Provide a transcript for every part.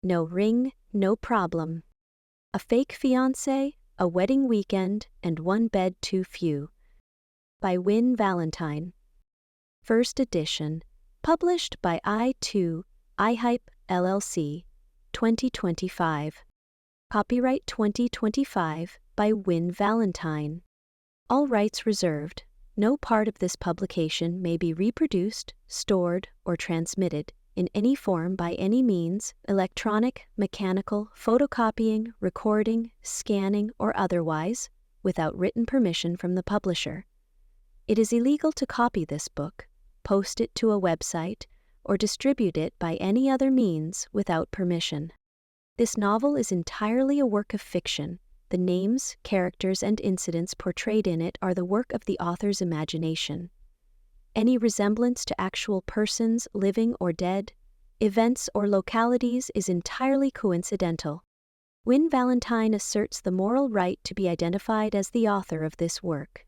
No ring, no problem. A fake fiancé, a wedding weekend, and one bed too few. By Win Valentine. First edition. Published by I2 iHype LLC. 2025. Copyright 2025 by Win Valentine. All rights reserved. No part of this publication may be reproduced, stored, or transmitted in any form by any means, electronic, mechanical, photocopying, recording, scanning, or otherwise, without written permission from the publisher. It is illegal to copy this book, post it to a website, or distribute it by any other means without permission. This novel is entirely a work of fiction. The names, characters, and incidents portrayed in it are the work of the author's imagination. Any resemblance to actual persons, living or dead, events or localities is entirely coincidental. Win Valentine asserts the moral right to be identified as the author of this work.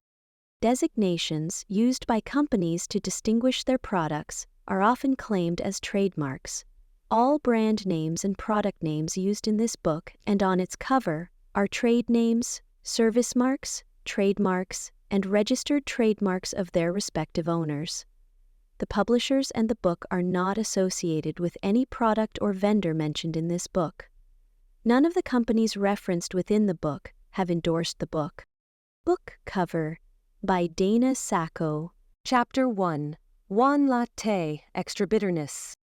Designations used by companies to distinguish their products are often claimed as trademarks. All brand names and product names used in this book and on its cover are trade names, service marks, trademarks, and registered trademarks of their respective owners. The publishers and the book are not associated with any product or vendor mentioned in this book. None of the companies referenced within the book have endorsed the book. Book cover by Dana Sacco. Chapter 1. One latte, extra bitterness.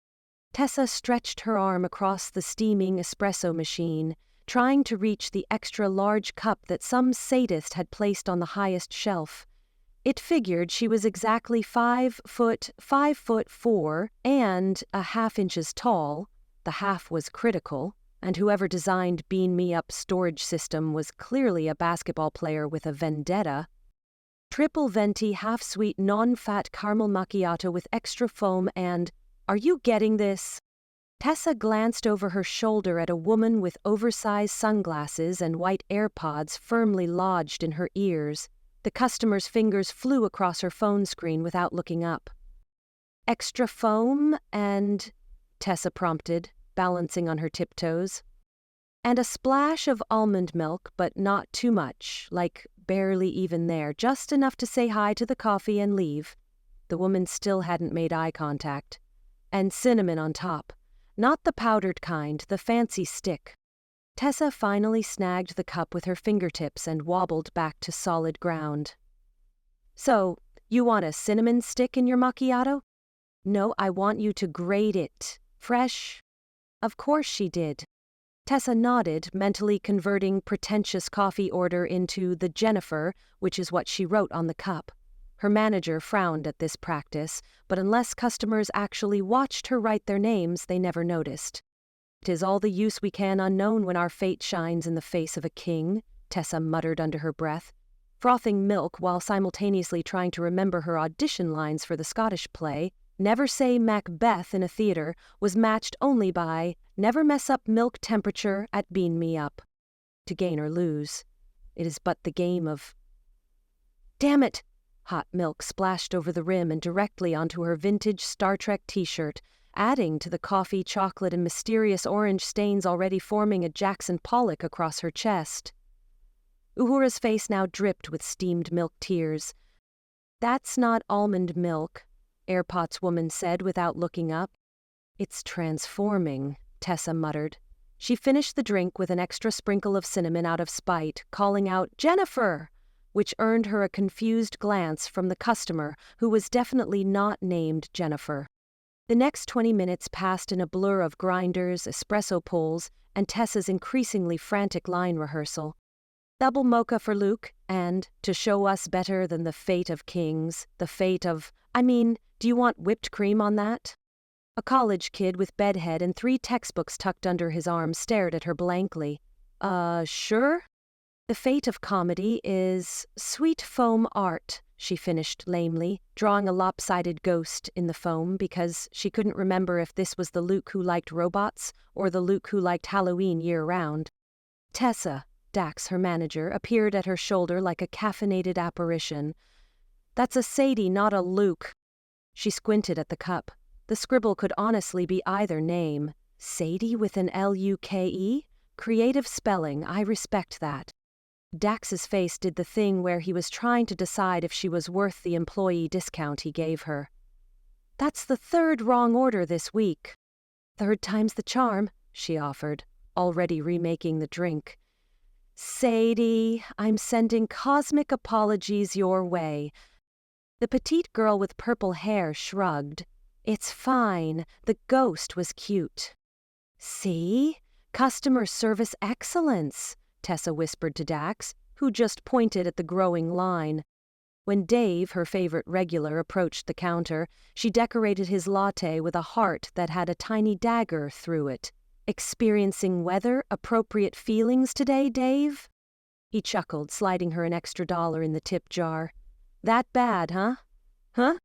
Tessa stretched her arm across the steaming espresso machine, trying to reach the extra-large cup that some sadist had placed on the highest shelf. It figured she was exactly 5 foot 4, and a half inches tall. The half was critical, and whoever designed Bean Me Up's storage system was clearly a basketball player with a vendetta. Triple venti, half-sweet, non-fat caramel macchiato with extra foam and, are you getting this? Tessa glanced over her shoulder at a woman with oversized sunglasses and white AirPods firmly lodged in her ears. The customer's fingers flew across her phone screen without looking up. Extra foam and, Tessa prompted, balancing on her tiptoes. And a splash of almond milk, but not too much, like barely even there, just enough to say hi to the coffee and leave. The woman still hadn't made eye contact. And cinnamon on top. Not the powdered kind, the fancy stick. Tessa finally snagged the cup with her fingertips and wobbled back to solid ground. So, you want a cinnamon stick in your macchiato? No, I want you to grate it. Fresh? Of course she did. Tessa nodded, mentally converting pretentious coffee order into the Jennifer, which is what she wrote on the cup. Her manager frowned at this practice, but unless customers actually watched her write their names, they never noticed. "'Tis all the use we can unknown when our fate shines in the face of a king," Tessa muttered under her breath, frothing milk while simultaneously trying to remember her audition lines for the Scottish play. Never say Macbeth in a theater was matched only by never mess up milk temperature at Bean Me Up. To gain or lose, it is but the game of... Damn it! Hot milk splashed over the rim and directly onto her vintage Star Trek t-shirt, adding to the coffee, chocolate, and mysterious orange stains already forming a Jackson Pollock across her chest. Uhura's face now dripped with steamed milk tears. "That's not almond milk," Airpot's woman said without looking up. "It's transforming," Tessa muttered. She finished the drink with an extra sprinkle of cinnamon out of spite, calling out, "Jennifer!" which earned her a confused glance from the customer, who was definitely not named Jennifer. The next 20 minutes passed in a blur of grinders, espresso pulls, and Tessa's increasingly frantic line rehearsal. Double mocha for Luke, and, to show us better than the fate of kings, the fate of, do you want whipped cream on that? A college kid with bedhead and 3 textbooks tucked under his arm stared at her blankly. Sure? The fate of comedy is sweet foam art, she finished lamely, drawing a lopsided ghost in the foam because she couldn't remember if this was the Luke who liked robots or the Luke who liked Halloween year-round. Tessa, Dax, her manager, appeared at her shoulder like a caffeinated apparition. "That's a Sadie, not a Luke." She squinted at the cup. The scribble could honestly be either name. Sadie with an L-U-K-E? Creative spelling, I respect that. Dax's face did the thing where he was trying to decide if she was worth the employee discount he gave her. That's the third wrong order this week. Third time's the charm, she offered, already remaking the drink. Sadie, I'm sending cosmic apologies your way. The petite girl with purple hair shrugged. It's fine, the ghost was cute. See? Customer service excellence, Tessa whispered to Dax, who just pointed at the growing line. When Dave, her favorite regular, approached the counter, she decorated his latte with a heart that had a tiny dagger through it. Experiencing weather-appropriate feelings today, Dave? He chuckled, sliding her an extra $1 in the tip jar. That bad, huh? Huh?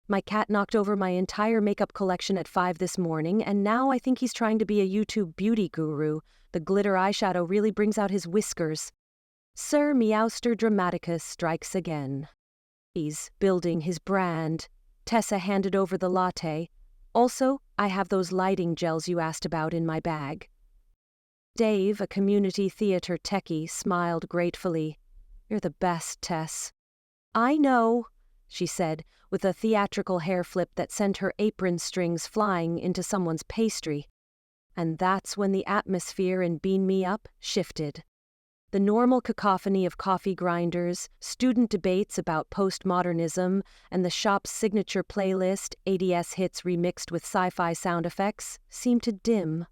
My cat knocked over my entire makeup collection at 5 this morning, and now I think he's trying to be a YouTube beauty guru. The glitter eyeshadow really brings out his whiskers. Sir Meowster Dramaticus strikes again. He's building his brand. Tessa handed over the latte. Also, I have those lighting gels you asked about in my bag. Dave, a community theater techie, smiled gratefully. You're the best, Tess. I know, she said, with a theatrical hair flip that sent her apron strings flying into someone's pastry. And that's when the atmosphere in Bean Me Up shifted. The normal cacophony of coffee grinders, student debates about postmodernism, and the shop's signature playlist, ADS hits remixed with sci-fi sound effects, seemed to dim.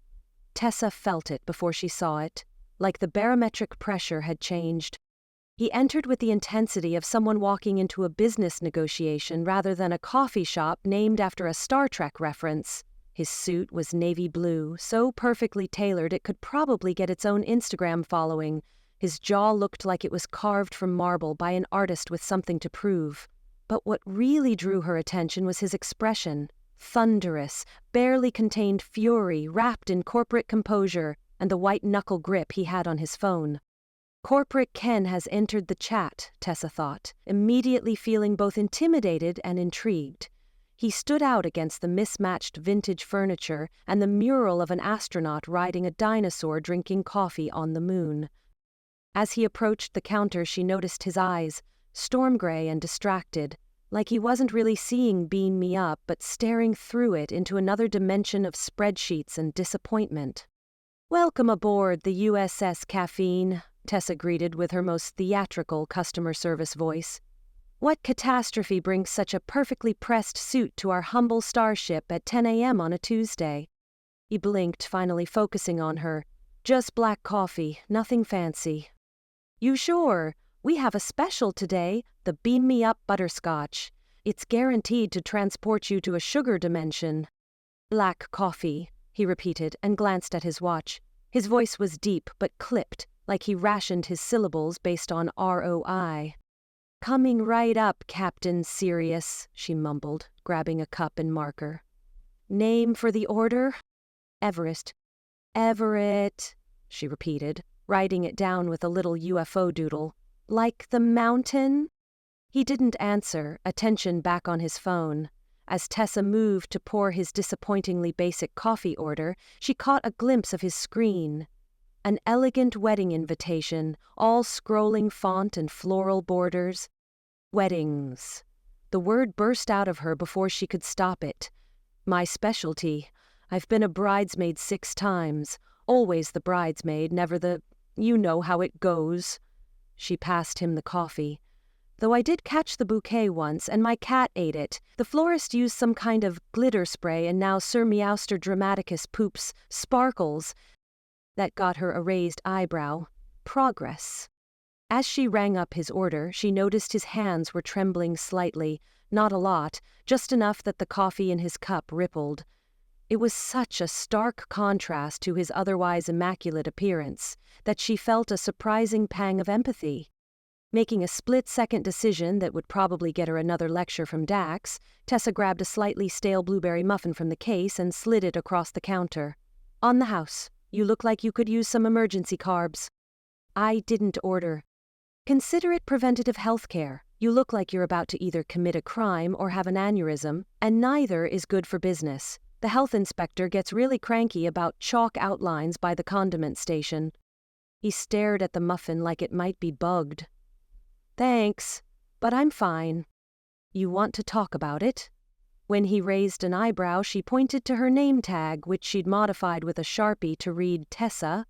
Tessa felt it before she saw it, like the barometric pressure had changed. He entered with the intensity of someone walking into a business negotiation rather than a coffee shop named after a Star Trek reference. His suit was navy blue, so perfectly tailored it could probably get its own Instagram following. His jaw looked like it was carved from marble by an artist with something to prove. But what really drew her attention was his expression. Thunderous, barely contained fury wrapped in corporate composure, and the white-knuckle grip he had on his phone. Corporate Ken has entered the chat, Tessa thought, immediately feeling both intimidated and intrigued. He stood out against the mismatched vintage furniture and the mural of an astronaut riding a dinosaur drinking coffee on the moon. As he approached the counter, she noticed his eyes, storm gray and distracted, like he wasn't really seeing Bean Me Up but staring through it into another dimension of spreadsheets and disappointment. Welcome aboard the USS Caffeine, Tessa greeted with her most theatrical customer service voice. What catastrophe brings such a perfectly pressed suit to our humble starship at 10 a.m. on a Tuesday? He blinked, finally focusing on her. Just black coffee, nothing fancy. You sure? We have a special today, the Beam Me Up Butterscotch. It's guaranteed to transport you to a sugar dimension. Black coffee, he repeated and glanced at his watch. His voice was deep but clipped, like he rationed his syllables based on ROI. Coming right up, Captain Sirius, she mumbled, grabbing a cup and marker. Name for the order? Everett. Everett, she repeated, writing it down with a little UFO doodle. Like the mountain? He didn't answer, attention back on his phone. As Tessa moved to pour his disappointingly basic coffee order, she caught a glimpse of his screen. An elegant wedding invitation, all scrolling font and floral borders. Weddings. The word burst out of her before she could stop it. My specialty. I've been a bridesmaid 6 times. Always the bridesmaid, never the... You know how it goes. She passed him the coffee. Though I did catch the bouquet once, and my cat ate it. The florist used some kind of glitter spray, and now Sir Meowster Dramaticus poops sparkles. That got her a raised eyebrow. Progress. As she rang up his order, she noticed his hands were trembling slightly, not a lot, just enough that the coffee in his cup rippled. It was such a stark contrast to his otherwise immaculate appearance that she felt a surprising pang of empathy. Making a split-second decision that would probably get her another lecture from Dax, Tessa grabbed a slightly stale blueberry muffin from the case and slid it across the counter. On the house. You look like you could use some emergency carbs. I didn't order. Consider it preventative health care. You look like you're about to either commit a crime or have an aneurysm, and neither is good for business. The health inspector gets really cranky about chalk outlines by the condiment station. He stared at the muffin like it might be bugged. Thanks, but I'm fine. You want to talk about it? When he raised an eyebrow, she pointed to her name tag, which she'd modified with a Sharpie to read Tessa,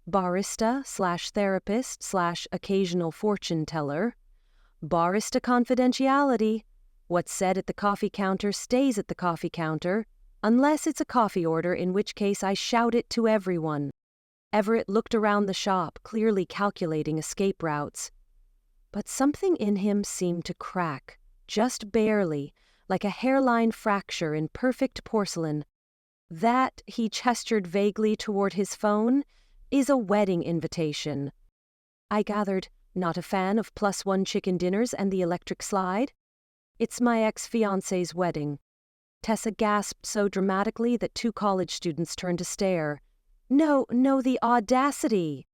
barista/therapist/occasional fortune teller. Barista confidentiality. What's said at the coffee counter stays at the coffee counter, unless it's a coffee order, in which case I shout it to everyone. Everett looked around the shop, clearly calculating escape routes. But something in him seemed to crack, just barely, like a hairline fracture in perfect porcelain. That, he gestured vaguely toward his phone, is a wedding invitation. I gathered, not a fan of +1 chicken dinners and the electric slide? It's my ex-fiancée's wedding. Tessa gasped so dramatically that 2 college students turned to stare. No, the audacity!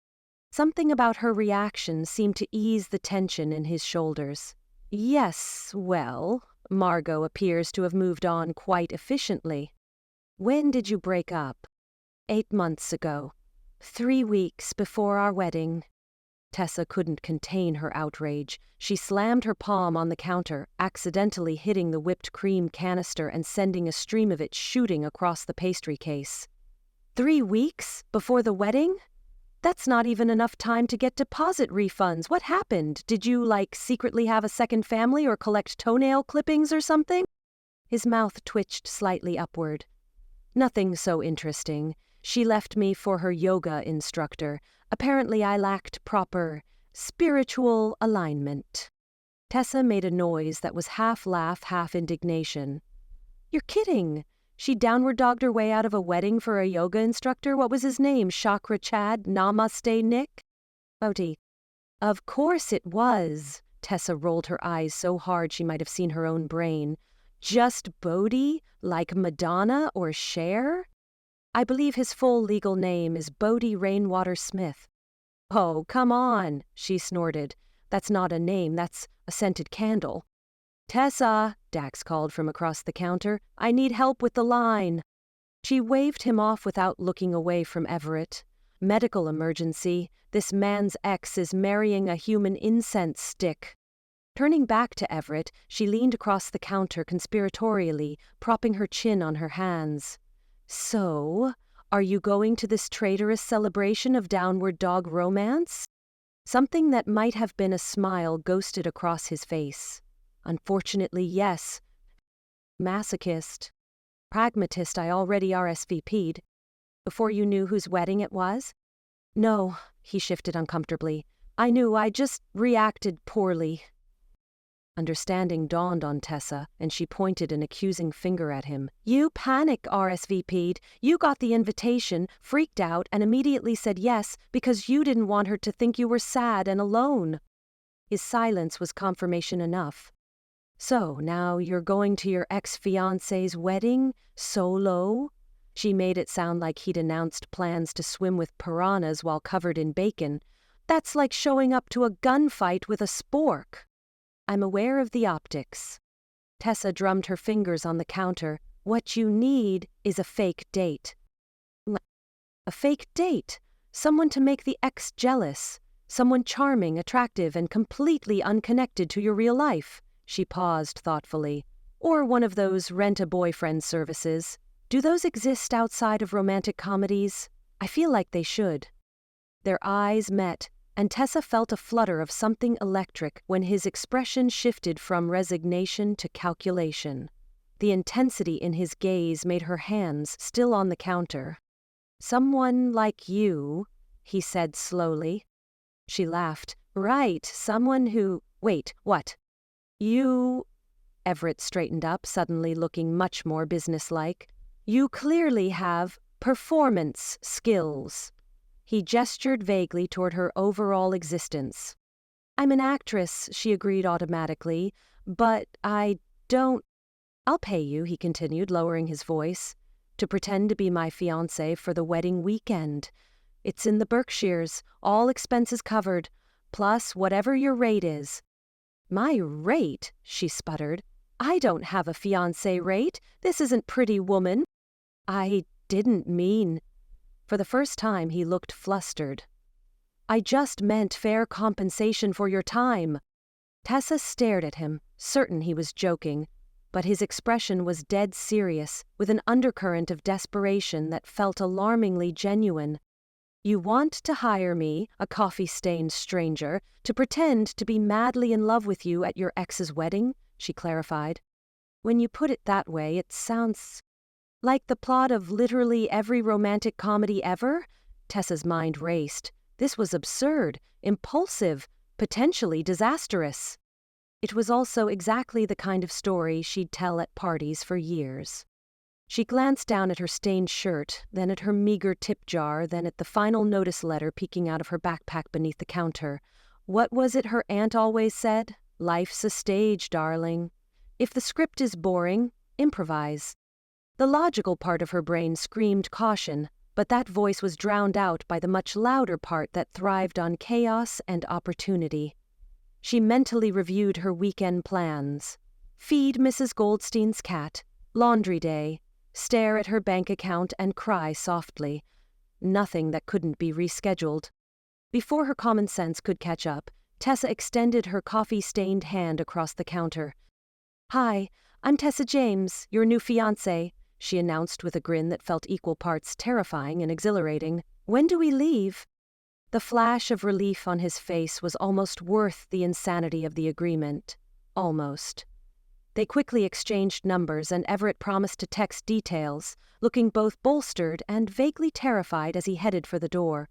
Something about her reaction seemed to ease the tension in his shoulders. Yes, well, Margot appears to have moved on quite efficiently. When did you break up? 8 months ago. 3 weeks before our wedding. Tessa couldn't contain her outrage. She slammed her palm on the counter, accidentally hitting the whipped cream canister and sending a stream of it shooting across the pastry case. 3 weeks before the wedding? That's not even enough time to get deposit refunds. What happened? Did you, secretly have a second family or collect toenail clippings or something? His mouth twitched slightly upward. Nothing so interesting. She left me for her yoga instructor. Apparently I lacked proper spiritual alignment. Tessa made a noise that was half laugh, half indignation. You're kidding! She downward dogged her way out of a wedding for a yoga instructor? What was his name? Chakra Chad? Namaste Nick? Bodhi. Of course it was. Tessa rolled her eyes so hard she might have seen her own brain. Just Bodhi? Like Madonna or Cher? I believe his full legal name is Bodhi Rainwater Smith. Oh, come on, she snorted. That's not a name, that's a scented candle. Tessa, Dax called from across the counter, I need help with the line. She waved him off without looking away from Everett. Medical emergency. This man's ex is marrying a human incense stick. Turning back to Everett, she leaned across the counter conspiratorially, propping her chin on her hands. So, are you going to this traitorous celebration of downward dog romance? Something that might have been a smile ghosted across his face. Unfortunately, yes. Masochist. Pragmatist, I already RSVP'd. Before you knew whose wedding it was? No, he shifted uncomfortably. I knew, I just reacted poorly. Understanding dawned on Tessa, and she pointed an accusing finger at him. You panic RSVP'd. You got the invitation, freaked out, and immediately said yes because you didn't want her to think you were sad and alone. His silence was confirmation enough. So, now you're going to your ex-fiancée's wedding? Solo? She made it sound like he'd announced plans to swim with piranhas while covered in bacon. That's like showing up to a gunfight with a spork. I'm aware of the optics. Tessa drummed her fingers on the counter. What you need is a fake date. A fake date? Someone to make the ex jealous. Someone charming, attractive, and completely unconnected to your real life. She paused thoughtfully. Or one of those rent-a-boyfriend services. Do those exist outside of romantic comedies? I feel like they should. Their eyes met, and Tessa felt a flutter of something electric when his expression shifted from resignation to calculation. The intensity in his gaze made her hands still on the counter. Someone like you, he said slowly. She laughed. Right, someone who... Wait, what? You... Everett straightened up, suddenly looking much more businesslike. You clearly have performance skills. He gestured vaguely toward her overall existence. I'm an actress, she agreed automatically, but I don't... I'll pay you, he continued, lowering his voice, to pretend to be my fiancé for the wedding weekend. It's in the Berkshires, all expenses covered, plus whatever your rate is. My rate? She sputtered. I don't have a fiancé rate. This isn't Pretty Woman. I didn't mean. For the first time, he looked flustered. I just meant fair compensation for your time. Tessa stared at him, certain he was joking, but his expression was dead serious, with an undercurrent of desperation that felt alarmingly genuine. You want to hire me, a coffee-stained stranger, to pretend to be madly in love with you at your ex's wedding? She clarified. When you put it that way, it sounds like the plot of literally every romantic comedy ever? Tessa's mind raced. This was absurd, impulsive, potentially disastrous. It was also exactly the kind of story she'd tell at parties for years. She glanced down at her stained shirt, then at her meager tip jar, then at the final notice letter peeking out of her backpack beneath the counter. What was it her aunt always said? Life's a stage, darling. If the script is boring, improvise. The logical part of her brain screamed caution, but that voice was drowned out by the much louder part that thrived on chaos and opportunity. She mentally reviewed her weekend plans. Feed Mrs. Goldstein's cat, laundry day, stare at her bank account and cry softly. Nothing that couldn't be rescheduled. Before her common sense could catch up, Tessa extended her coffee-stained hand across the counter. Hi, I'm Tessa James, your new fiancé, she announced with a grin that felt equal parts terrifying and exhilarating. When do we leave? The flash of relief on his face was almost worth the insanity of the agreement. Almost. They quickly exchanged numbers and Everett promised to text details, looking both bolstered and vaguely terrified as he headed for the door.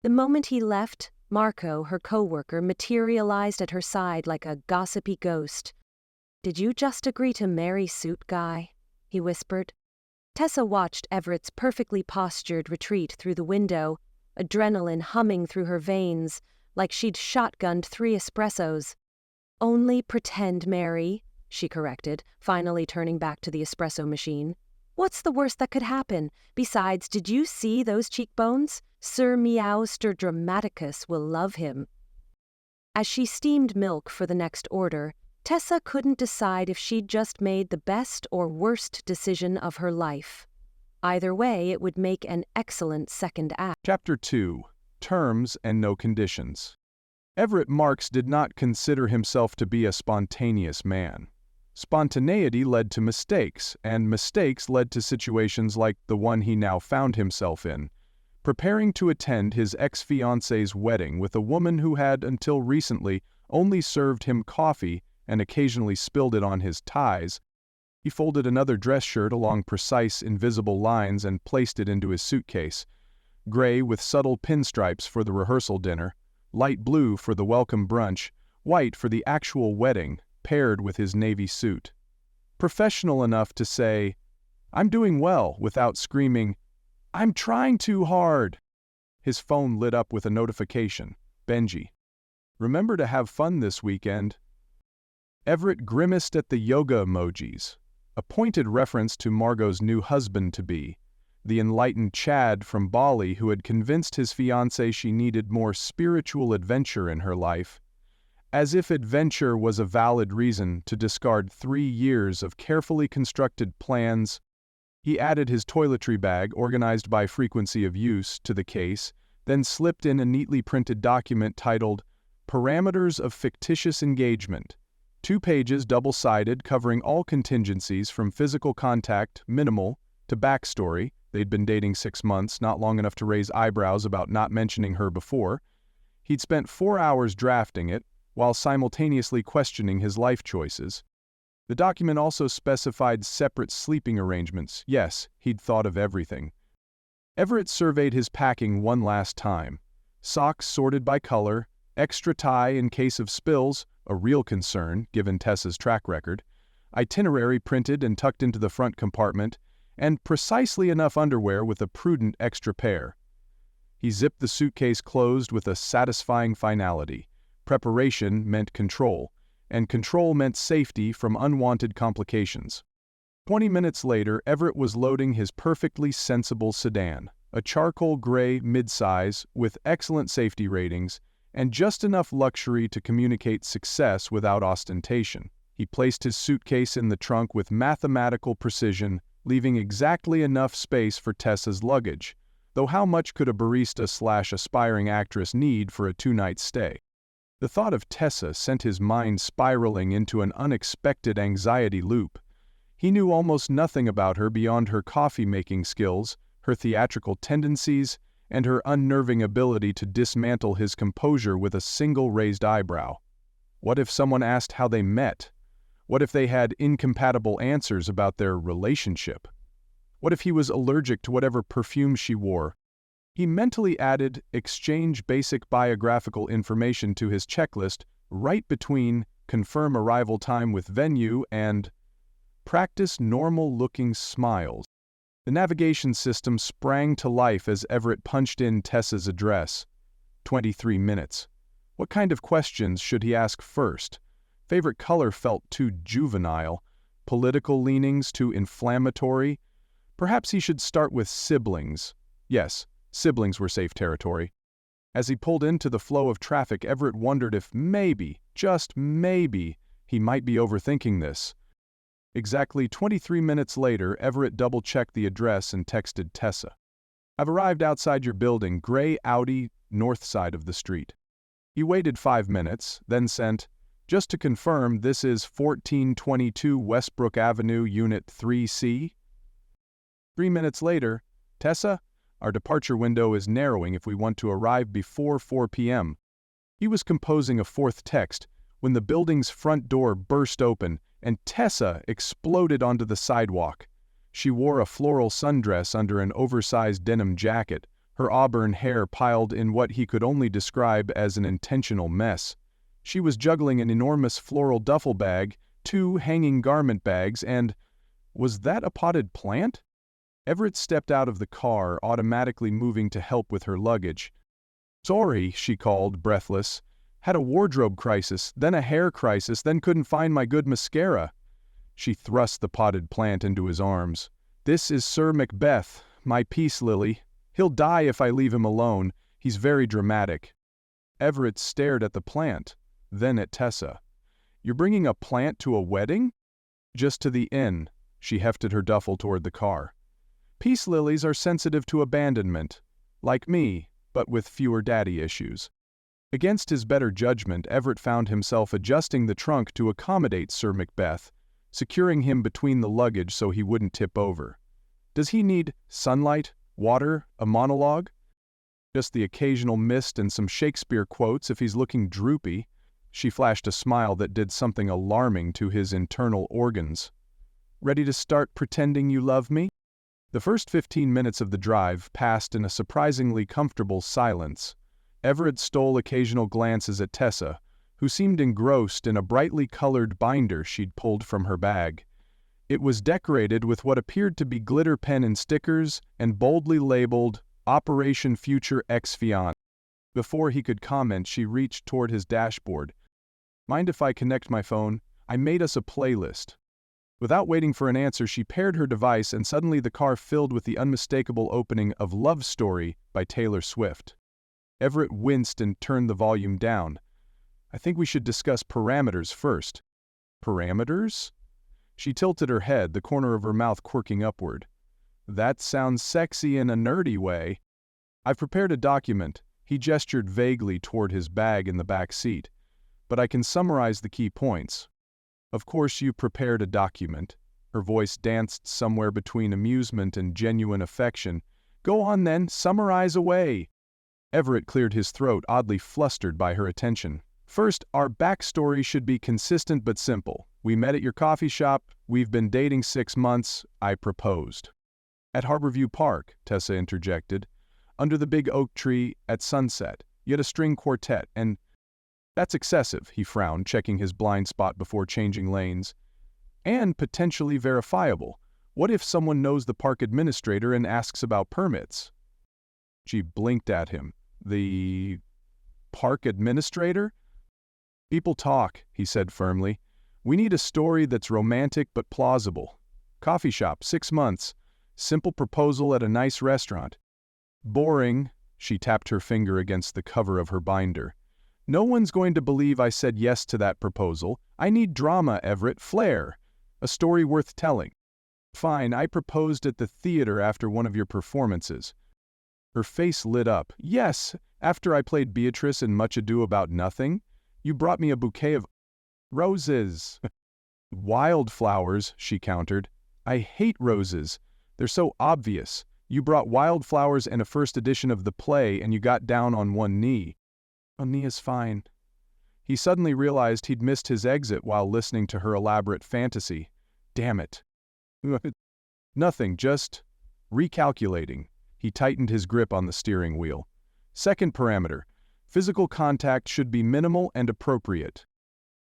The moment he left, Marco, her co-worker, materialized at her side like a gossipy ghost. Did you just agree to marry suit guy? He whispered. Tessa watched Everett's perfectly postured retreat through the window, adrenaline humming through her veins, like she'd shotgunned 3 espressos. Only pretend, Mary, she corrected, finally turning back to the espresso machine. What's the worst that could happen? Besides, did you see those cheekbones? Sir Meowster Dramaticus will love him. As she steamed milk for the next order, Tessa couldn't decide if she'd just made the best or worst decision of her life. Either way, it would make an excellent second act. Chapter 2. Terms and No Conditions. Everett Marks did not consider himself to be a spontaneous man. Spontaneity led to mistakes, and mistakes led to situations like the one he now found himself in, preparing to attend his ex-fiancée's wedding with a woman who had, until recently, only served him coffee and occasionally spilled it on his ties. He folded another dress shirt along precise, invisible lines and placed it into his suitcase. Gray with subtle pinstripes for the rehearsal dinner, light blue for the welcome brunch, white for the actual wedding, paired with his navy suit. Professional enough to say, "I'm doing well," without screaming, "I'm trying too hard." His phone lit up with a notification. Benji. Remember to have fun this weekend. Everett grimaced at the yoga emojis, a pointed reference to Margot's new husband-to-be, the enlightened Chad from Bali who had convinced his fiancée she needed more spiritual adventure in her life. As if adventure was a valid reason to discard 3 years of carefully constructed plans. He added his toiletry bag, organized by frequency of use, to the case, then slipped in a neatly printed document titled Parameters of Fictitious Engagement. 2 pages, double-sided, covering all contingencies from physical contact, minimal, to backstory. They'd been dating 6 months, not long enough to raise eyebrows about not mentioning her before. He'd spent 4 hours drafting it, while simultaneously questioning his life choices. The document also specified separate sleeping arrangements. Yes, he'd thought of everything. Everett surveyed his packing one last time. Socks sorted by color, extra tie in case of spills, a real concern given Tessa's track record, itinerary printed and tucked into the front compartment, and precisely enough underwear with a prudent extra pair. He zipped the suitcase closed with a satisfying finality. Preparation meant control, and control meant safety from unwanted complications. 20 minutes later, Everett was loading his perfectly sensible sedan, a charcoal gray midsize with excellent safety ratings and just enough luxury to communicate success without ostentation. He placed his suitcase in the trunk with mathematical precision, leaving exactly enough space for Tessa's luggage, though how much could a barista/aspiring actress need for a two-night stay? The thought of Tessa sent his mind spiraling into an unexpected anxiety loop. He knew almost nothing about her beyond her coffee-making skills, her theatrical tendencies, and her unnerving ability to dismantle his composure with a single raised eyebrow. What if someone asked how they met? What if they had incompatible answers about their relationship? What if he was allergic to whatever perfume she wore? He mentally added exchange basic biographical information to his checklist right between confirm arrival time with venue and practice normal-looking smiles. The navigation system sprang to life as Everett punched in Tessa's address. 23 minutes. What kind of questions should he ask first? Favorite color felt too juvenile. Political leanings too inflammatory. Perhaps he should start with siblings. Yes, siblings were safe territory. As he pulled into the flow of traffic, Everett wondered if maybe, just maybe, he might be overthinking this. Exactly 23 minutes later, Everett double-checked the address and texted Tessa. "I've arrived outside your building, gray Audi, north side of the street." He waited 5 minutes, then sent, "Just to confirm, this is 1422 Westbrook Avenue, Unit 3C?" 3 minutes later, "Tessa, our departure window is narrowing if we want to arrive before 4 p.m. He was composing a fourth text when the building's front door burst open and Tessa exploded onto the sidewalk. She wore a floral sundress under an oversized denim jacket, her auburn hair piled in what he could only describe as an intentional mess. She was juggling an enormous floral duffel bag, 2 hanging garment bags, and was that a potted plant? Everett stepped out of the car, automatically moving to help with her luggage. "Sorry," she called, breathless. "Had a wardrobe crisis, then a hair crisis, then couldn't find my good mascara." She thrust the potted plant into his arms. "This is Sir Macbeth, my peace lily. He'll die if I leave him alone. He's very dramatic." Everett stared at the plant, then at Tessa. "You're bringing a plant to a wedding?" "Just to the inn." She hefted her duffel toward the car. "Peace lilies are sensitive to abandonment. Like me, but with fewer daddy issues." Against his better judgment, Everett found himself adjusting the trunk to accommodate Sir Macbeth, securing him between the luggage so he wouldn't tip over. Does he need sunlight, water, a monologue? Just the occasional mist and some Shakespeare quotes if he's looking droopy. She flashed a smile that did something alarming to his internal organs. "Ready to start pretending you love me?" The first 15 minutes of the drive passed in a surprisingly comfortable silence. Everett stole occasional glances at Tessa, who seemed engrossed in a brightly colored binder she'd pulled from her bag. It was decorated with what appeared to be glitter pen and stickers and boldly labeled Operation Future Ex-Fiancé. Before he could comment, she reached toward his dashboard. "Mind if I connect my phone? I made us a playlist." Without waiting for an answer, she paired her device and suddenly the car filled with the unmistakable opening of Love Story by Taylor Swift. Everett winced and turned the volume down. "I think we should discuss parameters first." "Parameters?" She tilted her head, the corner of her mouth quirking upward. "That sounds sexy in a nerdy way." "I've prepared a document." He gestured vaguely toward his bag in the back seat. "But I can summarize the key points." "Of course you prepared a document." Her voice danced somewhere between amusement and genuine affection. "Go on then, summarize away." Everett cleared his throat, oddly flustered by her attention. "First, our backstory should be consistent but simple. We met at your coffee shop, we've been dating 6 months, I proposed." "At Harborview Park," Tessa interjected. "Under the big oak tree, at sunset. You had a string quartet, and—" "That's excessive," he frowned, checking his blind spot before changing lanes. "And potentially verifiable. What if someone knows the park administrator and asks about permits?" She blinked at him. "The park administrator?" "People talk," he said firmly. "We need a story that's romantic but plausible. Coffee shop, 6 months. Simple proposal at a nice restaurant." "Boring," she tapped her finger against the cover of her binder. "No one's going to believe I said yes to that proposal. I need drama, Everett, flair. A story worth telling." Fine, I proposed at the theater after one of your performances. Her face lit up. Yes, after I played Beatrice in Much Ado About Nothing, you brought me a bouquet of roses. Wildflowers, she countered. I hate roses. They're so obvious. You brought wildflowers and a first edition of the play and you got down on one knee. A knee is fine. He suddenly realized he'd missed his exit while listening to her elaborate fantasy. Damn it. Nothing, just recalculating. He tightened his grip on the steering wheel. Second parameter. Physical contact should be minimal and appropriate.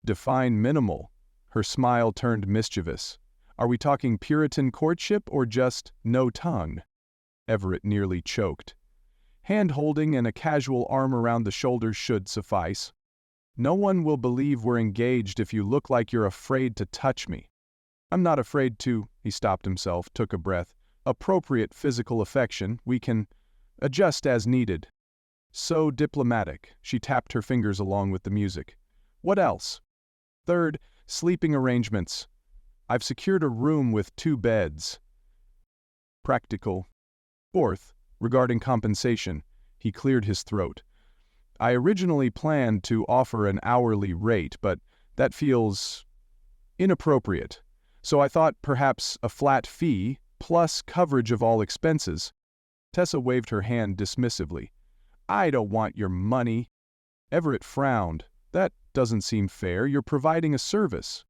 Define minimal. Her smile turned mischievous. Are we talking Puritan courtship or just no tongue? Everett nearly choked. Hand-holding and a casual arm around the shoulders should suffice. No one will believe we're engaged if you look like you're afraid to touch me. I'm not afraid to, he stopped himself, took a breath. Appropriate physical affection, we can adjust as needed. So diplomatic, she tapped her fingers along with the music. What else? Third, sleeping arrangements. I've secured a room with 2 beds. Practical. Fourth, regarding compensation, he cleared his throat. I originally planned to offer an hourly rate, but that feels inappropriate. So I thought perhaps a flat fee, plus coverage of all expenses. Tessa waved her hand dismissively. I don't want your money. Everett frowned. That doesn't seem fair. You're providing a service.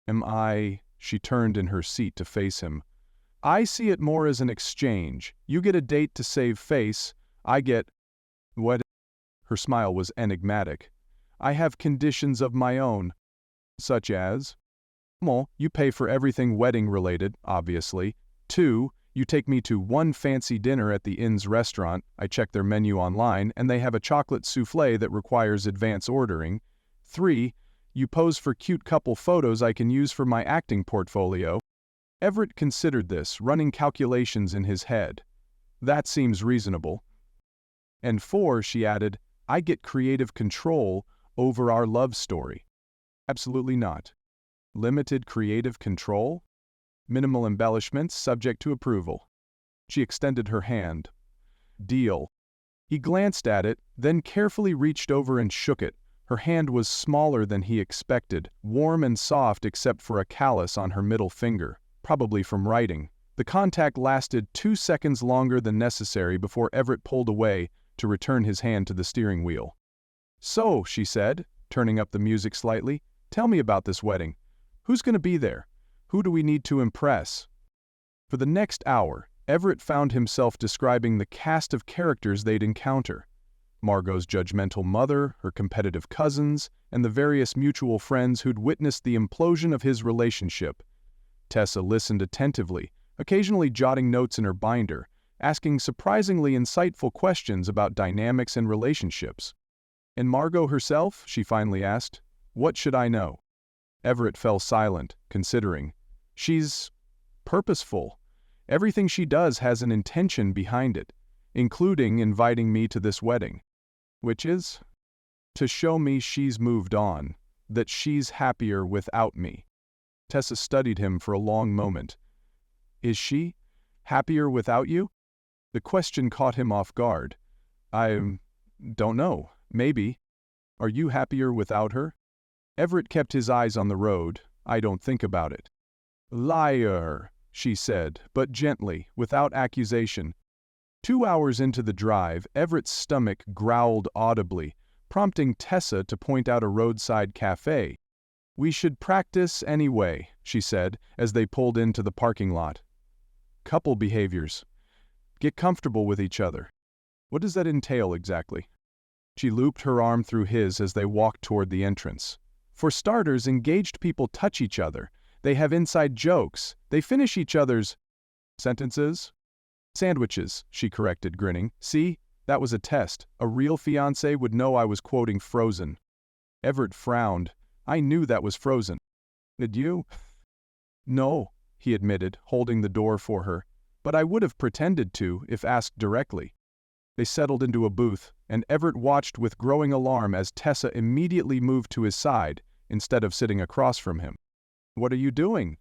Am I? She turned in her seat to face him. I see it more as an exchange. You get a date to save face. I get... What? Her smile was enigmatic. I have conditions of my own. Such as? Well, you pay for everything wedding-related, obviously. 2, you take me to 1 fancy dinner at the inn's restaurant. I check their menu online, and they have a chocolate soufflé that requires advance ordering. 3, you pose for cute couple photos I can use for my acting portfolio. Everett considered this, running calculations in his head. That seems reasonable. And 4, she added, I get creative control over our love story. Absolutely not. Limited creative control? Minimal embellishments subject to approval. She extended her hand. Deal. He glanced at it, then carefully reached over and shook it. Her hand was smaller than he expected, warm and soft except for a callus on her middle finger, probably from writing. The contact lasted 2 seconds longer than necessary before Everett pulled away to return his hand to the steering wheel. So, she said, turning up the music slightly, tell me about this wedding. Who's going to be there? Who do we need to impress? For the next hour, Everett found himself describing the cast of characters they'd encounter. Margot's judgmental mother, her competitive cousins, and the various mutual friends who'd witnessed the implosion of his relationship. Tessa listened attentively, occasionally jotting notes in her binder, asking surprisingly insightful questions about dynamics and relationships. And Margot herself, she finally asked, what should I know? Everett fell silent, considering. She's purposeful. Everything she does has an intention behind it, including inviting me to this wedding. Which is? To show me she's moved on, that she's happier without me. Tessa studied him for a long moment. Is she happier without you? The question caught him off guard. I don't know. Maybe. Are you happier without her? Everett kept his eyes on the road. I don't think about it. Liar, she said, but gently, without accusation. 2 hours into the drive, Everett's stomach growled audibly, prompting Tessa to point out a roadside cafe. We should practice anyway, she said, as they pulled into the parking lot. Couple behaviors. Get comfortable with each other. What does that entail exactly? She looped her arm through his as they walked toward the entrance. For starters, engaged people touch each other. They have inside jokes. They finish each other's sentences. Sandwiches, she corrected, grinning. See, that was a test. A real fiancé would know I was quoting Frozen. Everett frowned. I knew that was Frozen. Did you? No, he admitted, holding the door for her. But I would have pretended to, if asked directly. They settled into a booth, and Everett watched with growing alarm as Tessa immediately moved to his side, instead of sitting across from him. What are you doing?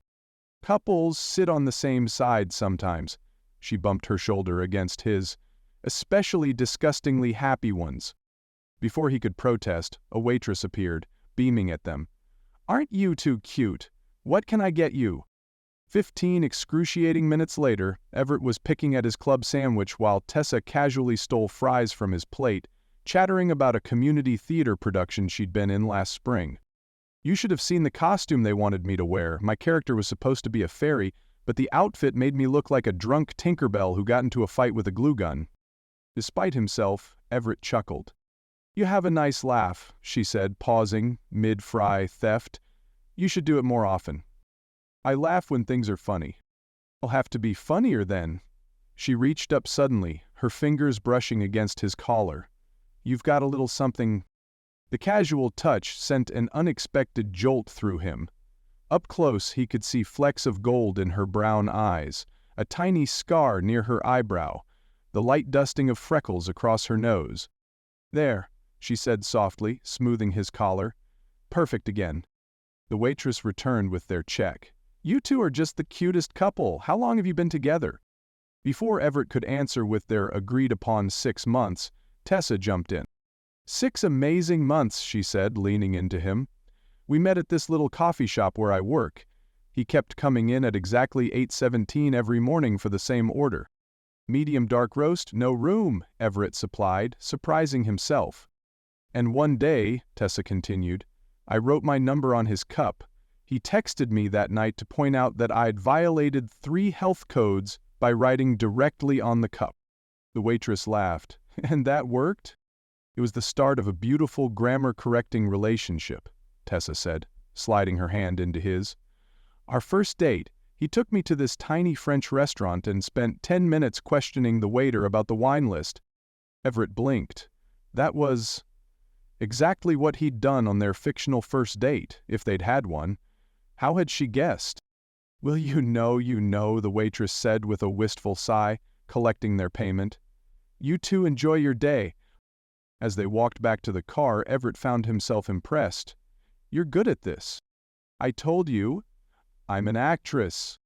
Couples sit on the same side sometimes. She bumped her shoulder against his, especially disgustingly happy ones. Before he could protest, a waitress appeared, beaming at them. "Aren't you too cute? What can I get you?" 15 excruciating minutes later, Everett was picking at his club sandwich while Tessa casually stole fries from his plate, chattering about a community theater production she'd been in last spring. "You should have seen the costume they wanted me to wear. My character was supposed to be a fairy, but the outfit made me look like a drunk Tinkerbell who got into a fight with a glue gun." Despite himself, Everett chuckled. "You have a nice laugh," she said, pausing, mid-fry theft. "You should do it more often." "I laugh when things are funny." "I'll have to be funnier then." She reached up suddenly, her fingers brushing against his collar. "You've got a little something." The casual touch sent an unexpected jolt through him. Up close, he could see flecks of gold in her brown eyes, a tiny scar near her eyebrow, the light dusting of freckles across her nose. "There," she said softly, smoothing his collar. "Perfect again." The waitress returned with their check. "You two are just the cutest couple. How long have you been together?" Before Everett could answer with their agreed-upon 6 months, Tessa jumped in. "6 amazing months," she said, leaning into him. "We met at this little coffee shop where I work." He kept coming in at exactly 8:17 every morning for the same order. "Medium dark roast, no room," Everett supplied, surprising himself. "And one day," Tessa continued, "I wrote my number on his cup. He texted me that night to point out that I'd violated 3 health codes by writing directly on the cup." The waitress laughed. "And that worked?" "It was the start of a beautiful grammar-correcting relationship," Tessa said, sliding her hand into his. "Our first date, he took me to this tiny French restaurant and spent 10 minutes questioning the waiter about the wine list." Everett blinked. That was exactly what he'd done on their fictional first date, if they'd had one. How had she guessed? "Will you know," the waitress said with a wistful sigh, collecting their payment. "You two enjoy your day." As they walked back to the car, Everett found himself impressed. "You're good at this." "I told you. I'm an actress."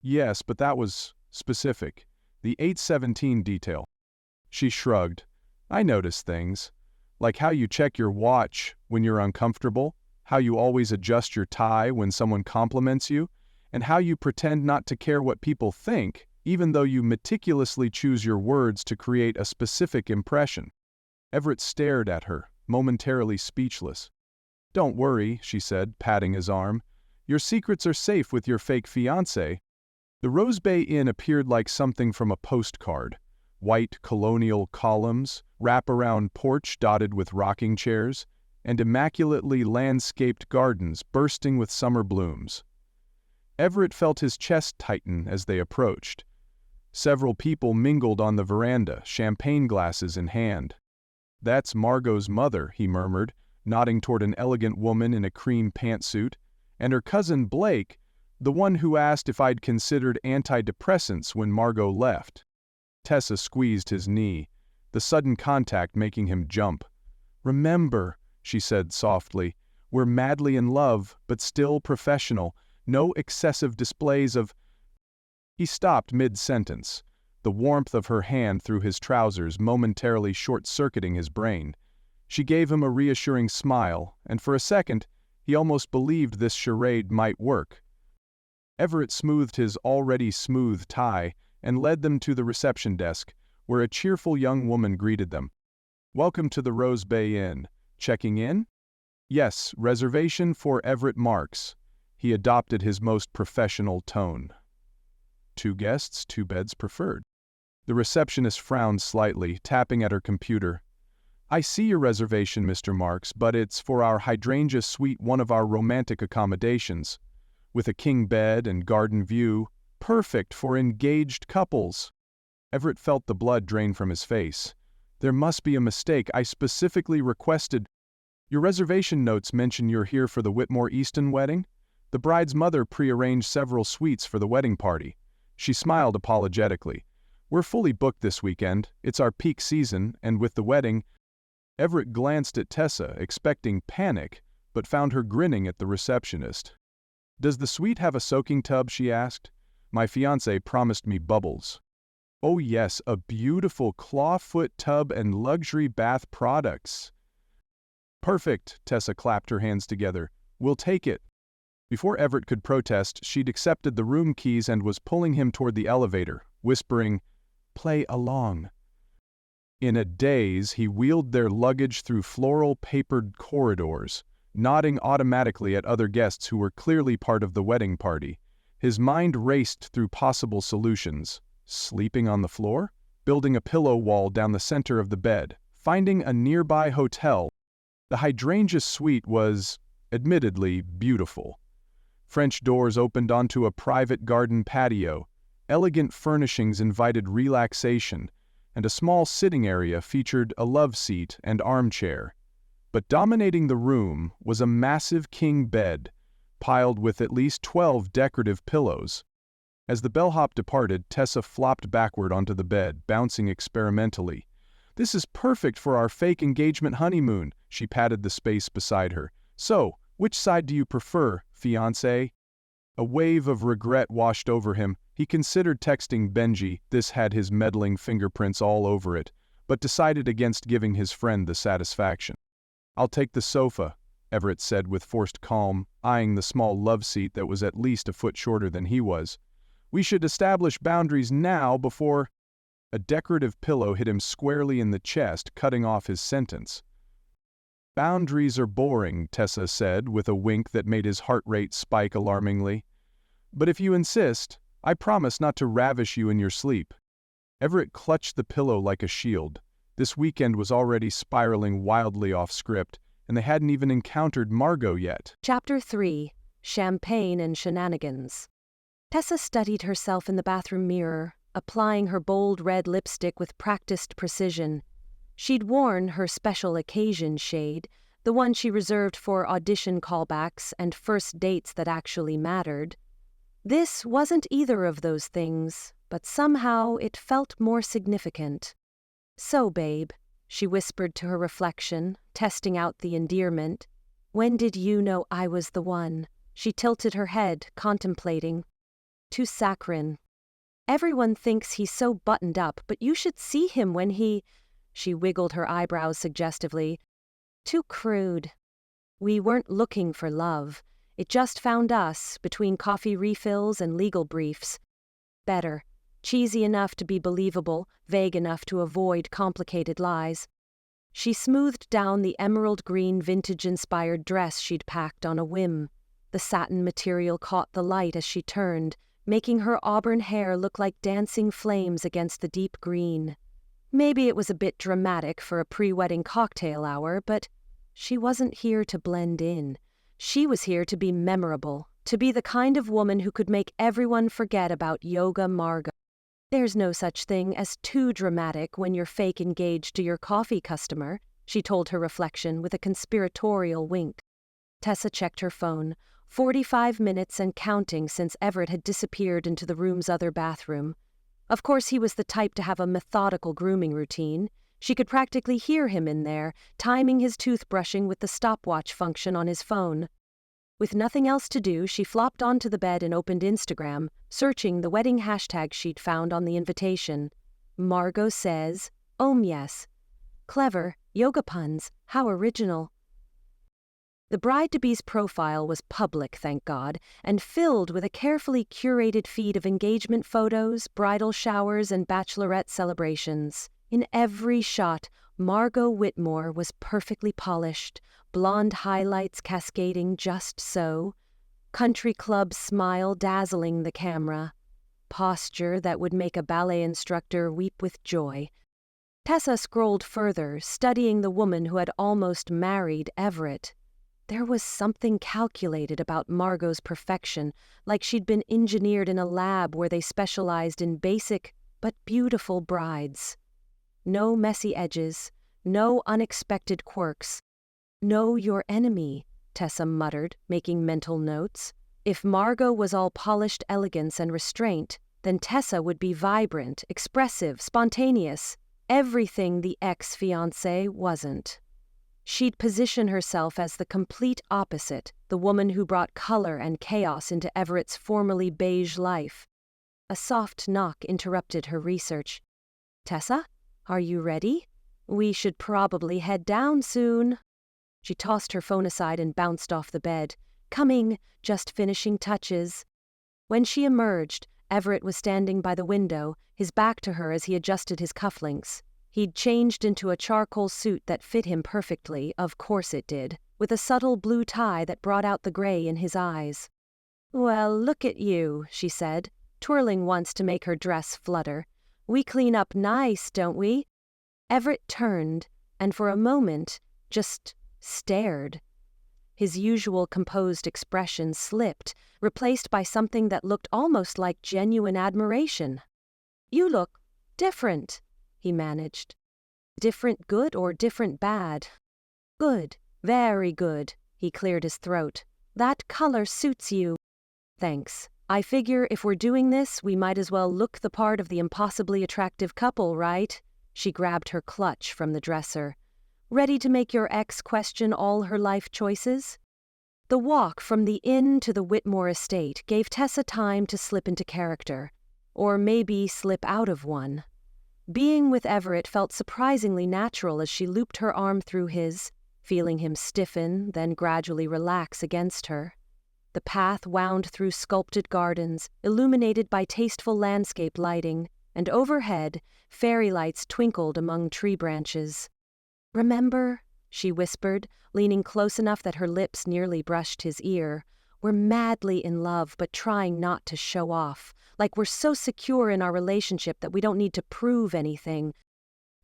"Yes, but that was specific. The 8:17 detail." She shrugged. "I notice things. Like how you check your watch when you're uncomfortable, how you always adjust your tie when someone compliments you, and how you pretend not to care what people think, even though you meticulously choose your words to create a specific impression." Everett stared at her, momentarily speechless. "Don't worry," she said, patting his arm. "Your secrets are safe with your fake fiancé." The Rose Bay Inn appeared like something from a postcard. White colonial columns, wrap-around porch dotted with rocking chairs, and immaculately landscaped gardens bursting with summer blooms. Everett felt his chest tighten as they approached. Several people mingled on the veranda, champagne glasses in hand. "That's Margot's mother," he murmured, nodding toward an elegant woman in a cream pantsuit, "and her cousin Blake, the one who asked if I'd considered antidepressants when Margot left." Tessa squeezed his knee, the sudden contact making him jump. "Remember," she said softly, "we're madly in love, but still professional. No excessive displays of—" He stopped mid-sentence, the warmth of her hand through his trousers momentarily short-circuiting his brain. She gave him a reassuring smile, and for a second, he almost believed this charade might work. Everett smoothed his already smooth tie and led them to the reception desk, where a cheerful young woman greeted them. "Welcome to the Rose Bay Inn. Checking in?" "Yes, reservation for Everett Marks." He adopted his most professional tone. "2 guests, 2 beds preferred." The receptionist frowned slightly, tapping at her computer. "I see your reservation, Mr. Marks, but it's for our hydrangea suite, one of our romantic accommodations, with a king bed and garden view, perfect for engaged couples." Everett felt the blood drain from his face. "There must be a mistake. I specifically requested—" "Your reservation notes mention you're here for the Whitmore Easton wedding? The bride's mother pre-arranged several suites for the wedding party." She smiled apologetically. "We're fully booked this weekend. It's our peak season, and with the wedding—" Everett glanced at Tessa, expecting panic, but found her grinning at the receptionist. "Does the suite have a soaking tub?" she asked. "My fiancé promised me bubbles." "Oh yes, a beautiful clawfoot tub and luxury bath products." "Perfect," Tessa clapped her hands together. "We'll take it." Before Everett could protest, she'd accepted the room keys and was pulling him toward the elevator, whispering, "Play along." In a daze, he wheeled their luggage through floral-papered corridors, nodding automatically at other guests who were clearly part of the wedding party. His mind raced through possible solutions. Sleeping on the floor? Building a pillow wall down the center of the bed? Finding a nearby hotel? The hydrangea suite was, admittedly, beautiful. French doors opened onto a private garden patio, elegant furnishings invited relaxation, and a small sitting area featured a love seat and armchair. But dominating the room was a massive king bed, piled with at least 12 decorative pillows. As the bellhop departed, Tessa flopped backward onto the bed, bouncing experimentally. "This is perfect for our fake engagement honeymoon," she patted the space beside her. "So, which side do you prefer, fiancé?" A wave of regret washed over him. He considered texting Benji, this had his meddling fingerprints all over it, but decided against giving his friend the satisfaction. "I'll take the sofa," Everett said with forced calm, eyeing the small love seat that was at least a foot shorter than he was. "We should establish boundaries now before—" A decorative pillow hit him squarely in the chest, cutting off his sentence. "Boundaries are boring," Tessa said, with a wink that made his heart rate spike alarmingly. "But if you insist, I promise not to ravish you in your sleep." Everett clutched the pillow like a shield. This weekend was already spiraling wildly off script, and they hadn't even encountered Margot yet. Chapter 3. Champagne and Shenanigans. Tessa studied herself in the bathroom mirror, applying her bold red lipstick with practiced precision. She'd worn her special occasion shade, the one she reserved for audition callbacks and first dates that actually mattered. This wasn't either of those things, but somehow it felt more significant. "So, babe," she whispered to her reflection, testing out the endearment. "When did you know I was the one?" She tilted her head, contemplating. "Too saccharine. Everyone thinks he's so buttoned up, but you should see him when he—" She wiggled her eyebrows suggestively. "Too crude. We weren't looking for love. It just found us, between coffee refills and legal briefs. Better. Cheesy enough to be believable, vague enough to avoid complicated lies." She smoothed down the emerald green vintage-inspired dress she'd packed on a whim. The satin material caught the light as she turned, making her auburn hair look like dancing flames against the deep green. Maybe it was a bit dramatic for a pre-wedding cocktail hour, but she wasn't here to blend in. She was here to be memorable, to be the kind of woman who could make everyone forget about Yoga Margot. "There's no such thing as too dramatic when you're fake engaged to your coffee customer," she told her reflection with a conspiratorial wink. Tessa checked her phone. 45 minutes and counting since Everett had disappeared into the room's other bathroom. Of course, he was the type to have a methodical grooming routine. She could practically hear him in there, timing his toothbrushing with the stopwatch function on his phone. With nothing else to do, she flopped onto the bed and opened Instagram, searching the wedding hashtag she'd found on the invitation. Margot says, yes. Clever, yoga puns, how original. The bride-to-be's profile was public, thank God, and filled with a carefully curated feed of engagement photos, bridal showers, and bachelorette celebrations. In every shot, Margot Whitmore was perfectly polished, blonde highlights cascading just so, country club smile dazzling the camera, posture that would make a ballet instructor weep with joy. Tessa scrolled further, studying the woman who had almost married Everett. There was something calculated about Margot's perfection, like she'd been engineered in a lab where they specialized in basic but beautiful brides. No messy edges, no unexpected quirks. "Know your enemy," Tessa muttered, making mental notes. If Margot was all polished elegance and restraint, then Tessa would be vibrant, expressive, spontaneous, everything the ex-fiancée wasn't. She'd position herself as the complete opposite, the woman who brought color and chaos into Everett's formerly beige life. A soft knock interrupted her research. "Tessa, are you ready? We should probably head down soon." She tossed her phone aside and bounced off the bed. "Coming, just finishing touches." When she emerged, Everett was standing by the window, his back to her as he adjusted his cufflinks. He'd changed into a charcoal suit that fit him perfectly, of course it did, with a subtle blue tie that brought out the gray in his eyes. "Well, look at you," she said, twirling once to make her dress flutter. "We clean up nice, don't we?" Everett turned, and for a moment, just stared. His usual composed expression slipped, replaced by something that looked almost like genuine admiration. "You look different," he managed. "Different good or different bad?" "Good, very good," he cleared his throat. "That color suits you." "Thanks. I figure if we're doing this, we might as well look the part of the impossibly attractive couple, right?" She grabbed her clutch from the dresser. "Ready to make your ex question all her life choices?" The walk from the inn to the Whitmore estate gave Tessa time to slip into character, or maybe slip out of one. Being with Everett felt surprisingly natural as she looped her arm through his, feeling him stiffen, then gradually relax against her. The path wound through sculpted gardens, illuminated by tasteful landscape lighting, and overhead, fairy lights twinkled among tree branches. "Remember," she whispered, leaning close enough that her lips nearly brushed his ear, "we're madly in love but trying not to show off, like we're so secure in our relationship that we don't need to prove anything."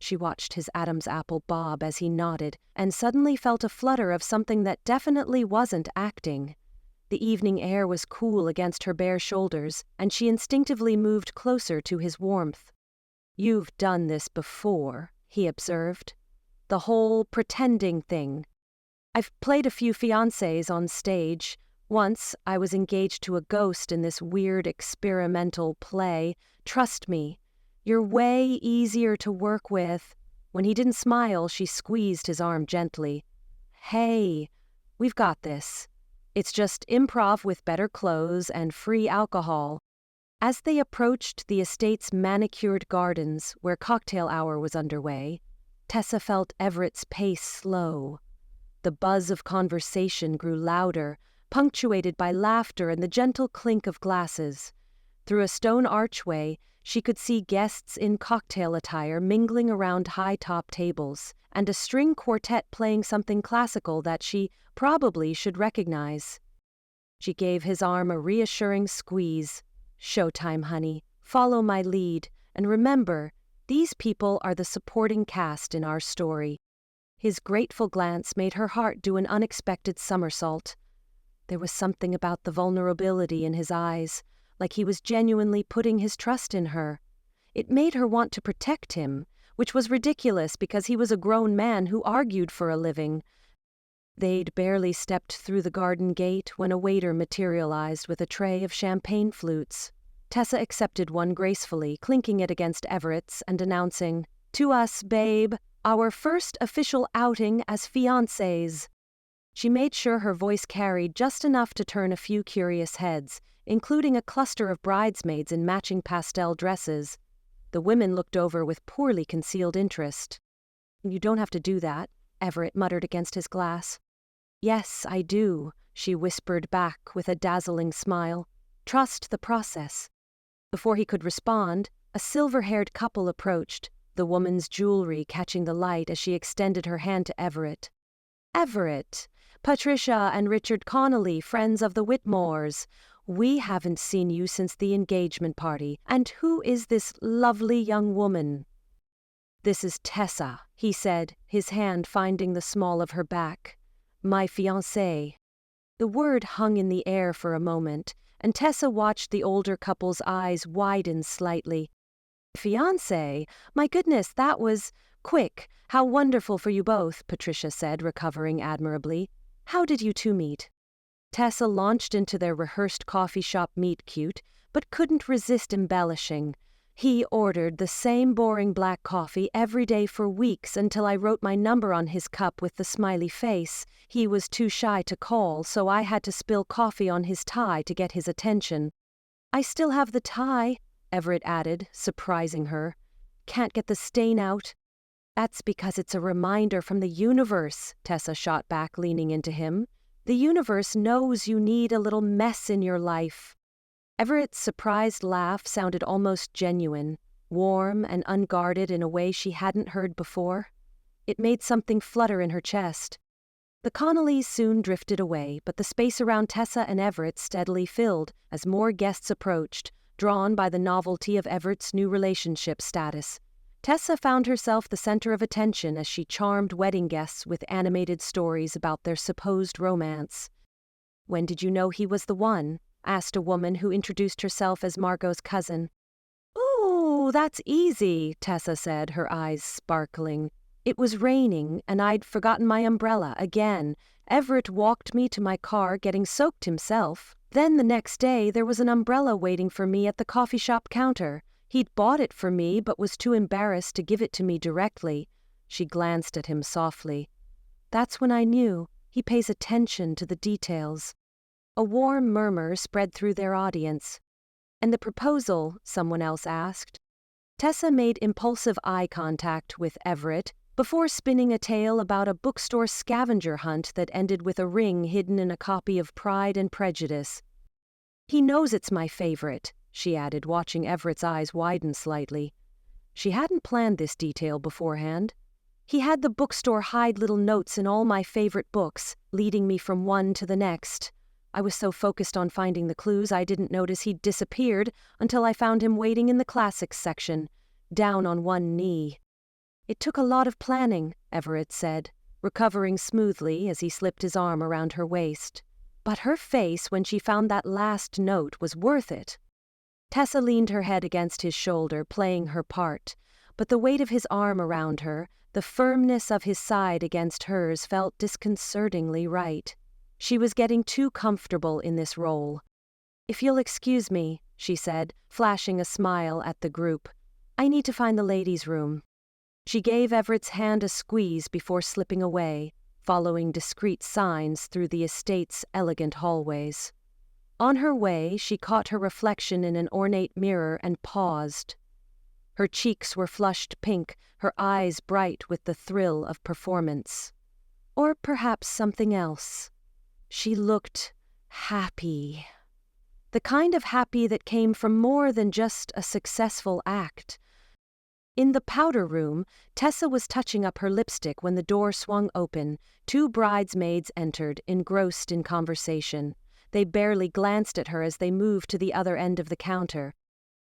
She watched his Adam's apple bob as he nodded, and suddenly felt a flutter of something that definitely wasn't acting. The evening air was cool against her bare shoulders, and she instinctively moved closer to his warmth. "You've done this before," he observed. "The whole pretending thing. I've played a few fiancés on stage. Once, I was engaged to a ghost in this weird experimental play. Trust me, you're way easier to work with." When he didn't smile, she squeezed his arm gently. "Hey, we've got this. It's just improv with better clothes and free alcohol." As they approached the estate's manicured gardens, where cocktail hour was underway, Tessa felt Everett's pace slow. The buzz of conversation grew louder, punctuated by laughter and the gentle clink of glasses. Through a stone archway, she could see guests in cocktail attire mingling around high-top tables, and a string quartet playing something classical that she probably should recognize. She gave his arm a reassuring squeeze. "Showtime, honey. Follow my lead, and remember, these people are the supporting cast in our story." His grateful glance made her heart do an unexpected somersault. There was something about the vulnerability in his eyes, like he was genuinely putting his trust in her. It made her want to protect him, which was ridiculous because he was a grown man who argued for a living. They'd barely stepped through the garden gate when a waiter materialized with a tray of champagne flutes. Tessa accepted one gracefully, clinking it against Everett's and announcing, "To us, babe, our first official outing as fiancés." She made sure her voice carried just enough to turn a few curious heads, including a cluster of bridesmaids in matching pastel dresses. The women looked over with poorly concealed interest. "You don't have to do that," Everett muttered against his glass. "Yes, I do," she whispered back with a dazzling smile. "Trust the process." Before he could respond, a silver-haired couple approached, the woman's jewelry catching the light as she extended her hand to Everett. "Everett, Patricia and Richard Connolly, friends of the Whitmores. We haven't seen you since the engagement party. And who is this lovely young woman?" "This is Tessa," he said, his hand finding the small of her back. "My fiancée." The word hung in the air for a moment, and Tessa watched the older couple's eyes widen slightly. "Fiancé? My goodness, that was quick. How wonderful for you both," Patricia said, recovering admirably. "How did you two meet?" Tessa launched into their rehearsed coffee shop meet-cute, but couldn't resist embellishing. He ordered the same boring black coffee every day for weeks until I wrote my number on his cup with the smiley face. He was too shy to call, so I had to spill coffee on his tie to get his attention. I still have the tie, Everett added, surprising her. Can't get the stain out. That's because it's a reminder from the universe, Tessa shot back, leaning into him. The universe knows you need a little mess in your life. Everett's surprised laugh sounded almost genuine, warm and unguarded in a way she hadn't heard before. It made something flutter in her chest. The Connollys soon drifted away, but the space around Tessa and Everett steadily filled as more guests approached, drawn by the novelty of Everett's new relationship status. Tessa found herself the center of attention as she charmed wedding guests with animated stories about their supposed romance. "When did you know he was the one?" asked a woman who introduced herself as Margot's cousin. "Ooh, that's easy," Tessa said, her eyes sparkling. "It was raining, and I'd forgotten my umbrella again. Everett walked me to my car, getting soaked himself. Then the next day there was an umbrella waiting for me at the coffee shop counter. He'd bought it for me but was too embarrassed to give it to me directly." She glanced at him softly. "That's when I knew. He pays attention to the details." A warm murmur spread through their audience. "And the proposal?" someone else asked. Tessa made impulsive eye contact with Everett before spinning a tale about a bookstore scavenger hunt that ended with a ring hidden in a copy of Pride and Prejudice. "He knows it's my favorite," she added, watching Everett's eyes widen slightly. She hadn't planned this detail beforehand. "He had the bookstore hide little notes in all my favorite books, leading me from one to the next. I was so focused on finding the clues I didn't notice he'd disappeared until I found him waiting in the classics section, down on one knee." "It took a lot of planning," Everett said, recovering smoothly as he slipped his arm around her waist. "But her face when she found that last note was worth it." Tessa leaned her head against his shoulder, playing her part, but the weight of his arm around her, the firmness of his side against hers, felt disconcertingly right. She was getting too comfortable in this role. "If you'll excuse me," she said, flashing a smile at the group. "I need to find the ladies' room." She gave Everett's hand a squeeze before slipping away, following discreet signs through the estate's elegant hallways. On her way, she caught her reflection in an ornate mirror and paused. Her cheeks were flushed pink, her eyes bright with the thrill of performance. Or perhaps something else. She looked happy. The kind of happy that came from more than just a successful act. In the powder room, Tessa was touching up her lipstick when the door swung open. Two bridesmaids entered, engrossed in conversation. They barely glanced at her as they moved to the other end of the counter.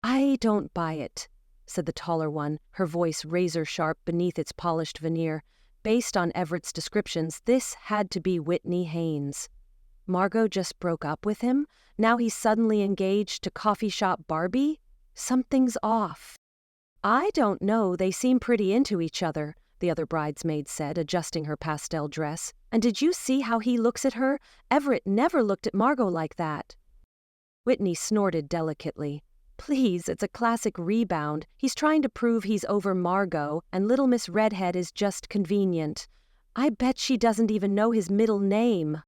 "I don't buy it," said the taller one, her voice razor-sharp beneath its polished veneer. Based on Everett's descriptions, this had to be Whitney Haynes. Margot just broke up with him? Now he's suddenly engaged to coffee shop Barbie? Something's off. "I don't know, they seem pretty into each other," the other bridesmaid said, adjusting her pastel dress. "And did you see how he looks at her? Everett never looked at Margot like that." Whitney snorted delicately. "Please, it's a classic rebound. He's trying to prove he's over Margot, and Little Miss Redhead is just convenient. I bet she doesn't even know his middle name."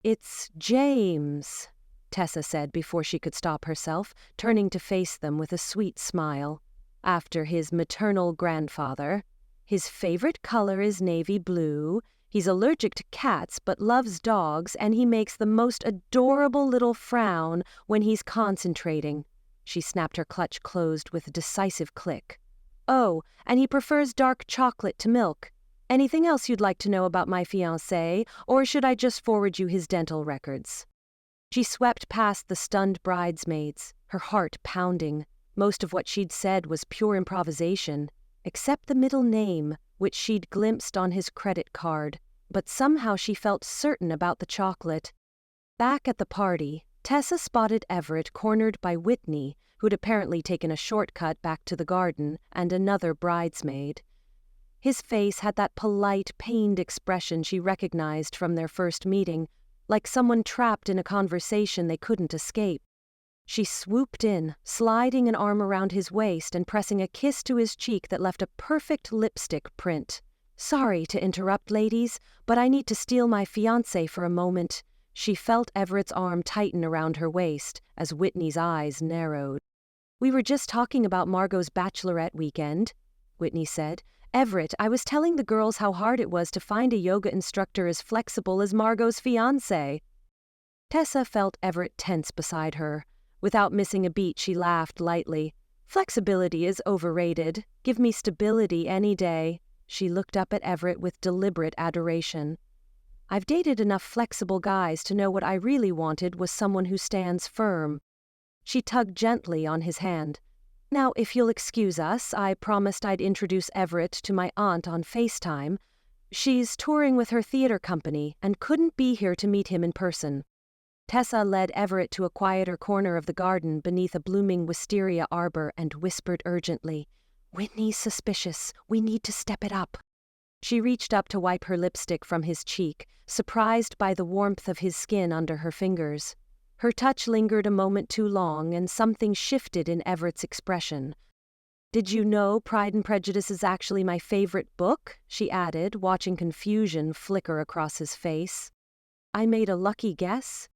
"It's James," Tessa said before she could stop herself, turning to face them with a sweet smile. "After his maternal grandfather. His favorite color is navy blue. He's allergic to cats but loves dogs, and he makes the most adorable little frown when he's concentrating." She snapped her clutch closed with a decisive click. "Oh, and he prefers dark chocolate to milk. Anything else you'd like to know about my fiancé, or should I just forward you his dental records?" She swept past the stunned bridesmaids, her heart pounding. Most of what she'd said was pure improvisation, except the middle name, which she'd glimpsed on his credit card, but somehow she felt certain about the chocolate. Back at the party, Tessa spotted Everett cornered by Whitney, who'd apparently taken a shortcut back to the garden, and another bridesmaid. His face had that polite, pained expression she recognized from their first meeting, like someone trapped in a conversation they couldn't escape. She swooped in, sliding an arm around his waist and pressing a kiss to his cheek that left a perfect lipstick print. "Sorry to interrupt, ladies, but I need to steal my fiancé for a moment." She felt Everett's arm tighten around her waist as Whitney's eyes narrowed. "We were just talking about Margot's bachelorette weekend," Whitney said. "Everett, I was telling the girls how hard it was to find a yoga instructor as flexible as Margot's fiancé." Tessa felt Everett tense beside her. Without missing a beat, she laughed lightly. "Flexibility is overrated. Give me stability any day." She looked up at Everett with deliberate adoration. "I've dated enough flexible guys to know what I really wanted was someone who stands firm." She tugged gently on his hand. "Now, if you'll excuse us, I promised I'd introduce Everett to my aunt on FaceTime. She's touring with her theater company and couldn't be here to meet him in person." Tessa led Everett to a quieter corner of the garden beneath a blooming wisteria arbor and whispered urgently, "Whitney's suspicious. We need to step it up." She reached up to wipe her lipstick from his cheek, surprised by the warmth of his skin under her fingers. Her touch lingered a moment too long, and something shifted in Everett's expression. "Did you know Pride and Prejudice is actually my favorite book?" she added, watching confusion flicker across his face. "I made a lucky guess?"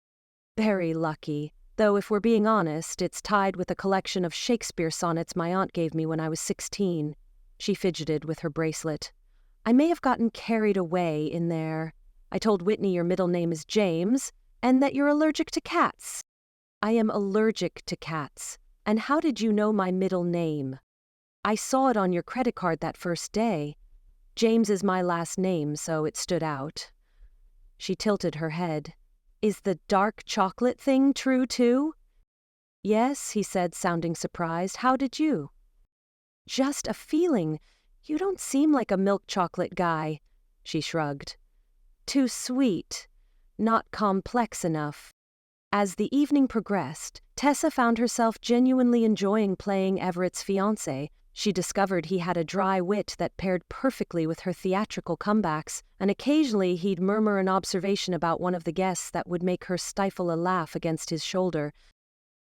"Very lucky, though if we're being honest, it's tied with a collection of Shakespeare sonnets my aunt gave me when I was 16. She fidgeted with her bracelet. "I may have gotten carried away in there. I told Whitney your middle name is James, and that you're allergic to cats." "I am allergic to cats. And how did you know my middle name?" "I saw it on your credit card that first day. James is my last name, so it stood out." She tilted her head. "Is the dark chocolate thing true too?" "Yes," he said, sounding surprised. "How did you?" "Just a feeling. You don't seem like a milk chocolate guy." She shrugged. "Too sweet. Not complex enough." As the evening progressed, Tessa found herself genuinely enjoying playing Everett's fiancé. She discovered he had a dry wit that paired perfectly with her theatrical comebacks, and occasionally he'd murmur an observation about one of the guests that would make her stifle a laugh against his shoulder.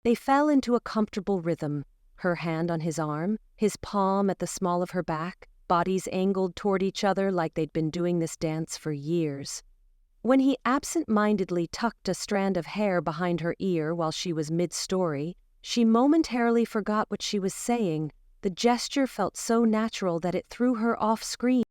They fell into a comfortable rhythm, her hand on his arm, his palm at the small of her back, bodies angled toward each other like they'd been doing this dance for years. When he absent-mindedly tucked a strand of hair behind her ear while she was mid-story, she momentarily forgot what she was saying. The gesture felt so natural that it threw her off screen.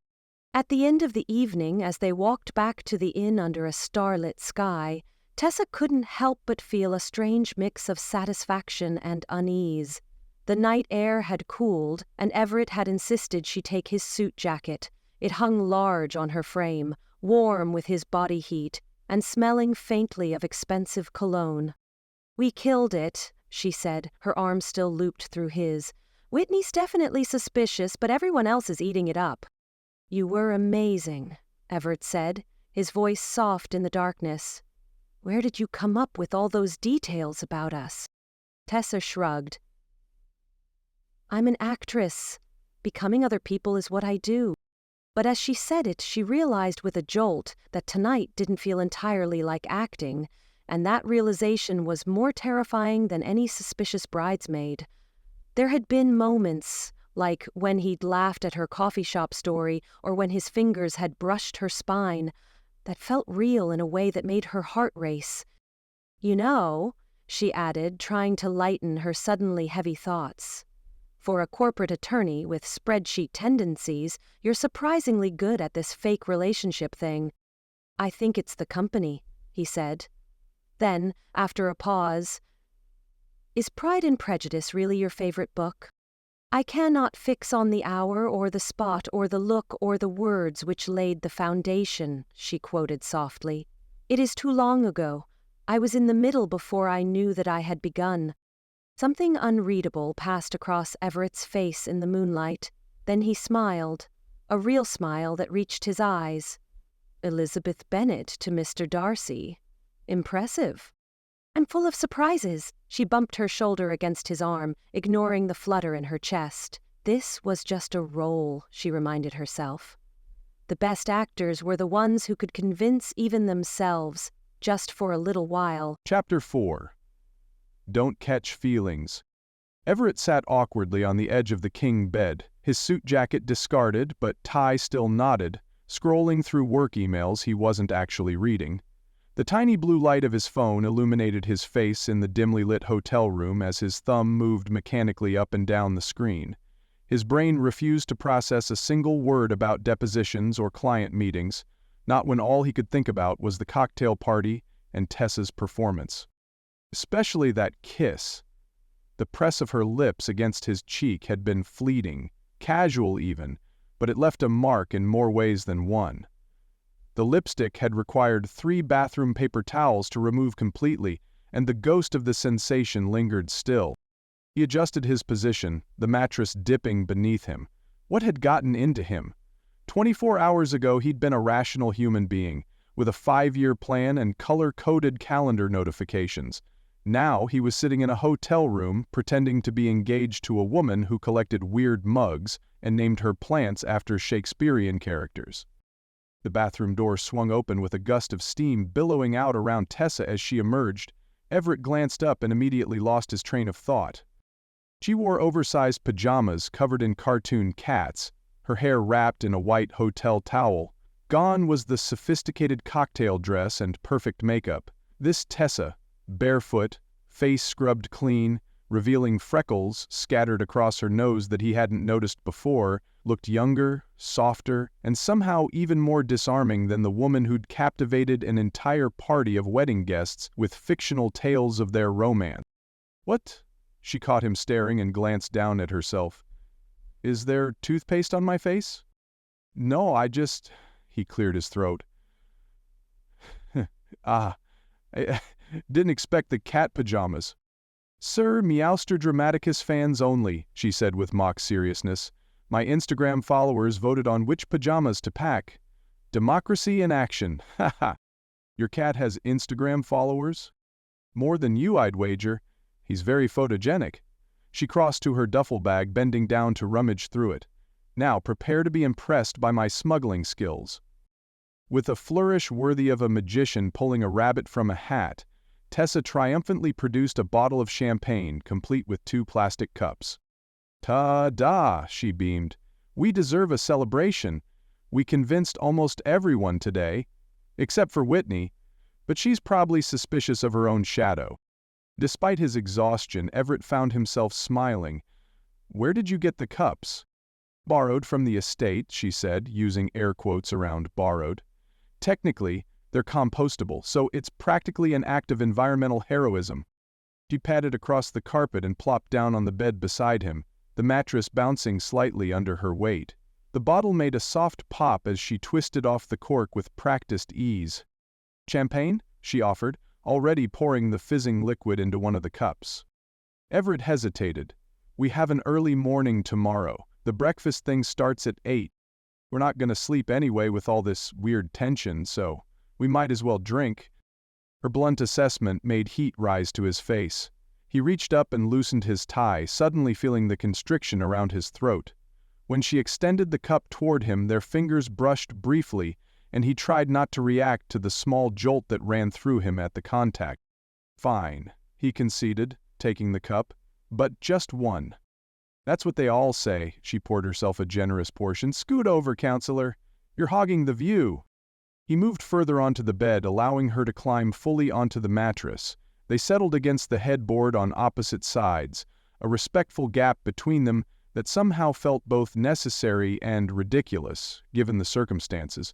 At the end of the evening, as they walked back to the inn under a starlit sky, Tessa couldn't help but feel a strange mix of satisfaction and unease. The night air had cooled, and Everett had insisted she take his suit jacket. It hung large on her frame, warm with his body heat, and smelling faintly of expensive cologne. "We killed it," she said, her arm still looped through his. "Whitney's definitely suspicious, but everyone else is eating it up." "You were amazing," Everett said, his voice soft in the darkness. "Where did you come up with all those details about us?" Tessa shrugged. "I'm an actress. Becoming other people is what I do." But as she said it, she realized with a jolt that tonight didn't feel entirely like acting, and that realization was more terrifying than any suspicious bridesmaid. There had been moments, like when he'd laughed at her coffee shop story or when his fingers had brushed her spine, that felt real in a way that made her heart race. "You know," she added, trying to lighten her suddenly heavy thoughts, "for a corporate attorney with spreadsheet tendencies, you're surprisingly good at this fake relationship thing." "I think it's the company," he said. Then, after a pause, "Is Pride and Prejudice really your favorite book?" "I cannot fix on the hour or the spot or the look or the words which laid the foundation," she quoted softly. "It is too long ago. I was in the middle before I knew that I had begun." Something unreadable passed across Everett's face in the moonlight. Then he smiled, a real smile that reached his eyes. "Elizabeth Bennet to Mr. Darcy. Impressive." "I'm full of surprises." She bumped her shoulder against his arm, ignoring the flutter in her chest. This was just a role, she reminded herself. The best actors were the ones who could convince even themselves, just for a little while. Chapter 4. Don't catch feelings. Everett sat awkwardly on the edge of the king bed, his suit jacket discarded but tie still knotted, scrolling through work emails he wasn't actually reading. The tiny blue light of his phone illuminated his face in the dimly lit hotel room as his thumb moved mechanically up and down the screen. His brain refused to process a single word about depositions or client meetings, not when all he could think about was the cocktail party and Tessa's performance. Especially that kiss. The press of her lips against his cheek had been fleeting, casual even, but it left a mark in more ways than one. The lipstick had required 3 bathroom paper towels to remove completely, and the ghost of the sensation lingered still. He adjusted his position, the mattress dipping beneath him. What had gotten into him? 24 hours ago he'd been a rational human being, with a 5-year plan and color-coded calendar notifications. Now he was sitting in a hotel room pretending to be engaged to a woman who collected weird mugs and named her plants after Shakespearean characters. The bathroom door swung open with a gust of steam billowing out around Tessa as she emerged. Everett glanced up and immediately lost his train of thought. She wore oversized pajamas covered in cartoon cats, her hair wrapped in a white hotel towel. Gone was the sophisticated cocktail dress and perfect makeup. This Tessa, barefoot, face scrubbed clean, revealing freckles scattered across her nose that he hadn't noticed before, looked younger, softer, and somehow even more disarming than the woman who'd captivated an entire party of wedding guests with fictional tales of their romance. "What?" She caught him staring and glanced down at herself. "Is there toothpaste on my face?" "No, I just—" He cleared his throat. "I didn't expect the cat pajamas." "Sir, Meowster Dramaticus fans only," she said with mock seriousness. "My Instagram followers voted on which pajamas to pack. Democracy in action, ha ha." "Your cat has Instagram followers?" "More than you, I'd wager. He's very photogenic." She crossed to her duffel bag, bending down to rummage through it. "Now prepare to be impressed by my smuggling skills." With a flourish worthy of a magician pulling a rabbit from a hat, Tessa triumphantly produced a bottle of champagne, complete with 2 plastic cups. "Ta-da!" she beamed. "We deserve a celebration. We convinced almost everyone today, except for Whitney, but she's probably suspicious of her own shadow." Despite his exhaustion, Everett found himself smiling. "Where did you get the cups?" "Borrowed from the estate," she said, using air quotes around borrowed. "Technically, they're compostable, so it's practically an act of environmental heroism." She padded across the carpet and plopped down on the bed beside him, the mattress bouncing slightly under her weight. The bottle made a soft pop as she twisted off the cork with practiced ease. "Champagne?" she offered, already pouring the fizzing liquid into one of the cups. Everett hesitated. "We have an early morning tomorrow. The breakfast thing starts at 8. We're not going to sleep anyway with all this weird tension, so we might as well drink." Her blunt assessment made heat rise to his face. He reached up and loosened his tie, suddenly feeling the constriction around his throat. When she extended the cup toward him, their fingers brushed briefly, and he tried not to react to the small jolt that ran through him at the contact. "Fine," he conceded, taking the cup, "but just one." "That's what they all say." She poured herself a generous portion. "Scoot over, counselor. You're hogging the view." He moved further onto the bed, allowing her to climb fully onto the mattress. They settled against the headboard on opposite sides, a respectful gap between them that somehow felt both necessary and ridiculous, given the circumstances.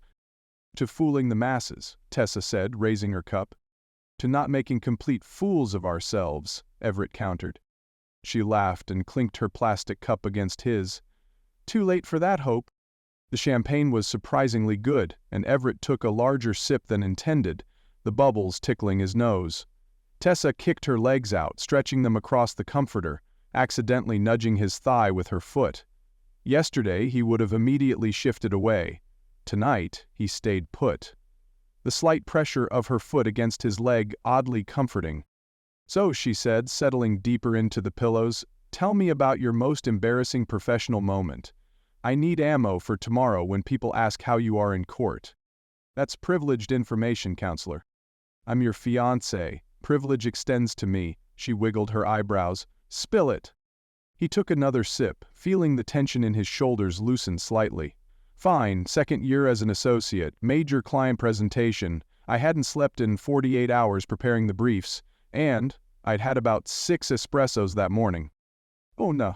"To fooling the masses," Tessa said, raising her cup. "To not making complete fools of ourselves," Everett countered. She laughed and clinked her plastic cup against his. "Too late for that hope." The champagne was surprisingly good, and Everett took a larger sip than intended, the bubbles tickling his nose. Tessa kicked her legs out, stretching them across the comforter, accidentally nudging his thigh with her foot. Yesterday he would have immediately shifted away. Tonight he stayed put. The slight pressure of her foot against his leg oddly comforting. "So," she said, settling deeper into the pillows, "tell me about your most embarrassing professional moment. I need ammo for tomorrow when people ask how you are in court." "That's privileged information, counselor." "I'm your fiancé. Privilege extends to me. She wiggled her eyebrows. "Spill it." He took another sip, feeling the tension in his shoulders loosen slightly. "Fine, second year as an associate, major client presentation. I hadn't slept in 48 hours preparing the briefs, and I'd had about 6 espressos that morning." "Oh no."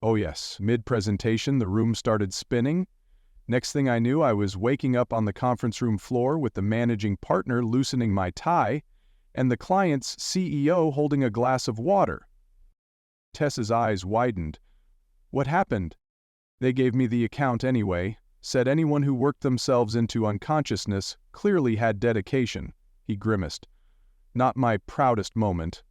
"Oh yes, mid-presentation the room started spinning. Next thing I knew I was waking up on the conference room floor with the managing partner loosening my tie, and the client's CEO holding a glass of water." Tessa's eyes widened. "What happened?" "They gave me the account anyway. Said anyone who worked themselves into unconsciousness clearly had dedication." He grimaced. "Not my proudest moment.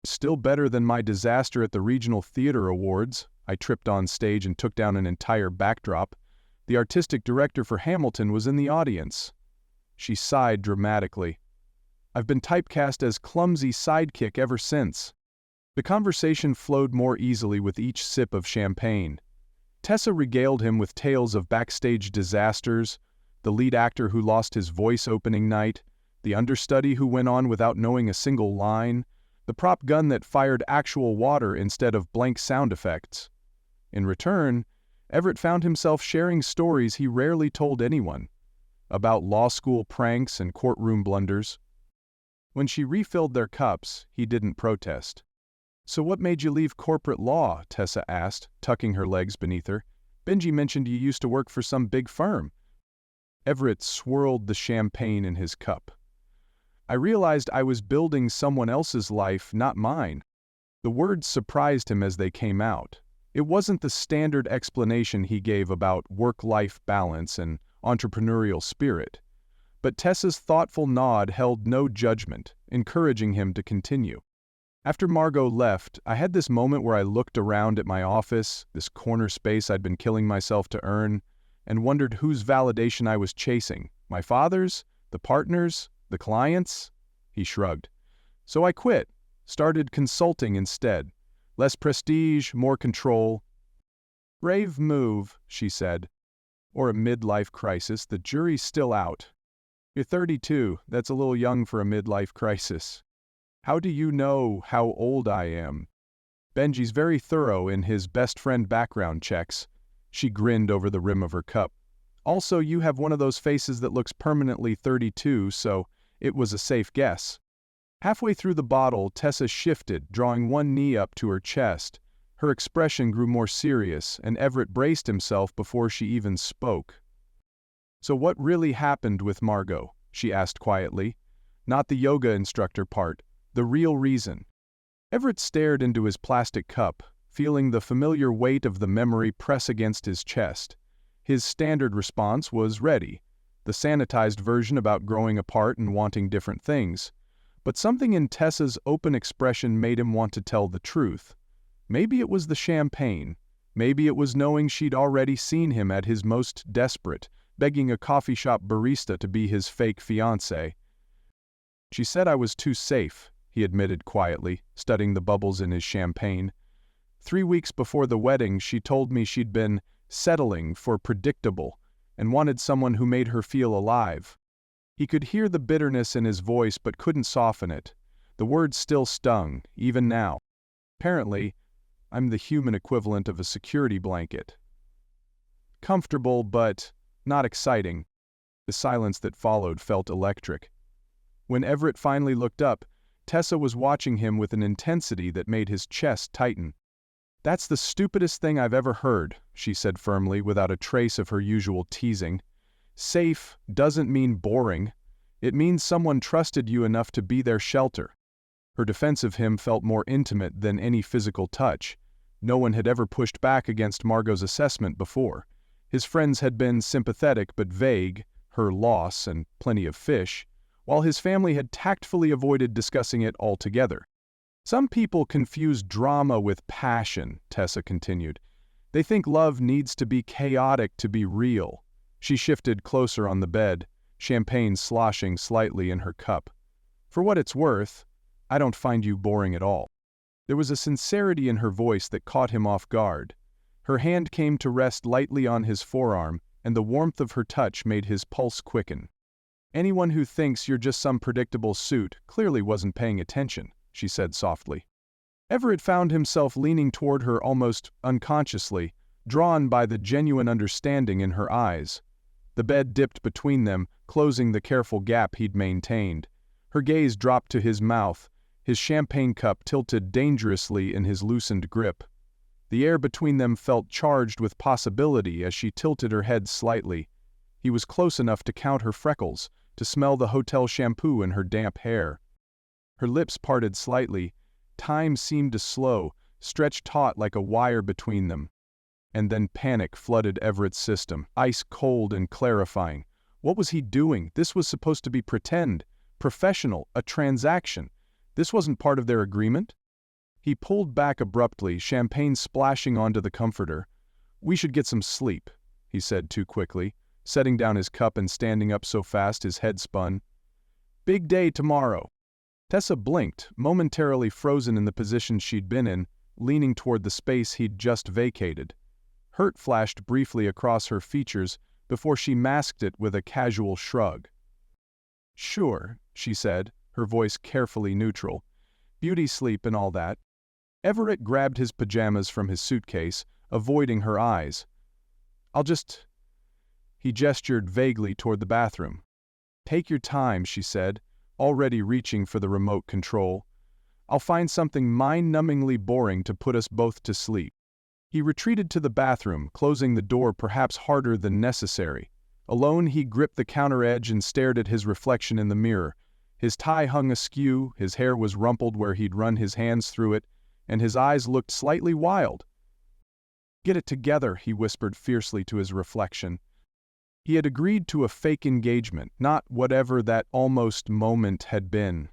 Still better than my disaster at the Regional Theater Awards. I tripped on stage and took down an entire backdrop. The artistic director for Hamilton was in the audience." She sighed dramatically. "I've been typecast as clumsy sidekick ever since." The conversation flowed more easily with each sip of champagne. Tessa regaled him with tales of backstage disasters, the lead actor who lost his voice opening night, the understudy who went on without knowing a single line, the prop gun that fired actual water instead of blank sound effects. In return, Everett found himself sharing stories he rarely told anyone, about law school pranks and courtroom blunders. When she refilled their cups, he didn't protest. "So what made you leave corporate law?" Tessa asked, tucking her legs beneath her. "Benji mentioned you used to work for some big firm." Everett swirled the champagne in his cup. "I realized I was building someone else's life, not mine." The words surprised him as they came out. It wasn't the standard explanation he gave about work-life balance and entrepreneurial spirit. But Tessa's thoughtful nod held no judgment, encouraging him to continue. "After Margot left, I had this moment where I looked around at my office, this corner space I'd been killing myself to earn, and wondered whose validation I was chasing. My father's? The partner's? The client's?" He shrugged. "So I quit, started consulting instead. Less prestige, more control." "Brave move," she said. "Or a midlife crisis, the jury's still out." "You're 32, that's a little young for a midlife crisis." "How do you know how old I am?" "Benji's very thorough in his best friend background checks." She grinned over the rim of her cup. "Also, you have one of those faces that looks permanently 32, so it was a safe guess." Halfway through the bottle, Tessa shifted, drawing one knee up to her chest. Her expression grew more serious, and Everett braced himself before she even spoke. "So what really happened with Margot?" she asked quietly. "Not the yoga instructor part. The real reason." Everett stared into his plastic cup, feeling the familiar weight of the memory press against his chest. His standard response was ready, the sanitized version about growing apart and wanting different things. But something in Tessa's open expression made him want to tell the truth. Maybe it was the champagne. Maybe it was knowing she'd already seen him at his most desperate, begging a coffee shop barista to be his fake fiancé. "She said I was too safe," he admitted quietly, studying the bubbles in his champagne. 3 weeks before the wedding, she told me she'd been settling for predictable and wanted someone who made her feel alive. He could hear the bitterness in his voice but couldn't soften it. The words still stung, even now. "Apparently, I'm the human equivalent of a security blanket. Comfortable, but not exciting." The silence that followed felt electric. When Everett finally looked up, Tessa was watching him with an intensity that made his chest tighten. "That's the stupidest thing I've ever heard," she said firmly, without a trace of her usual teasing. "Safe doesn't mean boring. It means someone trusted you enough to be their shelter." Her defense of him felt more intimate than any physical touch. No one had ever pushed back against Margot's assessment before. His friends had been sympathetic but vague, her loss and plenty of fish, while his family had tactfully avoided discussing it altogether. "Some people confuse drama with passion," Tessa continued. "They think love needs to be chaotic to be real." She shifted closer on the bed, champagne sloshing slightly in her cup. "For what it's worth, I don't find you boring at all." There was a sincerity in her voice that caught him off guard. Her hand came to rest lightly on his forearm, and the warmth of her touch made his pulse quicken. "Anyone who thinks you're just some predictable suit clearly wasn't paying attention," she said softly. Everett found himself leaning toward her almost unconsciously, drawn by the genuine understanding in her eyes. The bed dipped between them, closing the careful gap he'd maintained. Her gaze dropped to his mouth, his champagne cup tilted dangerously in his loosened grip. The air between them felt charged with possibility as she tilted her head slightly. He was close enough to count her freckles, to smell the hotel shampoo in her damp hair. Her lips parted slightly. Time seemed to slow, stretched taut like a wire between them. And then panic flooded Everett's system, ice cold and clarifying. What was he doing? This was supposed to be pretend, professional, a transaction. This wasn't part of their agreement? He pulled back abruptly, champagne splashing onto the comforter. "We should get some sleep," he said too quickly, setting down his cup and standing up so fast his head spun. "Big day tomorrow." Tessa blinked, momentarily frozen in the position she'd been in, leaning toward the space he'd just vacated. Hurt flashed briefly across her features before she masked it with a casual shrug. "Sure," she said, her voice carefully neutral. "Beauty sleep and all that." Everett grabbed his pajamas from his suitcase, avoiding her eyes. He gestured vaguely toward the bathroom. "Take your time," she said, already reaching for the remote control. "I'll find something mind-numbingly boring to put us both to sleep." He retreated to the bathroom, closing the door perhaps harder than necessary. Alone, he gripped the counter edge and stared at his reflection in the mirror. His tie hung askew, his hair was rumpled where he'd run his hands through it, and his eyes looked slightly wild. "Get it together," he whispered fiercely to his reflection. He had agreed to a fake engagement, not whatever that almost moment had been.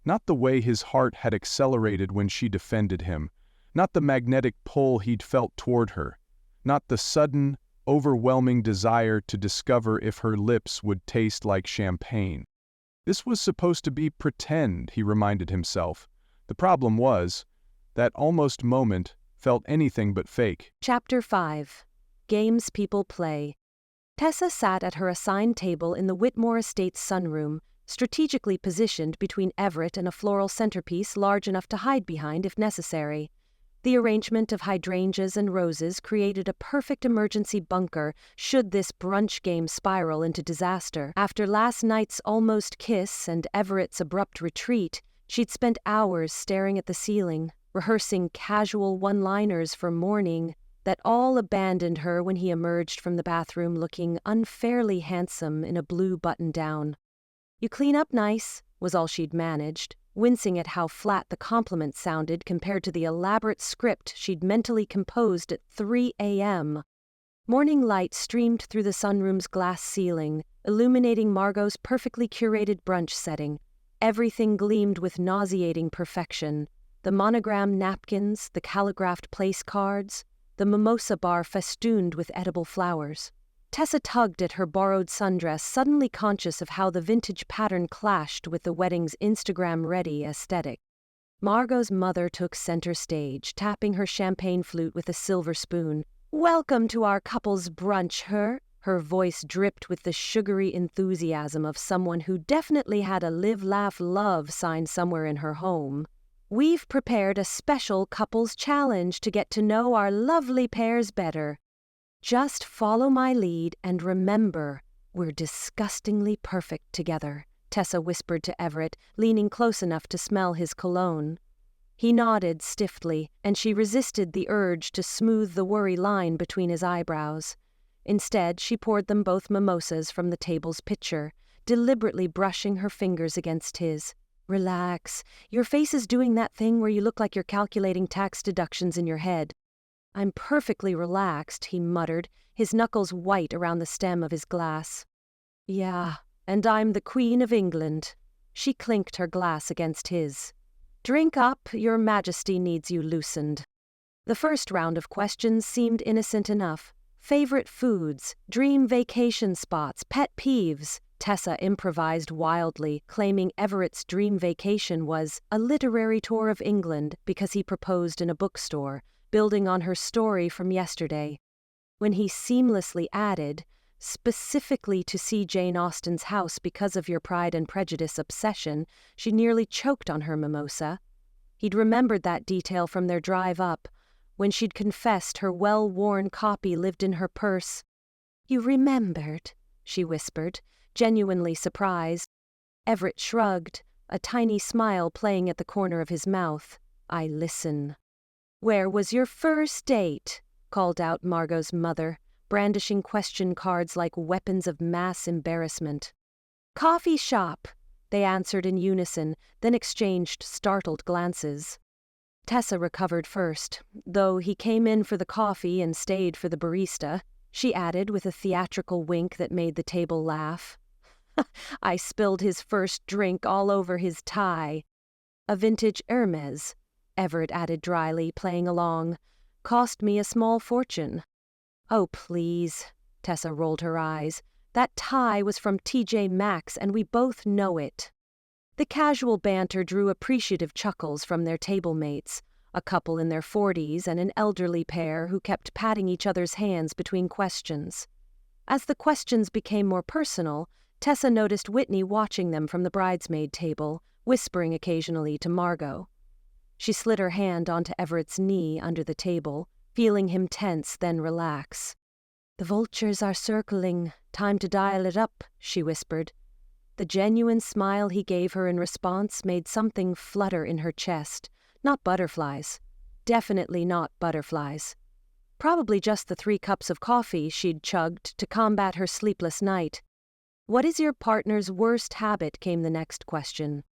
Not the way his heart had accelerated when she defended him. Not the magnetic pull he'd felt toward her. Not the sudden, overwhelming desire to discover if her lips would taste like champagne. This was supposed to be pretend, he reminded himself. The problem was, that almost moment felt anything but fake. Chapter 5. Games People Play. Tessa sat at her assigned table in the Whitmore Estates sunroom, strategically positioned between Everett and a floral centerpiece large enough to hide behind if necessary. The arrangement of hydrangeas and roses created a perfect emergency bunker should this brunch game spiral into disaster. After last night's almost kiss and Everett's abrupt retreat, she'd spent hours staring at the ceiling, rehearsing casual one-liners for morning that all abandoned her when he emerged from the bathroom looking unfairly handsome in a blue button-down. "You clean up nice," was all she'd managed, wincing at how flat the compliment sounded compared to the elaborate script she'd mentally composed at 3 a.m. Morning light streamed through the sunroom's glass ceiling, illuminating Margot's perfectly curated brunch setting. Everything gleamed with nauseating perfection. The monogram napkins, the calligraphed place cards, the mimosa bar festooned with edible flowers. Tessa tugged at her borrowed sundress, suddenly conscious of how the vintage pattern clashed with the wedding's Instagram-ready aesthetic. Margot's mother took center stage, tapping her champagne flute with a silver spoon. "Welcome to our couple's brunch, Her voice dripped with the sugary enthusiasm of someone who definitely had a live, laugh, love sign somewhere in her home. "We've prepared a special couples challenge to get to know our lovely pairs better. Just follow my lead and remember, we're disgustingly perfect together," Tessa whispered to Everett, leaning close enough to smell his cologne. He nodded stiffly, and she resisted the urge to smooth the worry line between his eyebrows. Instead, she poured them both mimosas from the table's pitcher, deliberately brushing her fingers against his. "Relax. Your face is doing that thing where you look like you're calculating tax deductions in your head." "I'm perfectly relaxed," he muttered, his knuckles white around the stem of his glass. "Yeah, and I'm the Queen of England." She clinked her glass against his. "Drink up, Your Majesty needs you loosened." The first round of questions seemed innocent enough. Favorite foods, dream vacation spots, pet peeves. Tessa improvised wildly, claiming Everett's dream vacation was a literary tour of England because he proposed in a bookstore, building on her story from yesterday. When he seamlessly added, "specifically to see Jane Austen's house because of your Pride and Prejudice obsession," she nearly choked on her mimosa. He'd remembered that detail from their drive up, when she'd confessed her well-worn copy lived in her purse. "You remembered?" she whispered, genuinely surprised. Everett shrugged, a tiny smile playing at the corner of his mouth. "I listen." "Where was your first date?" called out Margot's mother, brandishing question cards like weapons of mass embarrassment. "Coffee shop," they answered in unison, then exchanged startled glances. Tessa recovered first, though he came in for the coffee and stayed for the barista, she added with a theatrical wink that made the table laugh. "I spilled his first drink all over his tie." "A vintage Hermes," Everett added dryly, playing along. "Cost me a small fortune." "Oh, please," Tessa rolled her eyes. "That tie was from TJ Maxx, and we both know it." The casual banter drew appreciative chuckles from their table mates, a couple in their 40s and an elderly pair who kept patting each other's hands between questions. As the questions became more personal, Tessa noticed Whitney watching them from the bridesmaid table, whispering occasionally to Margot. She slid her hand onto Everett's knee under the table, feeling him tense, then relax. "The vultures are circling. Time to dial it up," she whispered. The genuine smile he gave her in response made something flutter in her chest. Not butterflies. Definitely not butterflies. Probably just the 3 cups of coffee she'd chugged to combat her sleepless night. "What is your partner's worst habit?" came the next question.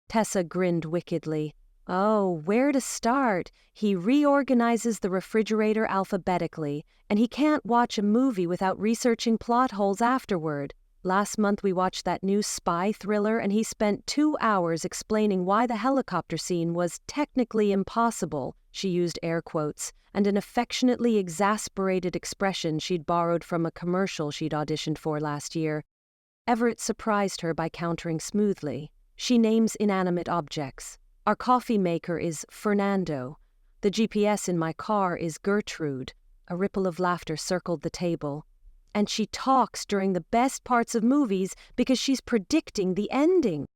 Tessa grinned wickedly. "Oh, where to start? He reorganizes the refrigerator alphabetically, and he can't watch a movie without researching plot holes afterward. Last month we watched that new spy thriller and he spent 2 hours explaining why the helicopter scene was technically impossible," she used air quotes, and an affectionately exasperated expression she'd borrowed from a commercial she'd auditioned for last year. Everett surprised her by countering smoothly. "She names inanimate objects. Our coffee maker is Fernando. The GPS in my car is Gertrude." A ripple of laughter circled the table. "And she talks during the best parts of movies because she's predicting the ending."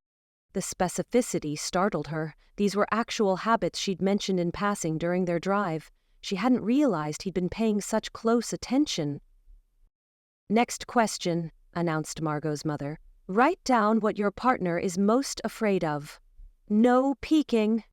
The specificity startled her. These were actual habits she'd mentioned in passing during their drive. She hadn't realized he'd been paying such close attention. "Next question," announced Margot's mother. "Write down what your partner is most afraid of. No peeking."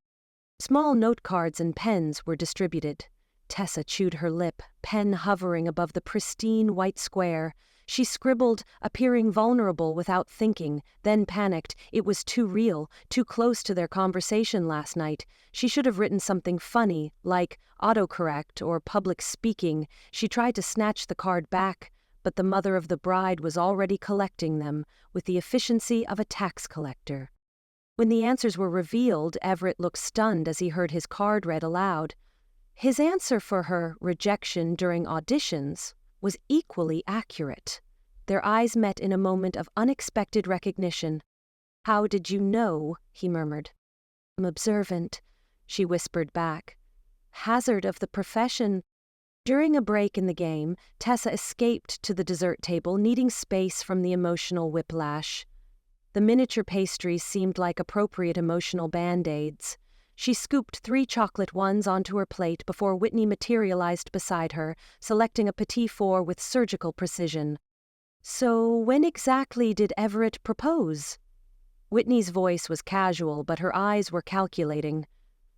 Small note cards and pens were distributed. Tessa chewed her lip, pen hovering above the pristine white square. She scribbled, appearing vulnerable without thinking, then panicked. It was too real, too close to their conversation last night. She should have written something funny, like autocorrect or public speaking. She tried to snatch the card back, but the mother of the bride was already collecting them with the efficiency of a tax collector. When the answers were revealed, Everett looked stunned as he heard his card read aloud. His answer for her rejection during auditions was equally accurate. Their eyes met in a moment of unexpected recognition. "How did you know?" he murmured. "I'm observant," she whispered back. "Hazard of the profession." During a break in the game, Tessa escaped to the dessert table, needing space from the emotional whiplash. The miniature pastries seemed like appropriate emotional band-aids. She scooped 3 chocolate ones onto her plate before Whitney materialized beside her, selecting a petit four with surgical precision. "So when exactly did Everett propose?" Whitney's voice was casual, but her eyes were calculating.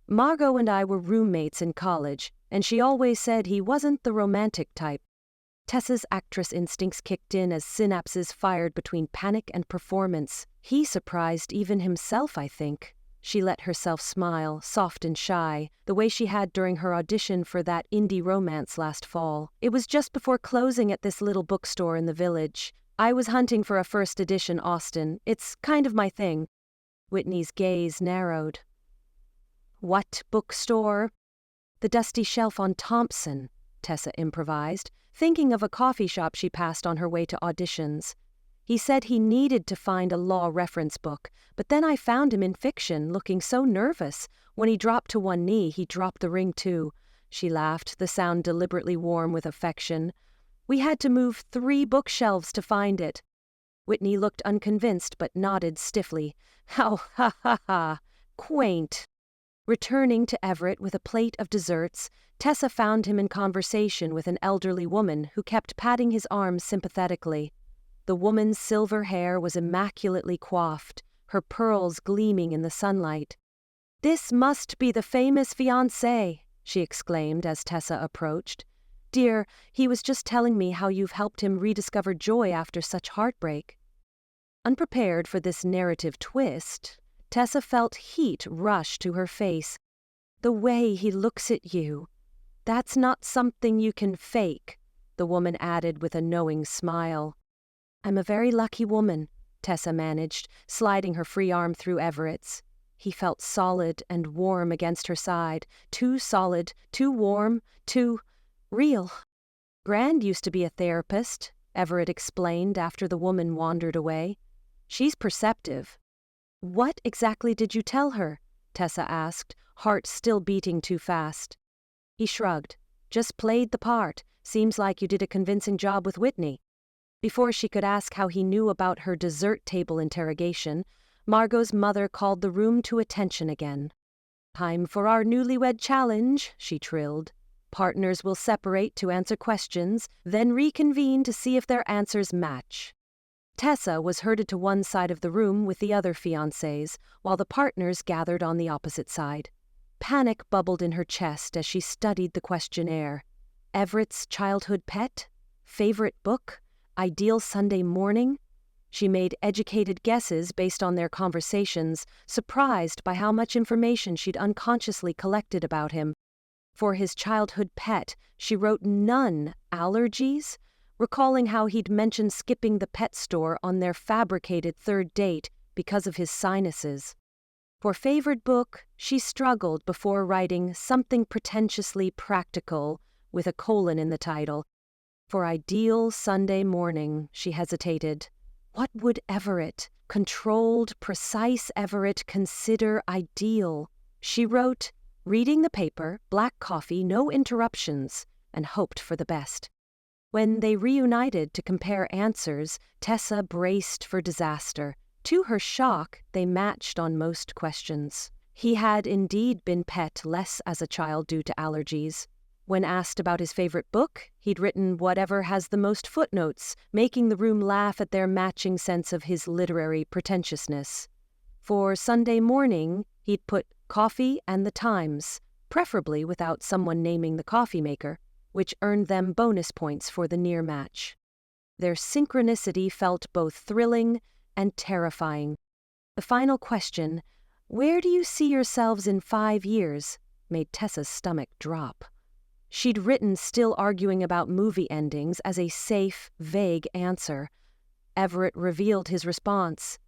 "Margot and I were roommates in college, and she always said he wasn't the romantic type." Tessa's actress instincts kicked in as synapses fired between panic and performance. "He surprised even himself, I think." She let herself smile, soft and shy, the way she had during her audition for that indie romance last fall. "It was just before closing at this little bookstore in the village. I was hunting for a first edition Austen. It's kind of my thing." Whitney's gaze narrowed. "What bookstore?" "The dusty shelf on Thompson," Tessa improvised, thinking of a coffee shop she passed on her way to auditions. "He said he needed to find a law reference book, but then I found him in fiction, looking so nervous. When he dropped to one knee, he dropped the ring too." She laughed, the sound deliberately warm with affection. "We had to move 3 bookshelves to find it." Whitney looked unconvinced but nodded stiffly. "How, ha ha ha, quaint." Returning to Everett with a plate of desserts, Tessa found him in conversation with an elderly woman who kept patting his arm sympathetically. The woman's silver hair was immaculately coiffed, her pearls gleaming in the sunlight. "This must be the famous fiancé," she exclaimed as Tessa approached. "Dear, he was just telling me how you've helped him rediscover joy after such heartbreak." Unprepared for this narrative twist, Tessa felt heat rush to her face. "The way he looks at you. That's not something you can fake," the woman added with a knowing smile. "I'm a very lucky woman," Tessa managed, sliding her free arm through Everett's. He felt solid and warm against her side, too solid, too warm, too real. "Grand used to be a therapist," Everett explained after the woman wandered away. "She's perceptive." "What exactly did you tell her?" Tessa asked, heart still beating too fast. He shrugged. "Just played the part. Seems like you did a convincing job with Whitney." Before she could ask how he knew about her dessert table interrogation, Margot's mother called the room to attention again. "Time for our newlywed challenge," she trilled. "Partners will separate to answer questions, then reconvene to see if their answers match." Tessa was herded to one side of the room with the other fiancés, while the partners gathered on the opposite side. Panic bubbled in her chest as she studied the questionnaire. Everett's childhood pet? Favorite book? Ideal Sunday morning? She made educated guesses based on their conversations, surprised by how much information she'd unconsciously collected about him. For his childhood pet, she wrote none. Allergies? Recalling how he'd mentioned skipping the pet store on their fabricated third date because of his sinuses. For favorite book, she struggled before writing something pretentiously practical with a colon in the title. For ideal Sunday morning, she hesitated. What would Everett, controlled, precise Everett, consider ideal? She wrote, reading the paper, black coffee, no interruptions, and hoped for the best. When they reunited to compare answers, Tessa braced for disaster. To her shock, they matched on most questions. He had indeed been pet less as a child due to allergies. When asked about his favorite book, he'd written whatever has the most footnotes, making the room laugh at their matching sense of his literary pretentiousness. For Sunday morning, he'd put coffee and the Times, preferably without someone naming the coffee maker, which earned them bonus points for the near match. Their synchronicity felt both thrilling and terrifying. The final question, "Where do you see yourselves in 5 years?" made Tessa's stomach drop. She'd written still arguing about movie endings as a safe, vague answer. Everett revealed his response.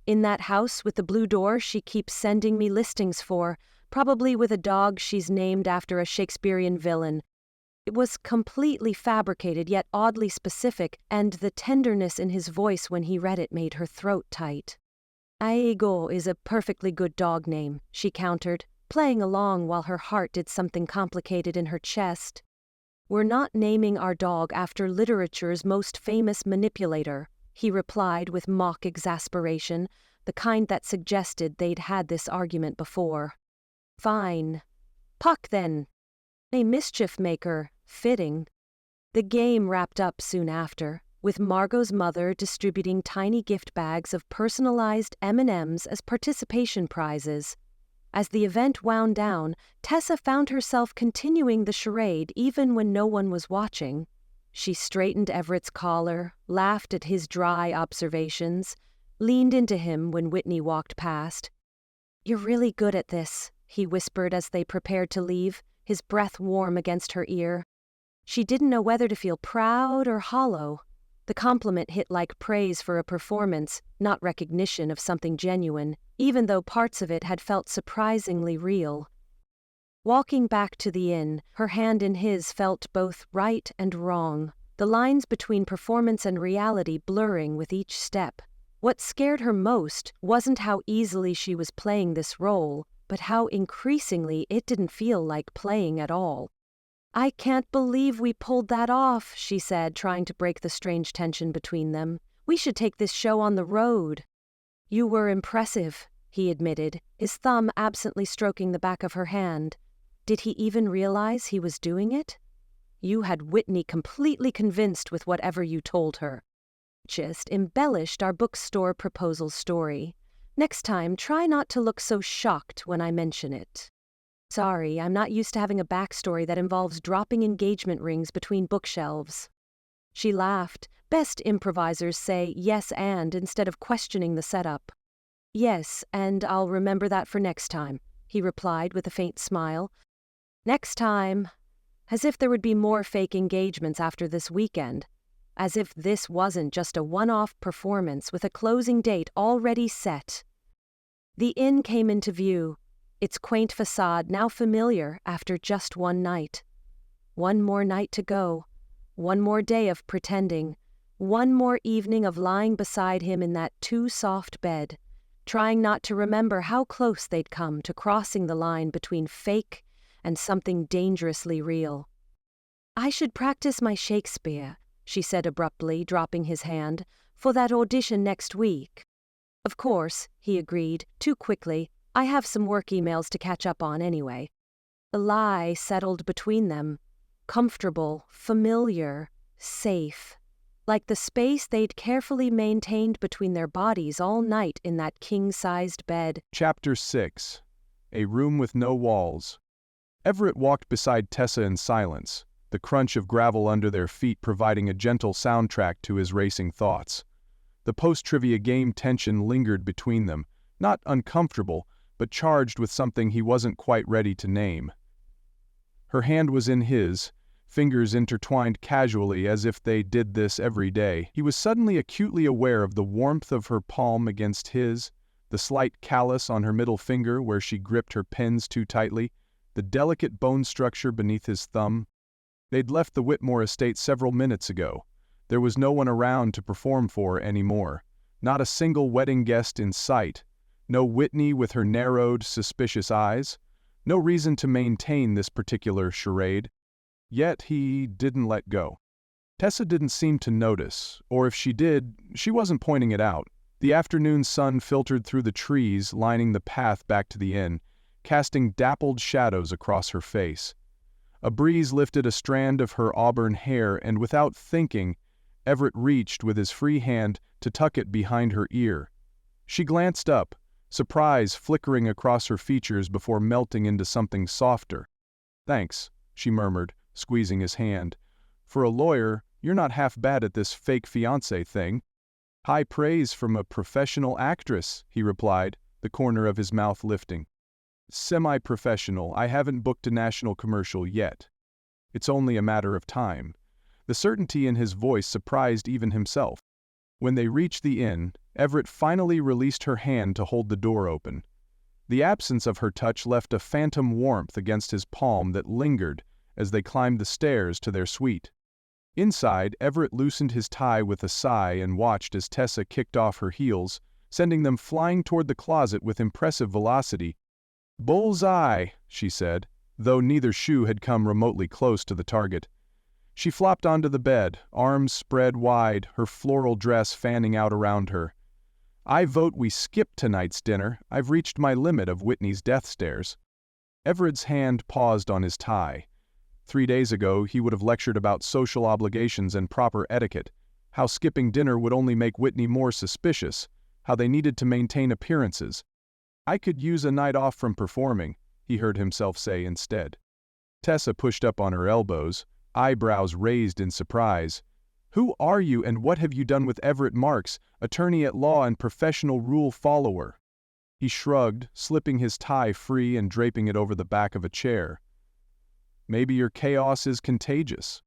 "In that house with the blue door she keeps sending me listings for, probably with a dog she's named after a Shakespearean villain." It was completely fabricated yet oddly specific, and the tenderness in his voice when he read it made her throat tight. "Aigo is a perfectly good dog name," she countered, playing along while her heart did something complicated in her chest. "We're not naming our dog after literature's most famous manipulator," he replied with mock exasperation, the kind that suggested they'd had this argument before. "Fine. Puck, then. A mischief maker. Fitting." The game wrapped up soon after, with Margot's mother distributing tiny gift bags of personalized M&Ms as participation prizes. As the event wound down, Tessa found herself continuing the charade even when no one was watching. She straightened Everett's collar, laughed at his dry observations, leaned into him when Whitney walked past. "You're really good at this," he whispered as they prepared to leave, his breath warm against her ear. She didn't know whether to feel proud or hollow. The compliment hit like praise for a performance, not recognition of something genuine, even though parts of it had felt surprisingly real. Walking back to the inn, her hand in his felt both right and wrong, the lines between performance and reality blurring with each step. What scared her most wasn't how easily she was playing this role, but how increasingly it didn't feel like playing at all. "I can't believe we pulled that off," she said, trying to break the strange tension between them. "We should take this show on the road." "You were impressive," he admitted, his thumb absently stroking the back of her hand. Did he even realize he was doing it? You had Whitney completely convinced with whatever you told her. Just embellished our bookstore proposal story. Next time, try not to look so shocked when I mention it. Sorry, I'm not used to having a backstory that involves dropping engagement rings between bookshelves. She laughed. Best improvisers say yes and instead of questioning the setup. Yes, and I'll remember that for next time, he replied with a faint smile. Next time. As if there would be more fake engagements after this weekend. As if this wasn't just a one-off performance with a closing date already set. The inn came into view, its quaint facade now familiar after just one night. One more night to go, one more day of pretending, one more evening of lying beside him in that too-soft bed, trying not to remember how close they'd come to crossing the line between fake and something dangerously real. I should practice my Shakespeare, she said abruptly, dropping his hand, for that audition next week. Of course, he agreed, too quickly. I have some work emails to catch up on anyway. A lie settled between them. Comfortable, familiar, safe. Like the space they'd carefully maintained between their bodies all night in that king-sized bed. Chapter 6. A Room with No Walls. Everett walked beside Tessa in silence, the crunch of gravel under their feet providing a gentle soundtrack to his racing thoughts. The post-trivia game tension lingered between them, not uncomfortable, but charged with something he wasn't quite ready to name. Her hand was in his, fingers intertwined casually as if they did this every day. He was suddenly acutely aware of the warmth of her palm against his, the slight callus on her middle finger where she gripped her pens too tightly, the delicate bone structure beneath his thumb. They'd left the Whitmore estate several minutes ago. There was no one around to perform for anymore. Not a single wedding guest in sight. No Whitney with her narrowed, suspicious eyes. No reason to maintain this particular charade. Yet he didn't let go. Tessa didn't seem to notice, or if she did, she wasn't pointing it out. The afternoon sun filtered through the trees lining the path back to the inn, casting dappled shadows across her face. A breeze lifted a strand of her auburn hair, and without thinking, Everett reached with his free hand to tuck it behind her ear. She glanced up, surprise flickering across her features before melting into something softer. "Thanks," she murmured, squeezing his hand. "For a lawyer, you're not half bad at this fake fiancé thing." "High praise from a professional actress," he replied, the corner of his mouth lifting. "Semi-professional. I haven't booked a national commercial yet. It's only a matter of time." The certainty in his voice surprised even himself. When they reached the inn, Everett finally released her hand to hold the door open. The absence of her touch left a phantom warmth against his palm that lingered as they climbed the stairs to their suite. Inside, Everett loosened his tie with a sigh and watched as Tessa kicked off her heels, sending them flying toward the closet with impressive velocity. "Bullseye," she said, though neither shoe had come remotely close to the target. She flopped onto the bed, arms spread wide, her floral dress fanning out around her. "I vote we skip tonight's dinner. I've reached my limit of Whitney's death stares." Everett's hand paused on his tie. 3 days ago, he would have lectured about social obligations and proper etiquette, how skipping dinner would only make Whitney more suspicious, how they needed to maintain appearances. "I could use a night off from performing," he heard himself say instead. Tessa pushed up on her elbows, eyebrows raised in surprise. "Who are you and what have you done with Everett Marks, attorney at law and professional rule follower?" He shrugged, slipping his tie free and draping it over the back of a chair. "Maybe your chaos is contagious."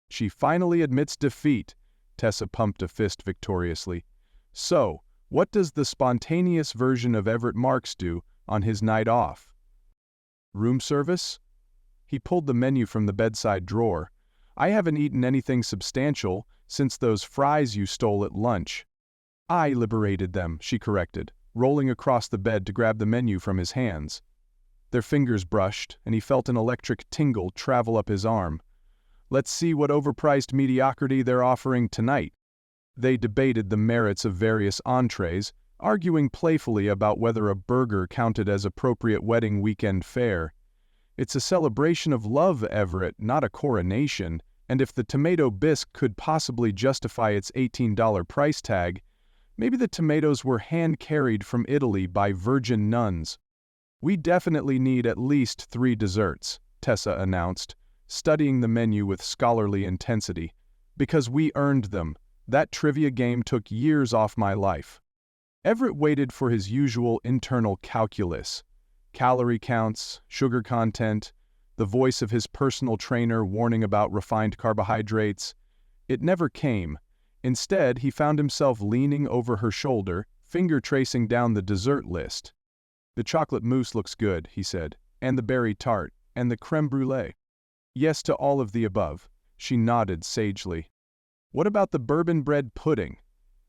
"She finally admits defeat," Tessa pumped a fist victoriously. "So, what does the spontaneous version of Everett Marks do on his night off?" "Room service?" He pulled the menu from the bedside drawer. "I haven't eaten anything substantial since those fries you stole at lunch." "I liberated them," she corrected, rolling across the bed to grab the menu from his hands. Their fingers brushed, and he felt an electric tingle travel up his arm. "Let's see what overpriced mediocrity they're offering tonight." They debated the merits of various entrees, arguing playfully about whether a burger counted as appropriate wedding weekend fare. "It's a celebration of love, Everett, not a coronation, and if the tomato bisque could possibly justify its $18 price tag, maybe the tomatoes were hand-carried from Italy by virgin nuns." "We definitely need at least 3 desserts," Tessa announced, studying the menu with scholarly intensity. "Because we earned them. That trivia game took years off my life." Everett waited for his usual internal calculus. Calorie counts, sugar content, the voice of his personal trainer warning about refined carbohydrates. It never came. Instead, he found himself leaning over her shoulder, finger tracing down the dessert list. "The chocolate mousse looks good," he said, "and the berry tart, and the crème brûlée." "Yes to all of the above," she nodded sagely. "What about the bourbon bread pudding?"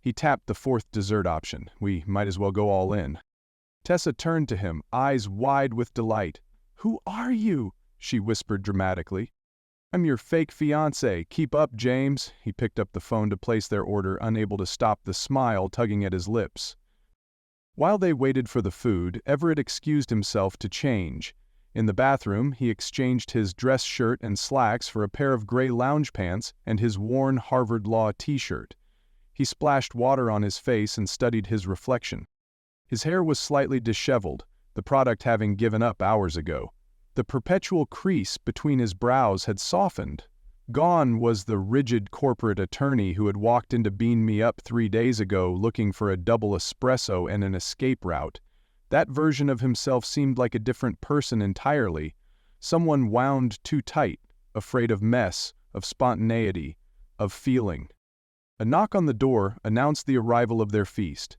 He tapped the 4th dessert option. "We might as well go all in." Tessa turned to him, eyes wide with delight. "Who are you?" she whispered dramatically. "I'm your fake fiancé. Keep up, James." He picked up the phone to place their order, unable to stop the smile tugging at his lips. While they waited for the food, Everett excused himself to change. In the bathroom, he exchanged his dress shirt and slacks for a pair of gray lounge pants and his worn Harvard Law t-shirt. He splashed water on his face and studied his reflection. His hair was slightly disheveled, the product having given up hours ago. The perpetual crease between his brows had softened. Gone was the rigid corporate attorney who had walked into Bean Me Up 3 days ago looking for a double espresso and an escape route. That version of himself seemed like a different person entirely, someone wound too tight, afraid of mess, of spontaneity, of feeling. A knock on the door announced the arrival of their feast.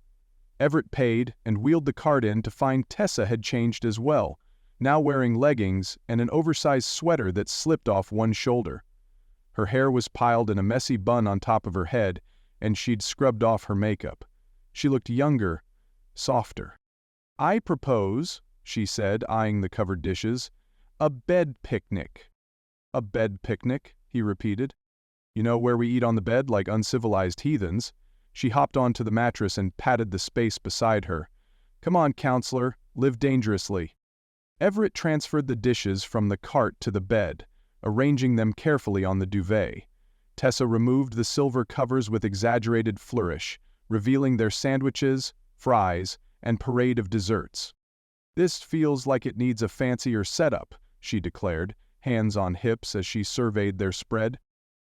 Everett paid and wheeled the cart in to find Tessa had changed as well, now wearing leggings and an oversized sweater that slipped off one shoulder. Her hair was piled in a messy bun on top of her head, and she'd scrubbed off her makeup. She looked younger, softer. "I propose," she said, eyeing the covered dishes, "a bed picnic." "A bed picnic?" he repeated. "You know, where we eat on the bed like uncivilized heathens." She hopped onto the mattress and patted the space beside her. "Come on, counselor, live dangerously." Everett transferred the dishes from the cart to the bed, arranging them carefully on the duvet. Tessa removed the silver covers with exaggerated flourish, revealing their sandwiches, fries, and parade of desserts. "This feels like it needs a fancier setup," she declared, hands on hips as she surveyed their spread.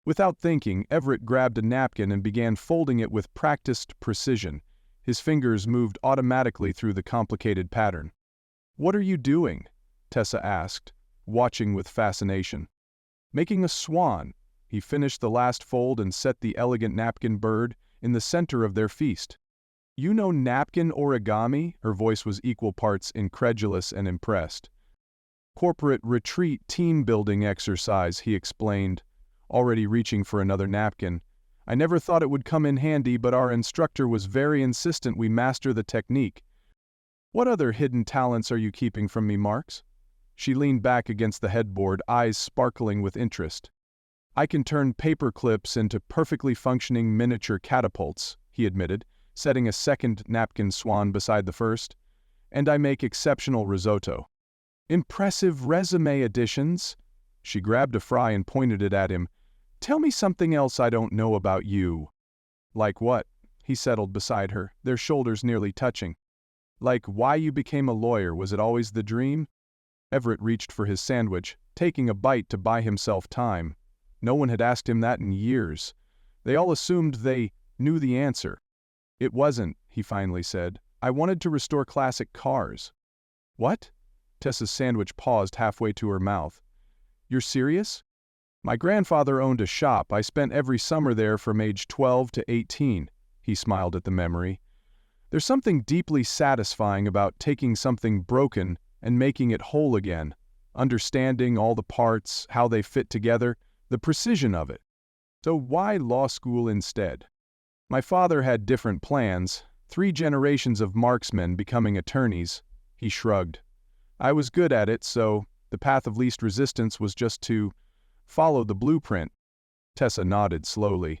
Without thinking, Everett grabbed a napkin and began folding it with practiced precision. His fingers moved automatically through the complicated pattern. "What are you doing?" Tessa asked, watching with fascination. "Making a swan." He finished the last fold and set the elegant napkin bird in the center of their feast. "You know napkin origami?" Her voice was equal parts incredulous and impressed. "Corporate retreat team-building exercise," he explained, already reaching for another napkin. "I never thought it would come in handy, but our instructor was very insistent we master the technique." "What other hidden talents are you keeping from me, Marks?" She leaned back against the headboard, eyes sparkling with interest. "I can turn paper clips into perfectly functioning miniature catapults," he admitted, setting a second napkin swan beside the first. "And I make exceptional risotto." "Impressive resume additions." She grabbed a fry and pointed it at him. "Tell me something else I don't know about you." "Like what?" He settled beside her, their shoulders nearly touching. "Like why you became a lawyer. Was it always the dream?" Everett reached for his sandwich, taking a bite to buy himself time. No one had asked him that in years. They all assumed they knew the answer. "It wasn't," he finally said. "I wanted to restore classic cars." "What?" Tessa's sandwich paused halfway to her mouth. "You're serious?" "My grandfather owned a shop. I spent every summer there from age 12 to 18. He smiled at the memory. "There's something deeply satisfying about taking something broken and making it whole again, understanding all the parts, how they fit together, the precision of it. So why law school instead?" "My father had different plans, 3 generations of marksmen becoming attorneys." He shrugged. "I was good at it, so the path of least resistance was just to follow the blueprint." Tessa nodded slowly.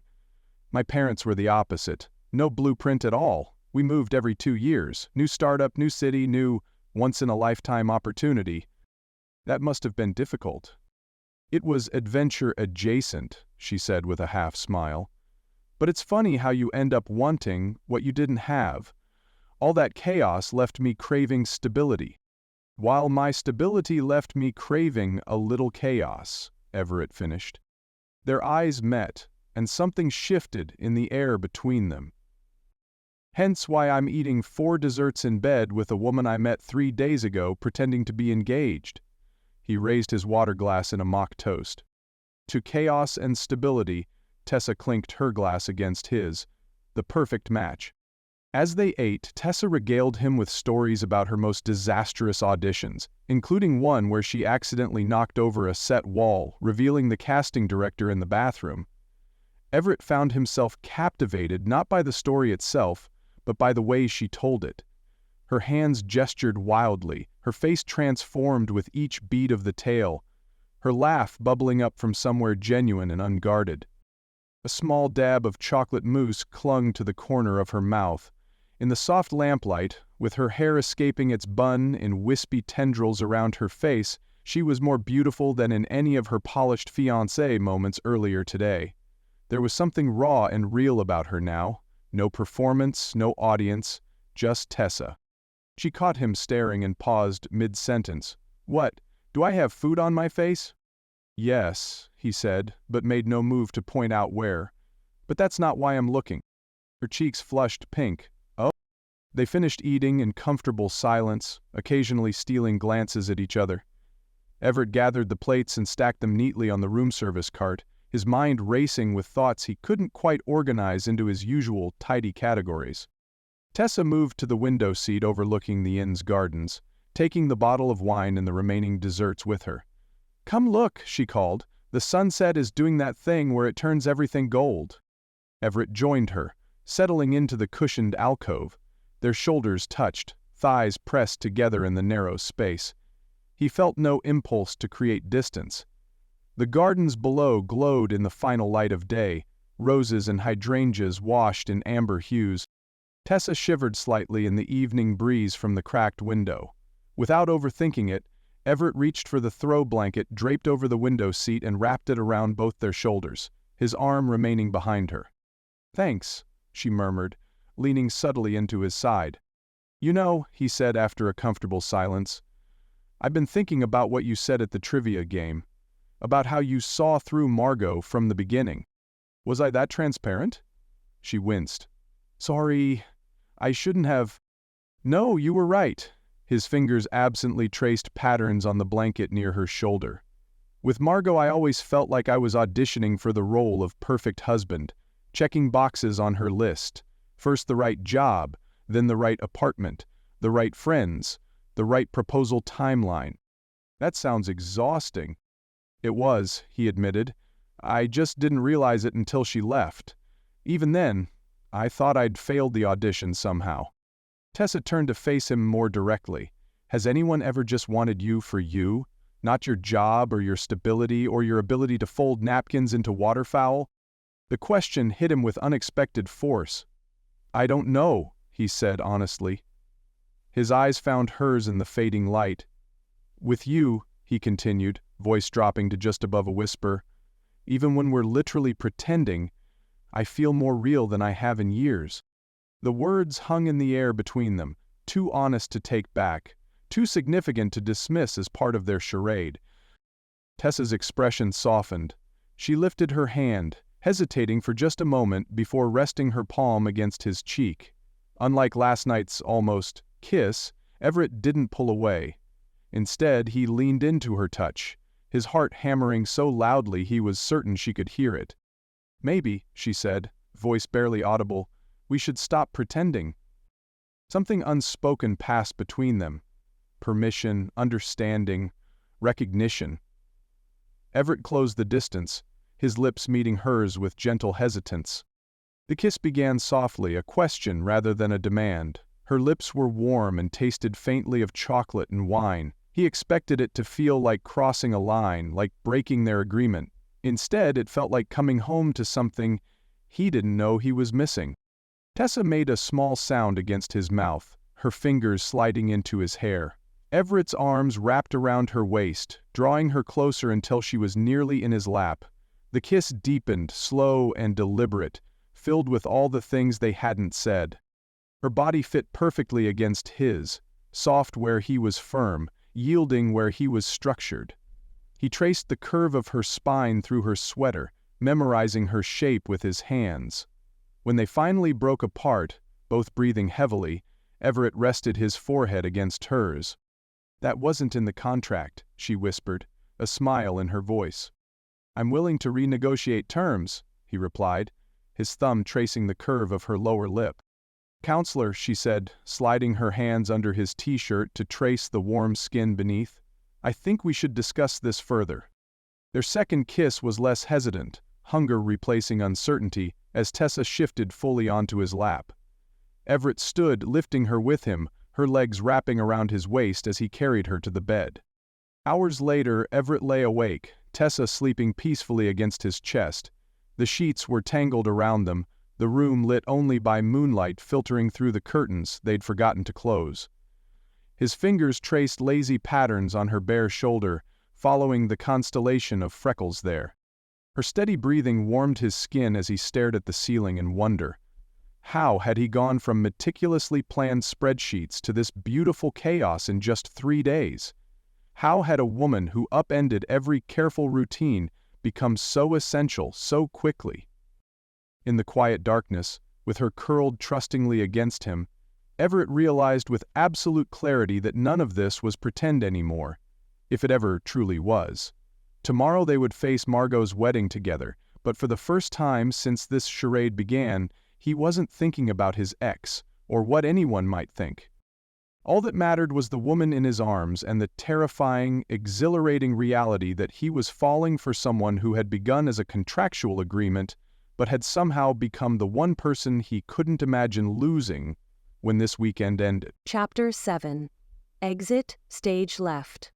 "My parents were the opposite. No blueprint at all. We moved every 2 years. New startup, new city, new once-in-a-lifetime opportunity. That must have been difficult. It was adventure adjacent, she said with a half smile. But it's funny how you end up wanting what you didn't have. All that chaos left me craving stability, while my stability left me craving a little chaos, Everett finished. Their eyes met, and something shifted in the air between them. Hence why I'm eating 4 desserts in bed with a woman I met 3 days ago pretending to be engaged. He raised his water glass in a mock toast. To chaos and stability, Tessa clinked her glass against his, the perfect match. As they ate, Tessa regaled him with stories about her most disastrous auditions, including one where she accidentally knocked over a set wall, revealing the casting director in the bathroom. Everett found himself captivated not by the story itself, but by the way she told it. Her hands gestured wildly, her face transformed with each beat of the tale, her laugh bubbling up from somewhere genuine and unguarded. A small dab of chocolate mousse clung to the corner of her mouth. In the soft lamplight, with her hair escaping its bun in wispy tendrils around her face, she was more beautiful than in any of her polished fiancé moments earlier today. There was something raw and real about her now. No performance, no audience, just Tessa. She caught him staring and paused mid-sentence. "What, do I have food on my face?" "Yes," he said, but made no move to point out where. "But that's not why I'm looking." Her cheeks flushed pink. "Oh?" They finished eating in comfortable silence, occasionally stealing glances at each other. Everett gathered the plates and stacked them neatly on the room service cart, his mind racing with thoughts he couldn't quite organize into his usual tidy categories. Tessa moved to the window seat overlooking the inn's gardens, taking the bottle of wine and the remaining desserts with her. "Come look," she called. "The sunset is doing that thing where it turns everything gold." Everett joined her, settling into the cushioned alcove. Their shoulders touched, thighs pressed together in the narrow space. He felt no impulse to create distance. The gardens below glowed in the final light of day, roses and hydrangeas washed in amber hues. Tessa shivered slightly in the evening breeze from the cracked window. Without overthinking it, Everett reached for the throw blanket draped over the window seat and wrapped it around both their shoulders, his arm remaining behind her. "Thanks," she murmured, leaning subtly into his side. "You know," he said after a comfortable silence, "I've been thinking about what you said at the trivia game, about how you saw through Margot from the beginning. Was I that transparent?" She winced. "Sorry, I shouldn't have." "No, you were right." His fingers absently traced patterns on the blanket near her shoulder. "With Margot I always felt like I was auditioning for the role of perfect husband, checking boxes on her list. First the right job, then the right apartment, the right friends, the right proposal timeline. That sounds exhausting." "It was," he admitted. "I just didn't realize it until she left. Even then, I thought I'd failed the audition somehow." Tessa turned to face him more directly. "Has anyone ever just wanted you for you? Not your job or your stability or your ability to fold napkins into waterfowl?" The question hit him with unexpected force. "I don't know," he said honestly. His eyes found hers in the fading light. "With you," he continued, voice dropping to just above a whisper, "even when we're literally pretending, I feel more real than I have in years." The words hung in the air between them, too honest to take back, too significant to dismiss as part of their charade. Tessa's expression softened. She lifted her hand, hesitating for just a moment before resting her palm against his cheek. Unlike last night's almost kiss, Everett didn't pull away. Instead, he leaned into her touch, his heart hammering so loudly he was certain she could hear it. "Maybe," she said, voice barely audible, "we should stop pretending." Something unspoken passed between them. Permission, understanding, recognition. Everett closed the distance, his lips meeting hers with gentle hesitance. The kiss began softly, a question rather than a demand. Her lips were warm and tasted faintly of chocolate and wine. He expected it to feel like crossing a line, like breaking their agreement. Instead, it felt like coming home to something he didn't know he was missing. Tessa made a small sound against his mouth, her fingers sliding into his hair. Everett's arms wrapped around her waist, drawing her closer until she was nearly in his lap. The kiss deepened, slow and deliberate, filled with all the things they hadn't said. Her body fit perfectly against his, soft where he was firm, yielding where he was structured. He traced the curve of her spine through her sweater, memorizing her shape with his hands. When they finally broke apart, both breathing heavily, Everett rested his forehead against hers. "That wasn't in the contract," she whispered, a smile in her voice. "I'm willing to renegotiate terms," he replied, his thumb tracing the curve of her lower lip. "Counselor," she said, sliding her hands under his t-shirt to trace the warm skin beneath, "I think we should discuss this further." Their second kiss was less hesitant, hunger replacing uncertainty, as Tessa shifted fully onto his lap. Everett stood, lifting her with him, her legs wrapping around his waist as he carried her to the bed. Hours later, Everett lay awake, Tessa sleeping peacefully against his chest. The sheets were tangled around them, the room lit only by moonlight filtering through the curtains they'd forgotten to close. His fingers traced lazy patterns on her bare shoulder, following the constellation of freckles there. Her steady breathing warmed his skin as he stared at the ceiling in wonder. How had he gone from meticulously planned spreadsheets to this beautiful chaos in just 3 days? How had a woman who upended every careful routine become so essential so quickly? In the quiet darkness, with her curled trustingly against him, Everett realized with absolute clarity that none of this was pretend anymore, if it ever truly was. Tomorrow they would face Margot's wedding together, but for the first time since this charade began, he wasn't thinking about his ex, or what anyone might think. All that mattered was the woman in his arms and the terrifying, exhilarating reality that he was falling for someone who had begun as a contractual agreement, but had somehow become the one person he couldn't imagine losing when this weekend ended. Chapter 7. Exit, stage left.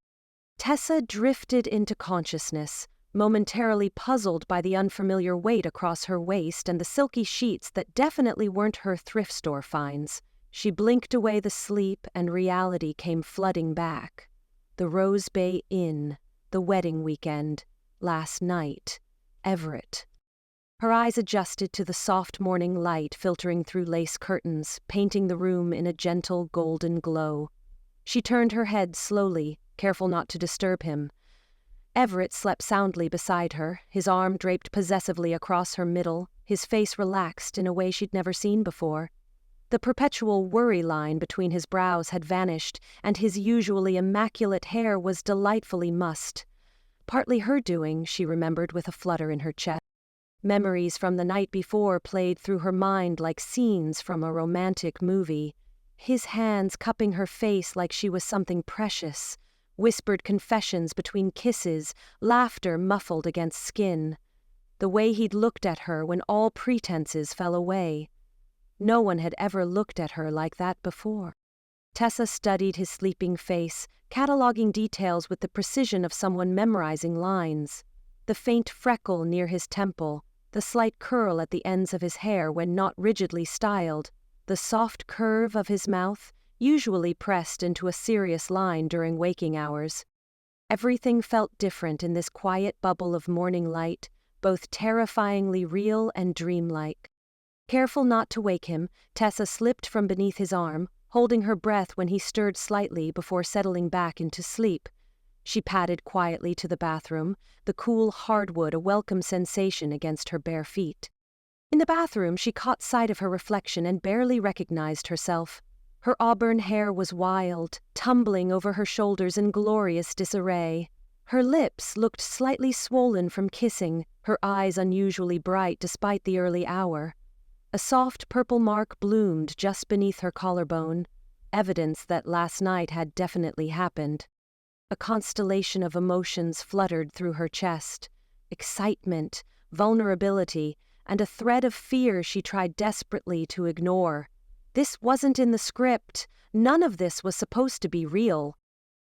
Tessa drifted into consciousness, momentarily puzzled by the unfamiliar weight across her waist and the silky sheets that definitely weren't her thrift store finds. She blinked away the sleep and reality came flooding back. The Rose Bay Inn, the wedding weekend, last night, Everett. Her eyes adjusted to the soft morning light filtering through lace curtains, painting the room in a gentle golden glow. She turned her head slowly, careful not to disturb him. Everett slept soundly beside her, his arm draped possessively across her middle, his face relaxed in a way she'd never seen before. The perpetual worry line between his brows had vanished, and his usually immaculate hair was delightfully mussed. Partly her doing, she remembered with a flutter in her chest. Memories from the night before played through her mind like scenes from a romantic movie. His hands cupping her face like she was something precious, whispered confessions between kisses, laughter muffled against skin. The way he'd looked at her when all pretenses fell away. No one had ever looked at her like that before. Tessa studied his sleeping face, cataloging details with the precision of someone memorizing lines. The faint freckle near his temple, the slight curl at the ends of his hair when not rigidly styled, the soft curve of his mouth, usually pressed into a serious line during waking hours. Everything felt different in this quiet bubble of morning light, both terrifyingly real and dreamlike. Careful not to wake him, Tessa slipped from beneath his arm, holding her breath when he stirred slightly before settling back into sleep. She padded quietly to the bathroom, the cool hardwood a welcome sensation against her bare feet. In the bathroom, she caught sight of her reflection and barely recognized herself. Her auburn hair was wild, tumbling over her shoulders in glorious disarray. Her lips looked slightly swollen from kissing, her eyes unusually bright despite the early hour. A soft purple mark bloomed just beneath her collarbone, evidence that last night had definitely happened. A constellation of emotions fluttered through her chest: excitement, vulnerability, and a thread of fear she tried desperately to ignore. This wasn't in the script. None of this was supposed to be real.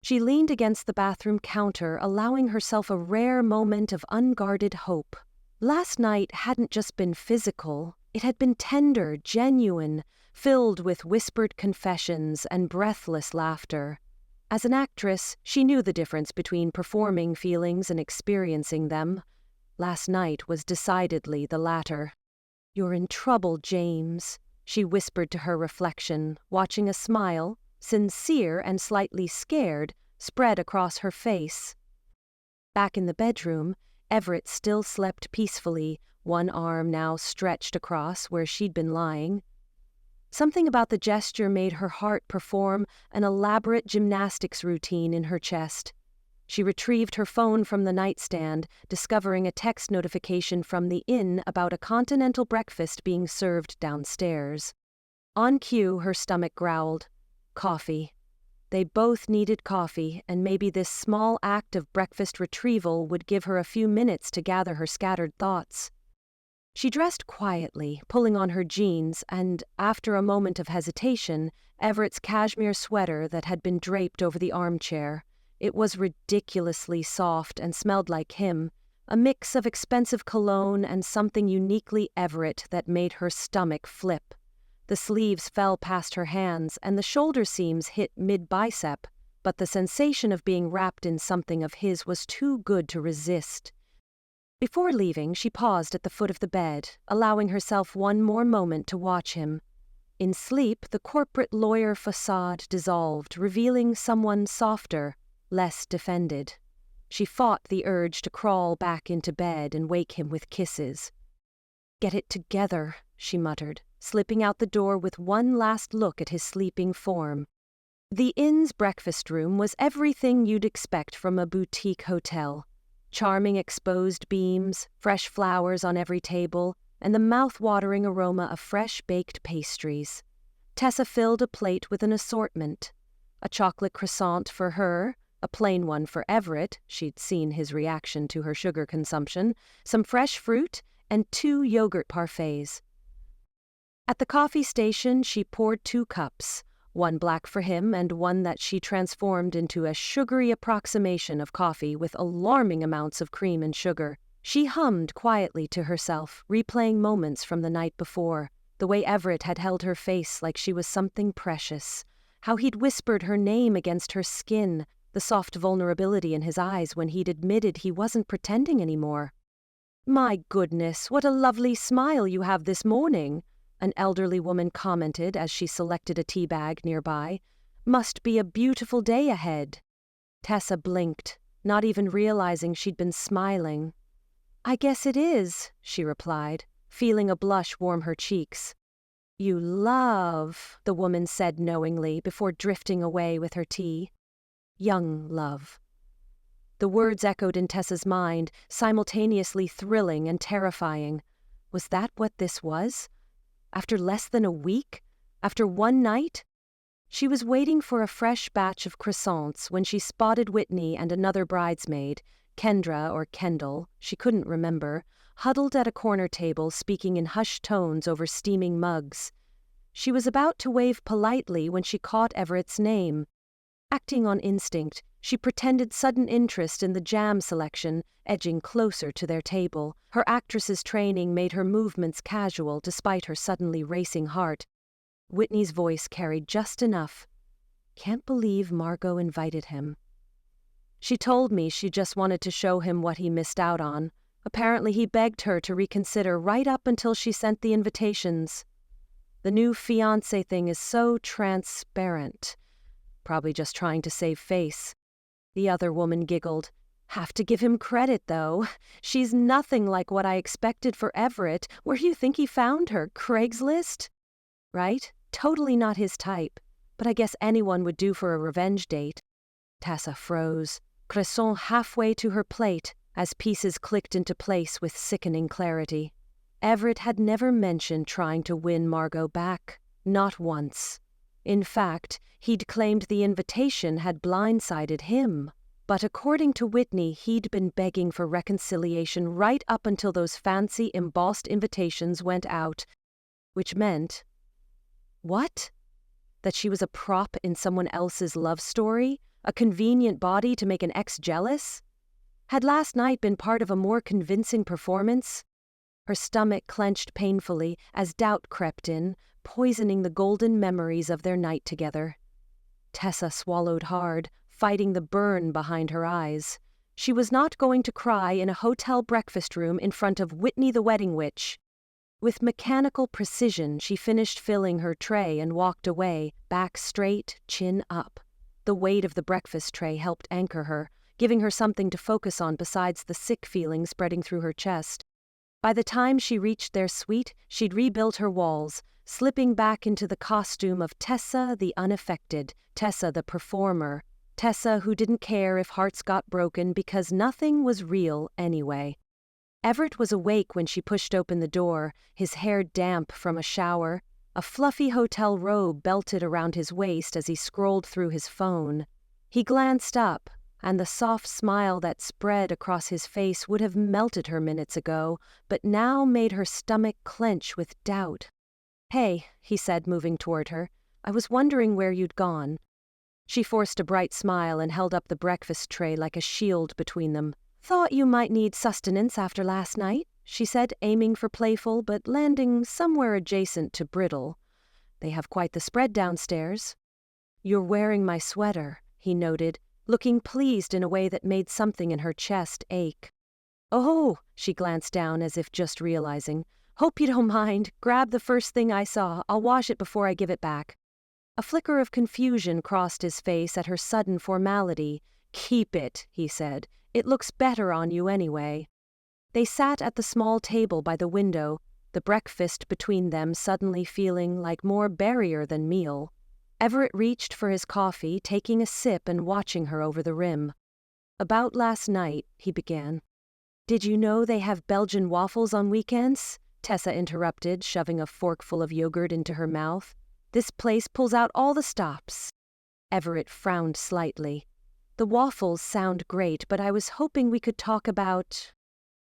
She leaned against the bathroom counter, allowing herself a rare moment of unguarded hope. Last night hadn't just been physical, It had been tender, genuine, filled with whispered confessions and breathless laughter. As an actress, she knew the difference between performing feelings and experiencing them. Last night was decidedly the latter. "You're in trouble, James," she whispered to her reflection, watching a smile, sincere and slightly scared, spread across her face. Back in the bedroom, Everett still slept peacefully, one arm now stretched across where she'd been lying. Something about the gesture made her heart perform an elaborate gymnastics routine in her chest. She retrieved her phone from the nightstand, discovering a text notification from the inn about a continental breakfast being served downstairs. On cue, her stomach growled. Coffee. They both needed coffee, and maybe this small act of breakfast retrieval would give her a few minutes to gather her scattered thoughts. She dressed quietly, pulling on her jeans, and, after a moment of hesitation, Everett's cashmere sweater that had been draped over the armchair. It was ridiculously soft and smelled like him, a mix of expensive cologne and something uniquely Everett that made her stomach flip. The sleeves fell past her hands, and the shoulder seams hit mid-bicep, but the sensation of being wrapped in something of his was too good to resist. Before leaving, she paused at the foot of the bed, allowing herself one more moment to watch him. In sleep, the corporate lawyer facade dissolved, revealing someone softer, less defended. She fought the urge to crawl back into bed and wake him with kisses. "Get it together," she muttered, slipping out the door with one last look at his sleeping form. The inn's breakfast room was everything you'd expect from a boutique hotel. Charming exposed beams, fresh flowers on every table, and the mouth-watering aroma of fresh-baked pastries. Tessa filled a plate with an assortment. A chocolate croissant for her, a plain one for Everett, she'd seen his reaction to her sugar consumption, some fresh fruit, and 2 yogurt parfaits. At the coffee station, she poured 2 cups, one black for him and one that she transformed into a sugary approximation of coffee with alarming amounts of cream and sugar. She hummed quietly to herself, replaying moments from the night before, the way Everett had held her face like she was something precious, how he'd whispered her name against her skin, the soft vulnerability in his eyes when he'd admitted he wasn't pretending anymore. "My goodness, what a lovely smile you have this morning," an elderly woman commented as she selected a tea bag nearby. "Must be a beautiful day ahead." Tessa blinked, not even realizing she'd been smiling. "I guess it is," she replied, feeling a blush warm her cheeks. "You love," the woman said knowingly before drifting away with her tea. "Young love." The words echoed in Tessa's mind, simultaneously thrilling and terrifying. Was that what this was? After less than a week? After one night? She was waiting for a fresh batch of croissants when she spotted Whitney and another bridesmaid, Kendra or Kendall, she couldn't remember, huddled at a corner table speaking in hushed tones over steaming mugs. She was about to wave politely when she caught Everett's name. Acting on instinct, she pretended sudden interest in the jam selection, edging closer to their table. Her actress's training made her movements casual despite her suddenly racing heart. Whitney's voice carried just enough. "Can't believe Margot invited him." She told me she just wanted to show him what he missed out on. Apparently he begged her to reconsider right up until she sent the invitations. The new fiancé thing is so transparent. Probably just trying to save face. The other woman giggled. "Have to give him credit, though. She's nothing like what I expected for Everett. Where do you think he found her? Craigslist? Right? Totally not his type. But I guess anyone would do for a revenge date." Tessa froze, croissant halfway to her plate, as pieces clicked into place with sickening clarity. Everett had never mentioned trying to win Margot back. Not once. In fact, he'd claimed the invitation had blindsided him. But according to Whitney, he'd been begging for reconciliation right up until those fancy embossed invitations went out. Which meant... what? That she was a prop in someone else's love story? A convenient body to make an ex jealous? Had last night been part of a more convincing performance? Her stomach clenched painfully as doubt crept in, poisoning the golden memories of their night together. Tessa swallowed hard, fighting the burn behind her eyes. She was not going to cry in a hotel breakfast room in front of Whitney the Wedding Witch. With mechanical precision, she finished filling her tray and walked away, back straight, chin up. The weight of the breakfast tray helped anchor her, giving her something to focus on besides the sick feeling spreading through her chest. By the time she reached their suite, she'd rebuilt her walls, slipping back into the costume of Tessa the unaffected, Tessa the performer, Tessa who didn't care if hearts got broken because nothing was real anyway. Everett was awake when she pushed open the door, his hair damp from a shower, a fluffy hotel robe belted around his waist as he scrolled through his phone. He glanced up, and the soft smile that spread across his face would have melted her minutes ago, but now made her stomach clench with doubt. "Hey," he said, moving toward her. "I was wondering where you'd gone." She forced a bright smile and held up the breakfast tray like a shield between them. "Thought you might need sustenance after last night," she said, aiming for playful but landing somewhere adjacent to brittle. "They have quite the spread downstairs." "You're wearing my sweater," he noted, looking pleased in a way that made something in her chest ache. "Oh," she glanced down as if just realizing. "Hope you don't mind. Grab the first thing I saw. I'll wash it before I give it back." A flicker of confusion crossed his face at her sudden formality. "Keep it," he said. "It looks better on you anyway." They sat at the small table by the window, the breakfast between them suddenly feeling like more barrier than meal. Everett reached for his coffee, taking a sip and watching her over the rim. "About last night," he began. "Did you know they have Belgian waffles on weekends?" Tessa interrupted, shoving a forkful of yogurt into her mouth. "This place pulls out all the stops." Everett frowned slightly. "The waffles sound great, but I was hoping we could talk about—"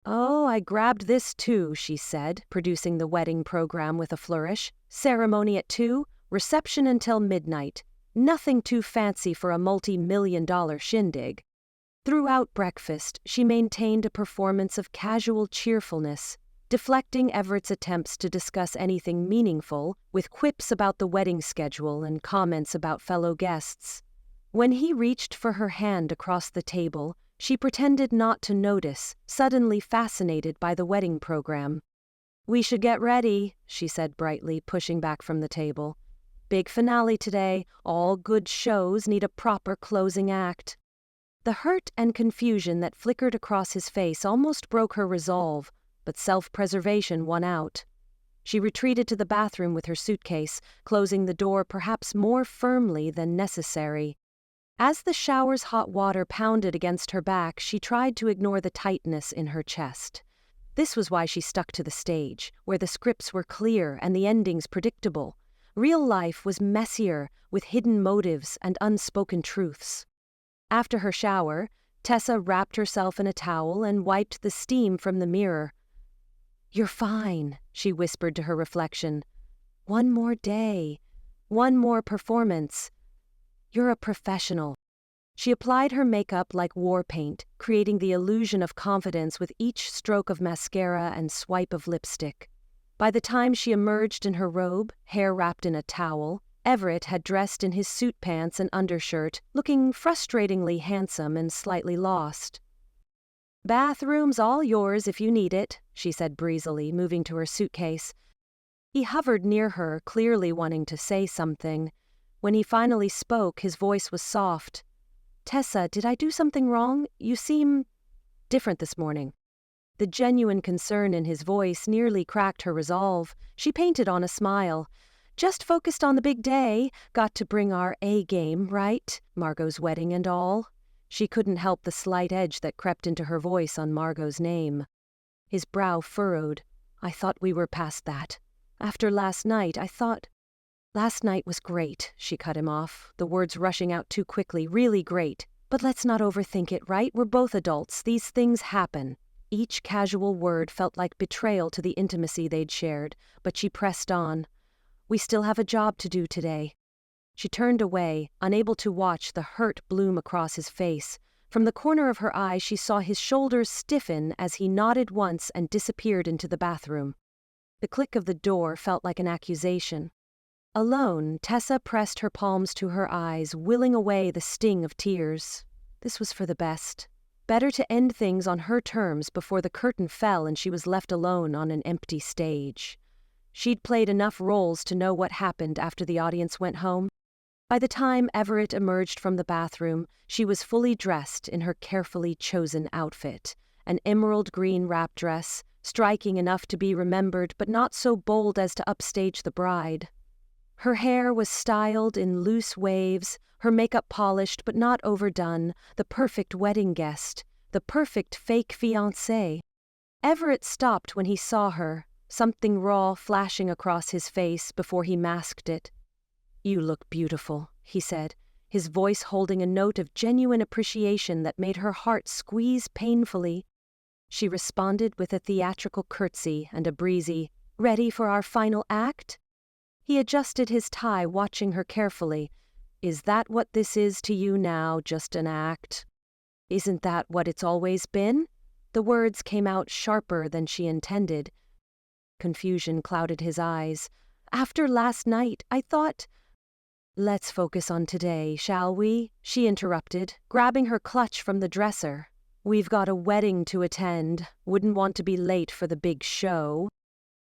"Oh, I grabbed this too," she said, producing the wedding program with a flourish. "Ceremony at 2, reception until midnight. Nothing too fancy for a multi-million-dollar shindig." Throughout breakfast, she maintained a performance of casual cheerfulness, deflecting Everett's attempts to discuss anything meaningful with quips about the wedding schedule and comments about fellow guests. When he reached for her hand across the table, she pretended not to notice, suddenly fascinated by the wedding program. "We should get ready," she said brightly, pushing back from the table. "Big finale today. All good shows need a proper closing act." The hurt and confusion that flickered across his face almost broke her resolve, but self-preservation won out. She retreated to the bathroom with her suitcase, closing the door perhaps more firmly than necessary. As the shower's hot water pounded against her back, she tried to ignore the tightness in her chest. This was why she stuck to the stage, where the scripts were clear and the endings predictable. Real life was messier, with hidden motives and unspoken truths. After her shower, Tessa wrapped herself in a towel and wiped the steam from the mirror. "You're fine," she whispered to her reflection. "One more day. One more performance. You're a professional." She applied her makeup like war paint, creating the illusion of confidence with each stroke of mascara and swipe of lipstick. By the time she emerged in her robe, hair wrapped in a towel, Everett had dressed in his suit pants and undershirt, looking frustratingly handsome and slightly lost. "Bathroom's all yours if you need it," she said breezily, moving to her suitcase. He hovered near her, clearly wanting to say something. When he finally spoke, his voice was soft. "Tessa, did I do something wrong? You seem different this morning." The genuine concern in his voice nearly cracked her resolve. She painted on a smile. "Just focused on the big day. Got to bring our A-game, right? Margot's wedding and all." She couldn't help the slight edge that crept into her voice on Margot's name. His brow furrowed. "I thought we were past that. After last night, I thought—" "Last night was great," she cut him off, the words rushing out too quickly. "Really great. But let's not overthink it, right? We're both adults. These things happen." Each casual word felt like betrayal to the intimacy they'd shared, but she pressed on. "We still have a job to do today." She turned away, unable to watch the hurt bloom across his face, From the corner of her eye, she saw his shoulders stiffen as he nodded once and disappeared into the bathroom. The click of the door felt like an accusation. Alone, Tessa pressed her palms to her eyes, willing away the sting of tears. This was for the best. Better to end things on her terms before the curtain fell and she was left alone on an empty stage. She'd played enough roles to know what happened after the audience went home. By the time Everett emerged from the bathroom, she was fully dressed in her carefully chosen outfit, an emerald green wrap dress, striking enough to be remembered but not so bold as to upstage the bride. Her hair was styled in loose waves, her makeup polished but not overdone, the perfect wedding guest, the perfect fake fiancé. Everett stopped when he saw her, something raw flashing across his face before he masked it. "You look beautiful," he said, his voice holding a note of genuine appreciation that made her heart squeeze painfully. She responded with a theatrical curtsy and a breezy, "Ready for our final act?" He adjusted his tie, watching her carefully. "Is that what this is to you now, just an act?" "Isn't that what it's always been?" The words came out sharper than she intended. Confusion clouded his eyes. "After last night, I thought—" "Let's focus on today, shall we?" she interrupted, grabbing her clutch from the dresser. "We've got a wedding to attend. Wouldn't want to be late for the big show."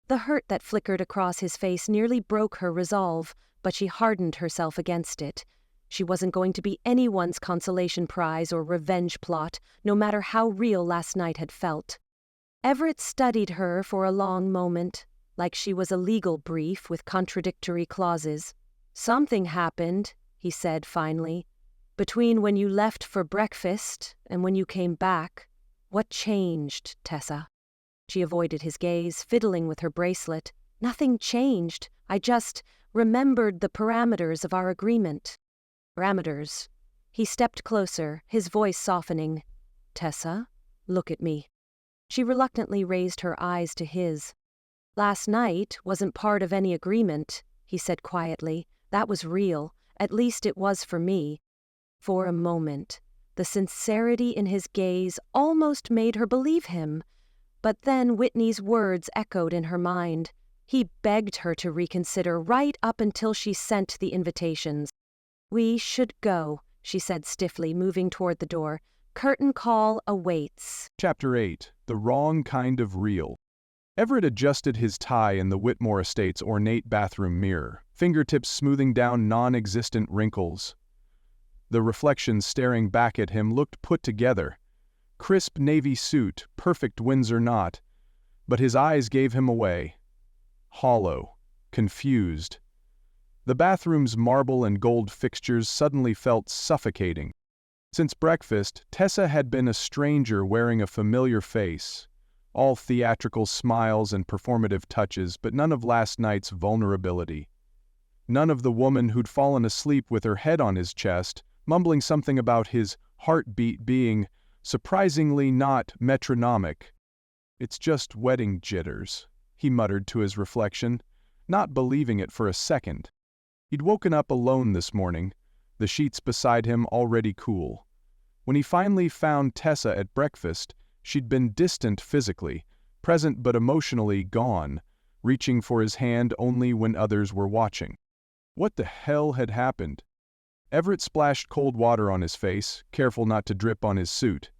The hurt that flickered across his face nearly broke her resolve, but she hardened herself against it. She wasn't going to be anyone's consolation prize or revenge plot, no matter how real last night had felt. Everett studied her for a long moment, like she was a legal brief with contradictory clauses. "Something happened," he said finally, "between when you left for breakfast and when you came back. What changed, Tessa?" She avoided his gaze, fiddling with her bracelet. "Nothing changed. I just remembered the parameters of our agreement." "Parameters?" He stepped closer, his voice softening. "Tessa, look at me." She reluctantly raised her eyes to his. "Last night wasn't part of any agreement," he said quietly. "That was real. At least it was for me." For a moment, the sincerity in his gaze almost made her believe him. But then Whitney's words echoed in her mind. He begged her to reconsider right up until she sent the invitations. "We should go," she said stiffly, moving toward the door. "Curtain call awaits." Chapter 8. The Wrong Kind of Real. Everett adjusted his tie in the Whitmore Estate's ornate bathroom mirror, fingertips smoothing down non-existent wrinkles. The reflection staring back at him looked put together. Crisp navy suit, perfect Windsor knot, but his eyes gave him away. Hollow, confused. The bathroom's marble and gold fixtures suddenly felt suffocating. Since breakfast, Tessa had been a stranger wearing a familiar face, all theatrical smiles and performative touches, but none of last night's vulnerability. None of the woman who'd fallen asleep with her head on his chest, mumbling something about his heartbeat being surprisingly not metronomic. "It's just wedding jitters," he muttered to his reflection, not believing it for a second. He'd woken up alone this morning, the sheets beside him already cool. When he finally found Tessa at breakfast, she'd been distant physically, present but emotionally gone, reaching for his hand only when others were watching. What the hell had happened? Everett splashed cold water on his face, careful not to drip on his suit.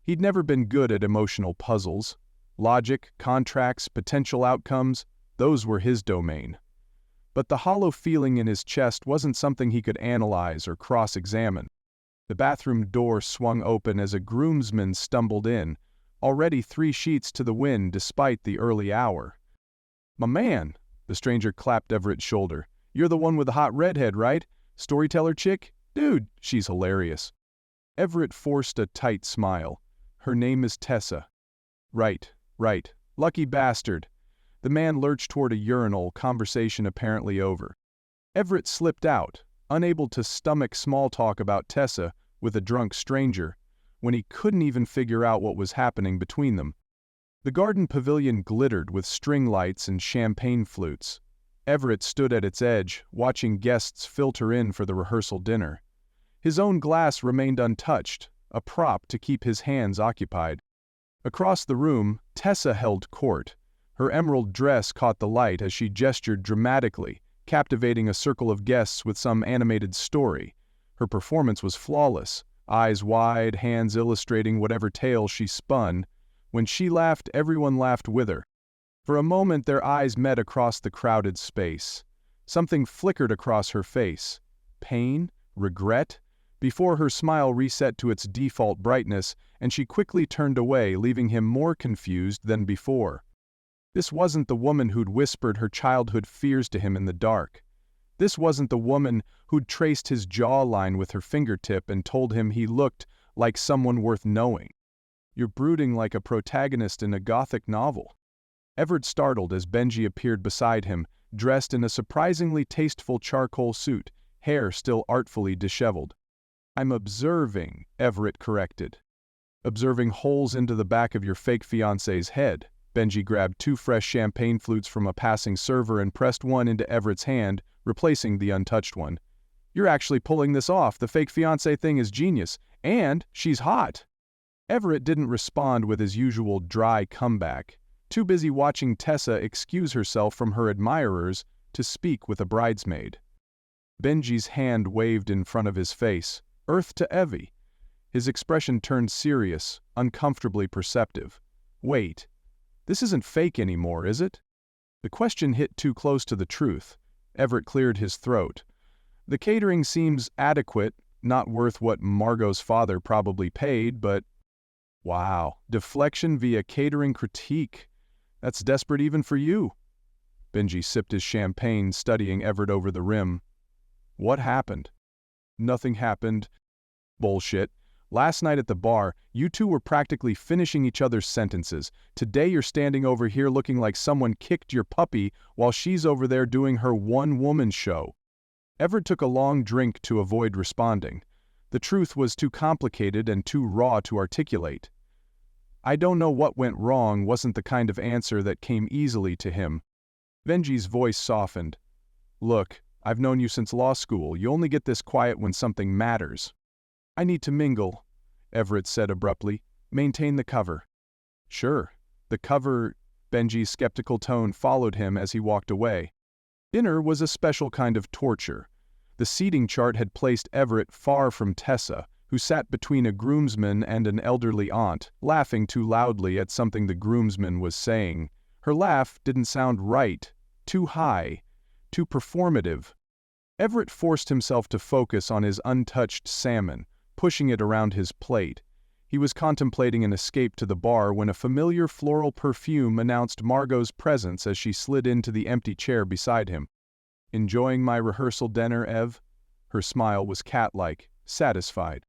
He'd never been good at emotional puzzles. Logic, contracts, potential outcomes, those were his domain. But the hollow feeling in his chest wasn't something he could analyze or cross-examine. The bathroom door swung open as a groomsman stumbled in, already 3 sheets to the wind despite the early hour. "My man," the stranger clapped Everett's shoulder. "You're the one with the hot redhead, right? Storyteller chick? Dude, she's hilarious." Everett forced a tight smile. "Her name is Tessa." Right. Lucky bastard." The man lurched toward a urinal, conversation apparently over. Everett slipped out, unable to stomach small talk about Tessa with a drunk stranger, when he couldn't even figure out what was happening between them. The garden pavilion glittered with string lights and champagne flutes. Everett stood at its edge, watching guests filter in for the rehearsal dinner. His own glass remained untouched, a prop to keep his hands occupied. Across the room, Tessa held court. Her emerald dress caught the light as she gestured dramatically, captivating a circle of guests with some animated story. Her performance was flawless, eyes wide, hands illustrating whatever tale she spun. When she laughed, everyone laughed with her. For a moment their eyes met across the crowded space. Something flickered across her face. Pain? Regret? Before her smile reset to its default brightness, and she quickly turned away, leaving him more confused than before. This wasn't the woman who'd whispered her childhood fears to him in the dark. This wasn't the woman who'd traced his jawline with her fingertip and told him he looked like someone worth knowing. You're brooding like a protagonist in a gothic novel. Everett startled as Benji appeared beside him, dressed in a surprisingly tasteful charcoal suit, hair still artfully disheveled. I'm observing, Everett corrected. Observing holes into the back of your fake fiancé's head. Benji grabbed 2 fresh champagne flutes from a passing server and pressed one into Everett's hand, replacing the untouched one. You're actually pulling this off. The fake fiancé thing is genius. And she's hot. Everett didn't respond with his usual dry comeback, too busy watching Tessa excuse herself from her admirers to speak with a bridesmaid. Benji's hand waved in front of his face, earth to Evie. His expression turned serious, uncomfortably perceptive. Wait, this isn't fake anymore, is it? The question hit too close to the truth. Everett cleared his throat. The catering seems adequate, not worth what Margot's father probably paid, but... Wow, deflection via catering critique. That's desperate even for you. Benji sipped his champagne, studying Everett over the rim. What happened? Nothing happened. Bullshit. Last night at the bar, you two were practically finishing each other's sentences. Today you're standing over here looking like someone kicked your puppy while she's over there doing her one-woman show. Everett took a long drink to avoid responding. The truth was too complicated and too raw to articulate. I don't know what went wrong wasn't the kind of answer that came easily to him. Benji's voice softened. Look, I've known you since law school. You only get this quiet when something matters. I need to mingle, Everett said abruptly. Maintain the cover. Sure. The cover... Benji's skeptical tone followed him as he walked away. Dinner was a special kind of torture. The seating chart had placed Everett far from Tessa, who sat between a groomsman and an elderly aunt, laughing too loudly at something the groomsman was saying. Her laugh didn't sound right, too high, too performative. Everett forced himself to focus on his untouched salmon, pushing it around his plate. He was contemplating an escape to the bar when a familiar floral perfume announced Margot's presence as she slid into the empty chair beside him. Enjoying my rehearsal dinner, Ev? Her smile was cat-like, satisfied.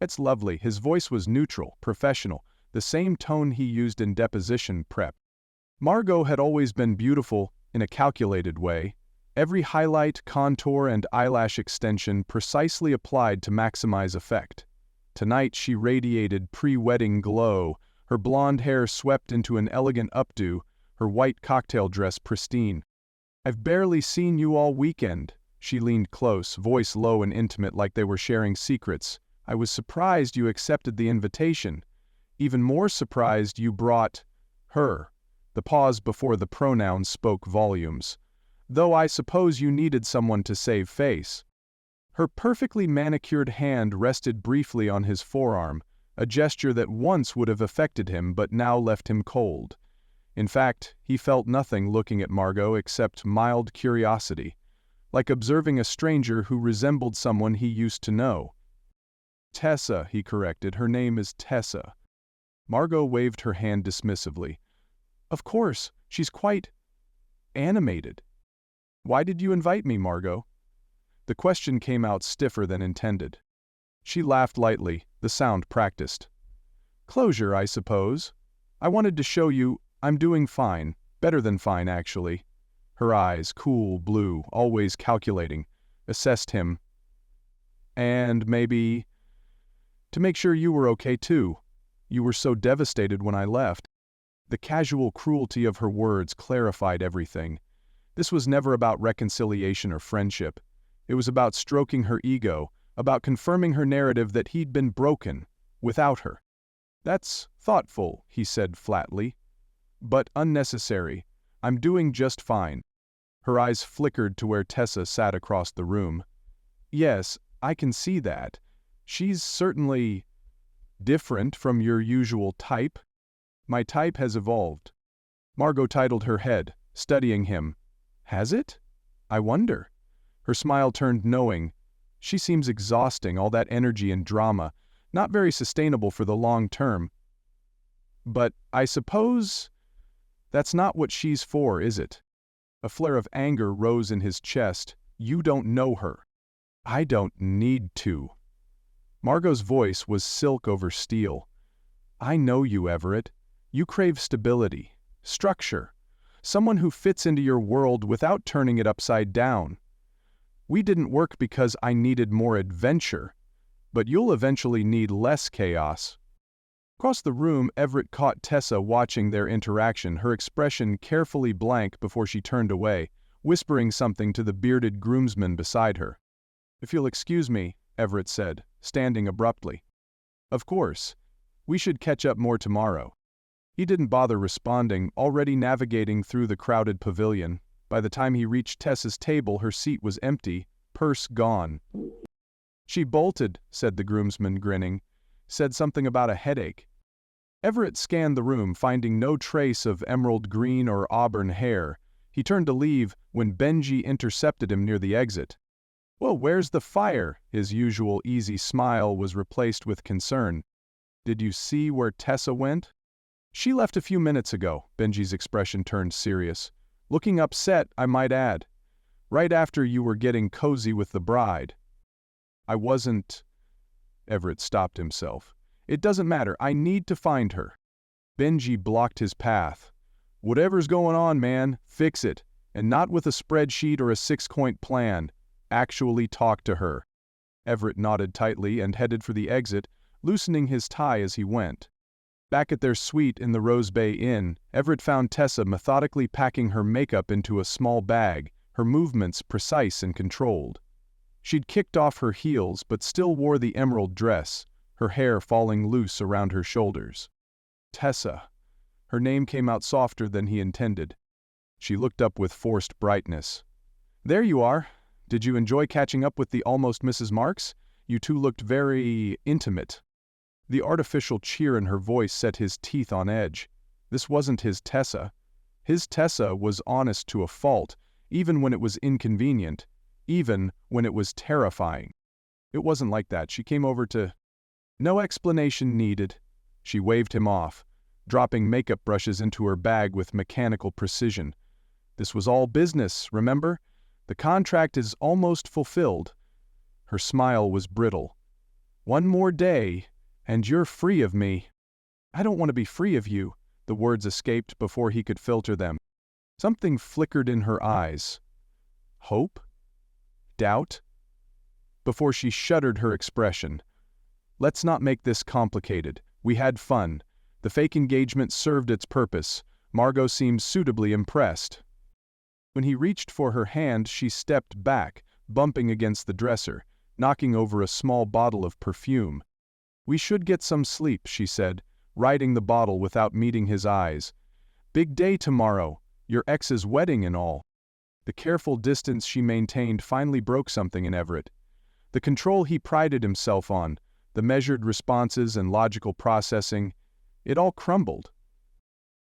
It's lovely. His voice was neutral, professional, the same tone he used in deposition prep. Margot had always been beautiful in a calculated way, every highlight, contour, and eyelash extension precisely applied to maximize effect. Tonight she radiated pre-wedding glow, her blonde hair swept into an elegant updo, her white cocktail dress pristine. I've barely seen you all weekend. She leaned close, voice low and intimate like they were sharing secrets. I was surprised you accepted the invitation. Even more surprised you brought her. The pause before the pronouns spoke volumes. Though I suppose you needed someone to save face. Her perfectly manicured hand rested briefly on his forearm, a gesture that once would have affected him but now left him cold. In fact, he felt nothing looking at Margot except mild curiosity, like observing a stranger who resembled someone he used to know. Tessa, he corrected. Her name is Tessa. Margot waved her hand dismissively. Of course, she's quite animated. Why did you invite me, Margot? The question came out stiffer than intended. She laughed lightly, the sound practiced. Closure, I suppose. I wanted to show you I'm doing fine, better than fine, actually. Her eyes, cool blue, always calculating, assessed him. And maybe... to make sure you were okay too. You were so devastated when I left. The casual cruelty of her words clarified everything. This was never about reconciliation or friendship. It was about stroking her ego, about confirming her narrative that he'd been broken, Without her. That's thoughtful, he said flatly. But unnecessary. I'm doing just fine. Her eyes flickered to where Tessa sat across the room. Yes, I can see that. She's certainly different from your usual type. My type has evolved. Margot titled her head, studying him. Has it? I wonder. Her smile turned knowing. She seems exhausting, all that energy and drama, not very sustainable for the long term. But I suppose that's not what she's for, is it? A flare of anger rose in his chest. You don't know her. I don't need to. Margot's voice was silk over steel. I know you, Everett. You crave stability, structure, someone who fits into your world without turning it upside down. We didn't work because I needed more adventure, but you'll eventually need less chaos. Across the room, Everett caught Tessa watching their interaction, her expression carefully blank before she turned away, whispering something to the bearded groomsman beside her. If you'll excuse me, Everett said, standing abruptly. Of course. We should catch up more tomorrow. He didn't bother responding, already navigating through the crowded pavilion. By the time he reached Tessa's table, her seat was empty, purse gone. She bolted, said the groomsman, grinning. Said something about a headache. Everett scanned the room, finding no trace of emerald green or auburn hair. He turned to leave when Benji intercepted him near the exit. Well, where's the fire? His usual easy smile was replaced with concern. Did you see where Tessa went? She left a few minutes ago. Benji's expression turned serious. Looking upset, I might add. Right after you were getting cozy with the bride. I wasn't... Everett stopped himself. It doesn't matter. I need to find her. Benji blocked his path. Whatever's going on, man, fix it. And not with a spreadsheet or a 6-point plan. Actually talk to her. Everett nodded tightly and headed for the exit, loosening his tie as he went. Back at their suite in the Rose Bay Inn, Everett found Tessa methodically packing her makeup into a small bag, her movements precise and controlled. She'd kicked off her heels but still wore the emerald dress, her hair falling loose around her shoulders. Tessa. Her name came out softer than he intended. She looked up with forced brightness. There you are. Did you enjoy catching up with the almost Mrs. Marks? You two looked very intimate. The artificial cheer in her voice set his teeth on edge. This wasn't his Tessa. His Tessa was honest to a fault, even when it was inconvenient, even when it was terrifying. It wasn't like that. She came over to... No explanation needed. She waved him off, dropping makeup brushes into her bag with mechanical precision. This was all business, remember? The contract is almost fulfilled. Her smile was brittle. One more day, and you're free of me. I don't want to be free of you, the words escaped before he could filter them. Something flickered in her eyes. Hope? Doubt? Before she shuddered her expression. Let's not make this complicated. We had fun. The fake engagement served its purpose. Margot seemed suitably impressed. When he reached for her hand, she stepped back, bumping against the dresser, knocking over a small bottle of perfume. We should get some sleep, she said, riding the bottle without meeting his eyes. Big day tomorrow, your ex's wedding and all. The careful distance she maintained finally broke something in Everett. The control he prided himself on, the measured responses and logical processing, it all crumbled.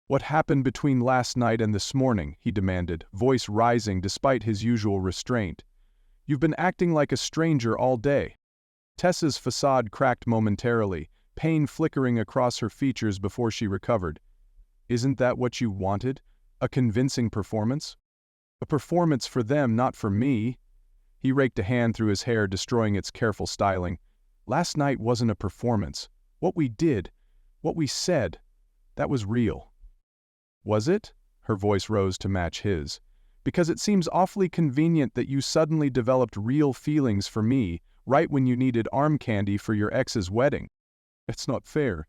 What happened between last night and this morning? He demanded, voice rising despite his usual restraint. You've been acting like a stranger all day. Tessa's facade cracked momentarily, pain flickering across her features before she recovered. Isn't that what you wanted? A convincing performance? A performance for them, not for me. He raked a hand through his hair, destroying its careful styling. Last night wasn't a performance. What we did, what we said, that was real. Was it? Her voice rose to match his. Because it seems awfully convenient that you suddenly developed real feelings for me, right when you needed arm candy for your ex's wedding. It's not fair.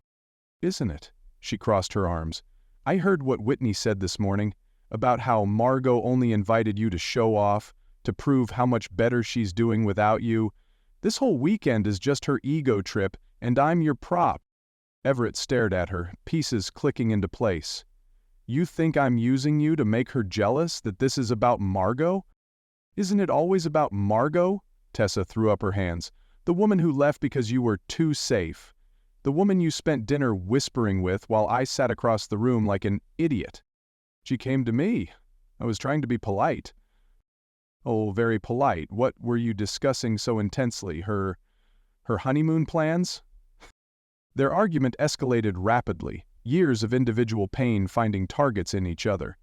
Isn't it? She crossed her arms. I heard what Whitney said this morning, about how Margot only invited you to show off, to prove how much better she's doing without you. This whole weekend is just her ego trip, And I'm your prop. Everett stared at her, pieces clicking into place. You think I'm using you to make her jealous, that this is about Margot? Isn't it always about Margot? Tessa threw up her hands. The woman who left because you were too safe. The woman you spent dinner whispering with while I sat across the room like an idiot. She came to me. I was trying to be polite. Oh, very polite. What were you discussing so intensely? Her honeymoon plans? Their argument escalated rapidly, years of individual pain finding targets in each other.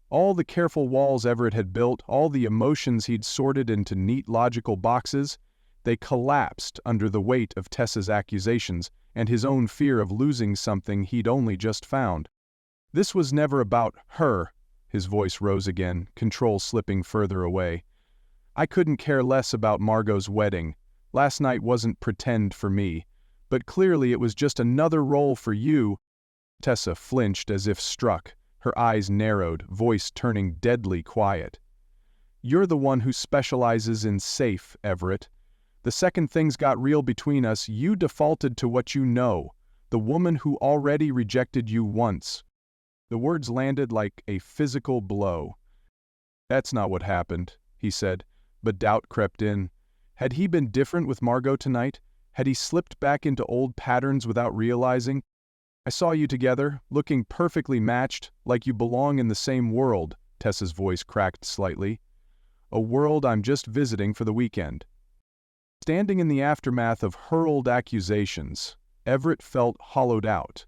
All the careful walls Everett had built, all the emotions he'd sorted into neat logical boxes, they collapsed under the weight of Tessa's accusations and his own fear of losing something he'd only just found. This was never about her. His voice rose again, control slipping further away. I couldn't care less about Margot's wedding. Last night wasn't pretend for me. But clearly it was just another role for you. Tessa flinched as if struck, her eyes narrowed, voice turning deadly quiet. You're the one who specializes in safe, Everett. The second things got real between us, you defaulted to what you know, the woman who already rejected you once. The words landed like a physical blow. That's not what happened, he said, but doubt crept in. Had he been different with Margot tonight? Had he slipped back into old patterns without realizing? I saw you together, looking perfectly matched, like you belong in the same world, Tessa's voice cracked slightly. A world I'm just visiting for the weekend. Standing in the aftermath of hurled accusations, Everett felt hollowed out.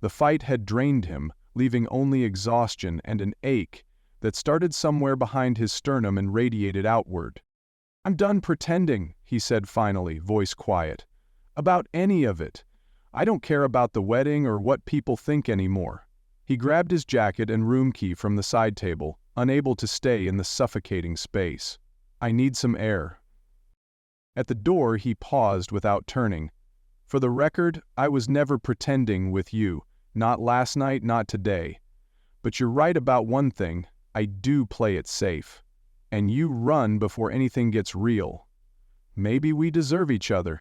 The fight had drained him, leaving only exhaustion and an ache that started somewhere behind his sternum and radiated outward. I'm done pretending, he said finally, voice quiet. About any of it. I don't care about the wedding or what people think anymore. He grabbed his jacket and room key from the side table, unable to stay in the suffocating space. I need some air. At the door he paused without turning. For the record, I was never pretending with you. Not last night, not today. But you're right about one thing. I do play it safe. And you run before anything gets real. Maybe we deserve each other.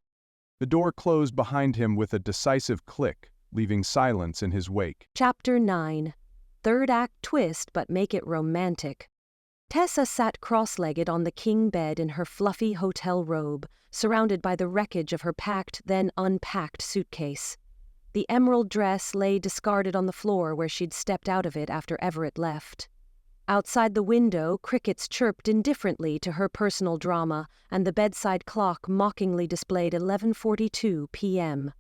The door closed behind him with a decisive click, leaving silence in his wake. Chapter 9. Third act twist, but make it romantic. Tessa sat cross-legged on the king bed in her fluffy hotel robe, surrounded by the wreckage of her packed, then unpacked suitcase. The emerald dress lay discarded on the floor where she'd stepped out of it after Everett left. Outside the window, crickets chirped indifferently to her personal drama, and the bedside clock mockingly displayed 11:42 p.m.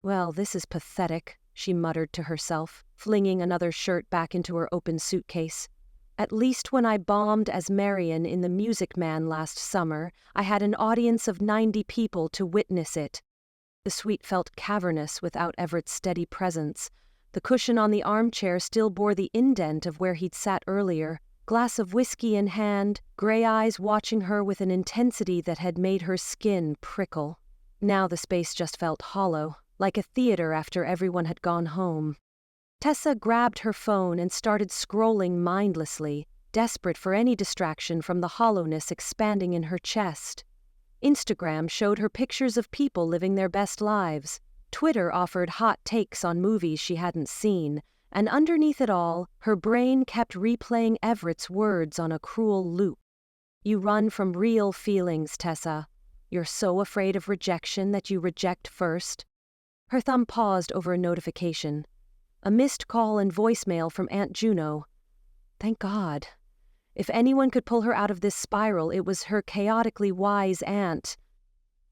Well, this is pathetic, she muttered to herself, flinging another shirt back into her open suitcase. At least when I bombed as Marion in The Music Man last summer, I had an audience of 90 people to witness it. The suite felt cavernous without Everett's steady presence. The cushion on the armchair still bore the indent of where he'd sat earlier, glass of whiskey in hand, gray eyes watching her with an intensity that had made her skin prickle. Now the space just felt hollow, like a theater after everyone had gone home. Tessa grabbed her phone and started scrolling mindlessly, desperate for any distraction from the hollowness expanding in her chest. Instagram showed her pictures of people living their best lives. Twitter offered hot takes on movies she hadn't seen, and underneath it all, her brain kept replaying Everett's words on a cruel loop. You run from real feelings, Tessa. You're so afraid of rejection that you reject first. Her thumb paused over a notification. A missed call and voicemail from Aunt Juno. Thank God. If anyone could pull her out of this spiral, it was her chaotically wise aunt.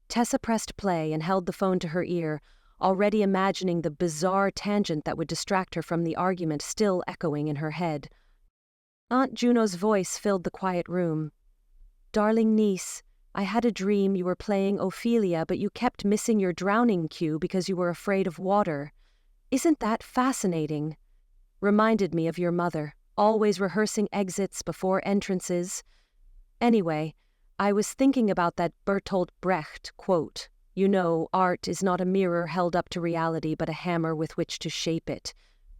Tessa pressed play and held the phone to her ear, already imagining the bizarre tangent that would distract her from the argument still echoing in her head. Aunt Juno's voice filled the quiet room. Darling niece, I had a dream you were playing Ophelia, but you kept missing your drowning cue because you were afraid of water. Isn't that fascinating? Reminded me of your mother, always rehearsing exits before entrances. Anyway, I was thinking about that Bertolt Brecht quote. You know, art is not a mirror held up to reality but a hammer with which to shape it.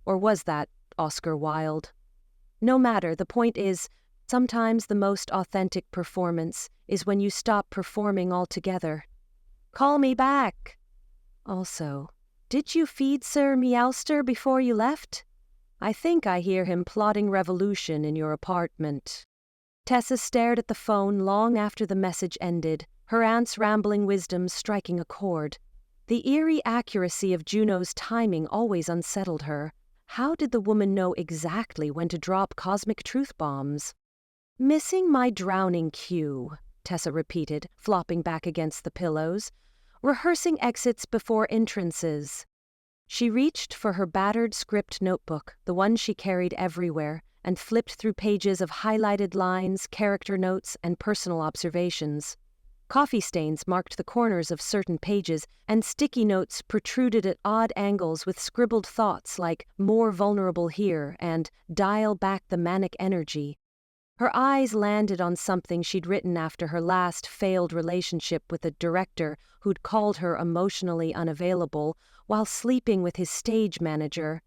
Or was that Oscar Wilde? No matter, the point is, sometimes the most authentic performance is when you stop performing altogether. Call me back! Also, did you feed Sir Meowster before you left? I think I hear him plotting revolution in your apartment. Tessa stared at the phone long after the message ended, her aunt's rambling wisdom striking a chord. The eerie accuracy of Juno's timing always unsettled her. How did the woman know exactly when to drop cosmic truth bombs? Missing my drowning cue, Tessa repeated, flopping back against the pillows. Rehearsing exits before entrances. She reached for her battered script notebook, the one she carried everywhere, and flipped through pages of highlighted lines, character notes, and personal observations. Coffee stains marked the corners of certain pages, and sticky notes protruded at odd angles with scribbled thoughts like "more vulnerable here" and "dial back the manic energy." Her eyes landed on something she'd written after her last failed relationship with a director who'd called her emotionally unavailable while sleeping with his stage manager.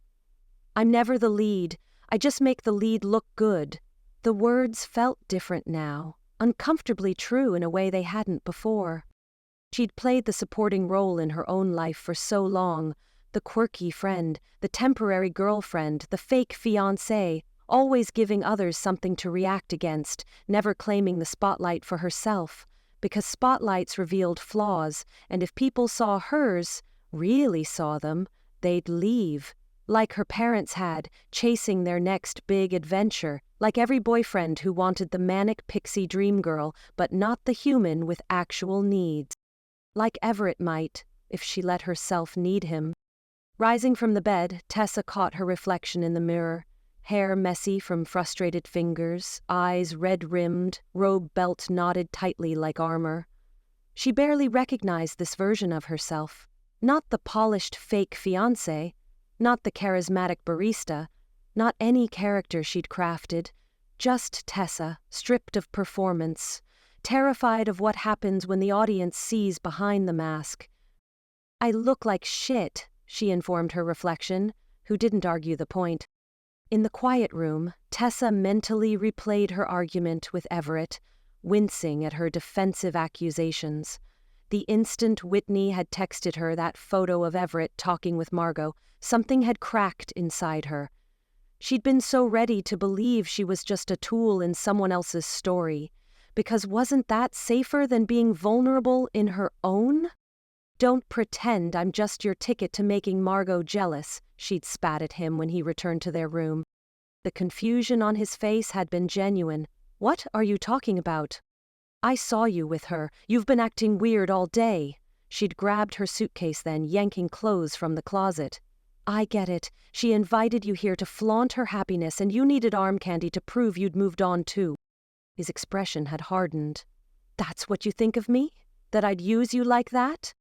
"I'm never the lead. I just make the lead look good." The words felt different now, uncomfortably true in a way they hadn't before. She'd played the supporting role in her own life for so long, the quirky friend, the temporary girlfriend, the fake fiancé, always giving others something to react against, never claiming the spotlight for herself, because spotlights revealed flaws, and if people saw hers, really saw them, they'd leave. Like her parents had, chasing their next big adventure, like every boyfriend who wanted the manic pixie dream girl, but not the human with actual needs. Like Everett might, if she let herself need him. Rising from the bed, Tessa caught her reflection in the mirror. Hair messy from frustrated fingers, eyes red-rimmed, robe belt knotted tightly like armor. She barely recognized this version of herself. Not the polished fake fiancé, not the charismatic barista, not any character she'd crafted, just Tessa, stripped of performance, terrified of what happens when the audience sees behind the mask. "I look like shit," she informed her reflection, who didn't argue the point. In the quiet room, Tessa mentally replayed her argument with Everett, wincing at her defensive accusations. The instant Whitney had texted her that photo of Everett talking with Margot, something had cracked inside her. She'd been so ready to believe she was just a tool in someone else's story, because wasn't that safer than being vulnerable in her own? "Don't pretend I'm just your ticket to making Margot jealous," she'd spat at him when he returned to their room. The confusion on his face had been genuine. "What are you talking about?" "I saw you with her. You've been acting weird all day." She'd grabbed her suitcase then, yanking clothes from the closet. "I get it. She invited you here to flaunt her happiness and you needed arm candy to prove you'd moved on too." His expression had hardened. "That's what you think of me? That I'd use you like that?"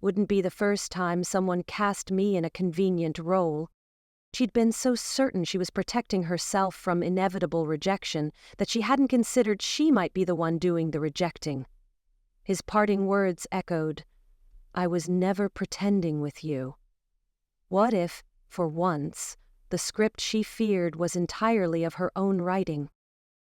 Wouldn't be the first time someone cast me in a convenient role. She'd been so certain she was protecting herself from inevitable rejection that she hadn't considered she might be the one doing the rejecting. His parting words echoed, "I was never pretending with you." What if, for once, the script she feared was entirely of her own writing?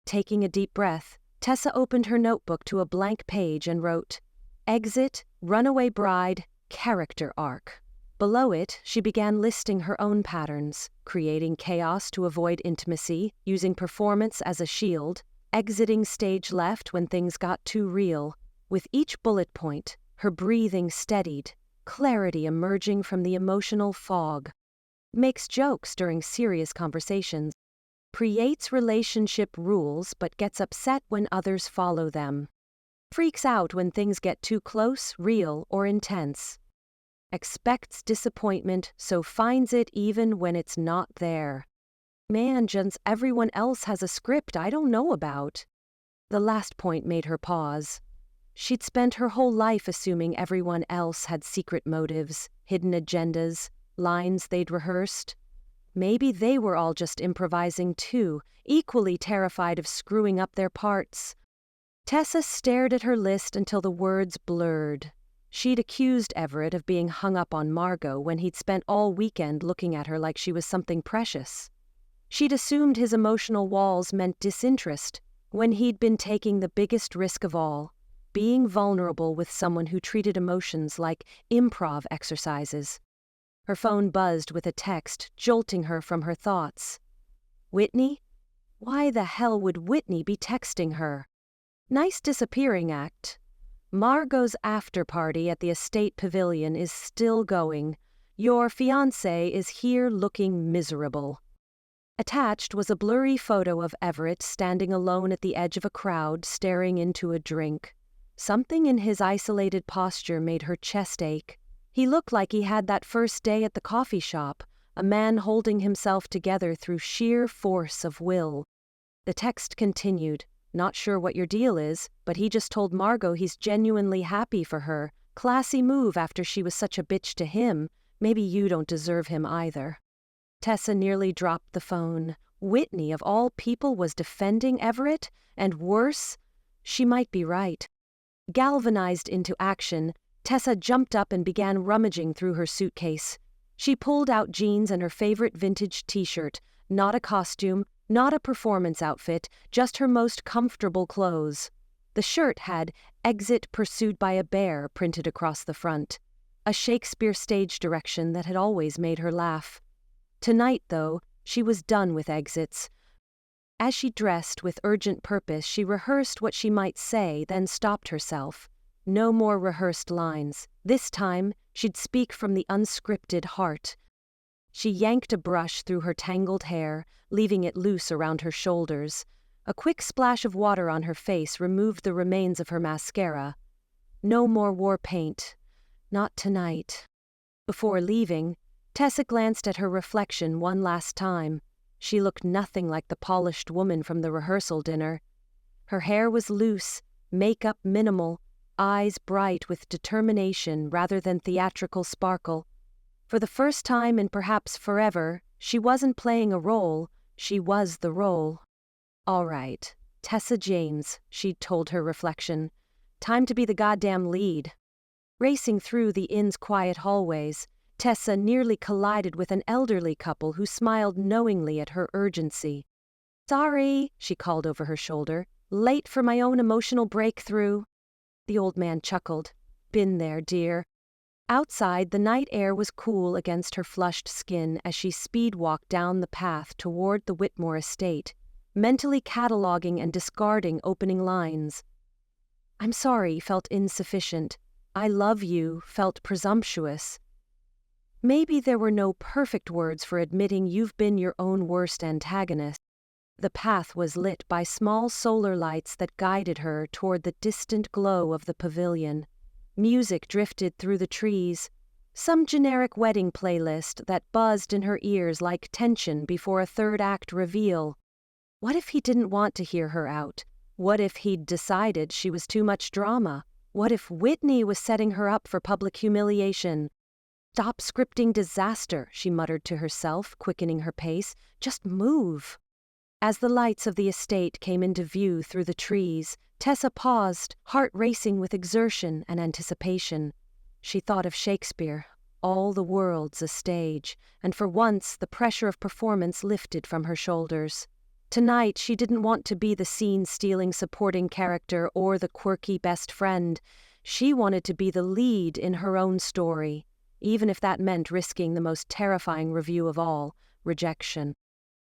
Taking a deep breath, Tessa opened her notebook to a blank page and wrote, "Exit, Runaway Bride, Character Arc." Below it, she began listing her own patterns, creating chaos to avoid intimacy, using performance as a shield, exiting stage left when things got too real. With each bullet point, her breathing steadied, clarity emerging from the emotional fog. Makes jokes during serious conversations. Creates relationship rules but gets upset when others follow them. Freaks out when things get too close, real, or intense. Expects disappointment, so finds it even when it's not there. Man, just everyone else has a script I don't know about. The last point made her pause. She'd spent her whole life assuming everyone else had secret motives, hidden agendas, lines they'd rehearsed. Maybe they were all just improvising too, equally terrified of screwing up their parts. Tessa stared at her list until the words blurred. She'd accused Everett of being hung up on Margot when he'd spent all weekend looking at her like she was something precious. She'd assumed his emotional walls meant disinterest, when he'd been taking the biggest risk of all, being vulnerable with someone who treated emotions like improv exercises. Her phone buzzed with a text, jolting her from her thoughts. Whitney? Why the hell would Whitney be texting her? Nice disappearing act. Margot's after-party at the estate pavilion is still going. Your fiancé is here looking miserable. Attached was a blurry photo of Everett standing alone at the edge of a crowd, staring into a drink. Something in his isolated posture made her chest ache. He looked like he had that first day at the coffee shop, a man holding himself together through sheer force of will. The text continued. Not sure what your deal is, but he just told Margot he's genuinely happy for her. Classy move after she was such a bitch to him. Maybe you don't deserve him either. Tessa nearly dropped the phone. Whitney, of all people, was defending Everett? And worse? She might be right. Galvanized into action, Tessa jumped up and began rummaging through her suitcase. She pulled out jeans and her favorite vintage t-shirt, not a costume, not a performance outfit, just her most comfortable clothes. The shirt had "Exit Pursued by a Bear" printed across the front, a Shakespeare stage direction that had always made her laugh. Tonight, though, she was done with exits. As she dressed with urgent purpose, she rehearsed what she might say, then stopped herself. No more rehearsed lines. This time, she'd speak from the unscripted heart. She yanked a brush through her tangled hair, leaving it loose around her shoulders. A quick splash of water on her face removed the remains of her mascara. No more war paint. Not tonight. Before leaving, Tessa glanced at her reflection one last time. She looked nothing like the polished woman from the rehearsal dinner. Her hair was loose, makeup minimal, eyes bright with determination rather than theatrical sparkle. For the first time in perhaps forever, she wasn't playing a role, she was the role. All right, Tessa James, she'd told her reflection. Time to be the goddamn lead. Racing through the inn's quiet hallways, Tessa nearly collided with an elderly couple who smiled knowingly at her urgency. Sorry, she called over her shoulder. Late for my own emotional breakthrough. The old man chuckled. Been there, dear. Outside, the night air was cool against her flushed skin as she speed-walked down the path toward the Whitmore estate, mentally cataloging and discarding opening lines. I'm sorry felt insufficient. I love you felt presumptuous. Maybe there were no perfect words for admitting you've been your own worst antagonist. The path was lit by small solar lights that guided her toward the distant glow of the pavilion. Music drifted through the trees, some generic wedding playlist that buzzed in her ears like tension before a third-act reveal. What if he didn't want to hear her out? What if he'd decided she was too much drama? What if Whitney was setting her up for public humiliation? Stop scripting disaster, she muttered to herself, quickening her pace. Just move. As the lights of the estate came into view through the trees, Tessa paused, heart racing with exertion and anticipation. She thought of Shakespeare, all the world's a stage, and for once the pressure of performance lifted from her shoulders. Tonight she didn't want to be the scene-stealing supporting character or the quirky best friend. She wanted to be the lead in her own story, even if that meant risking the most terrifying review of all, rejection.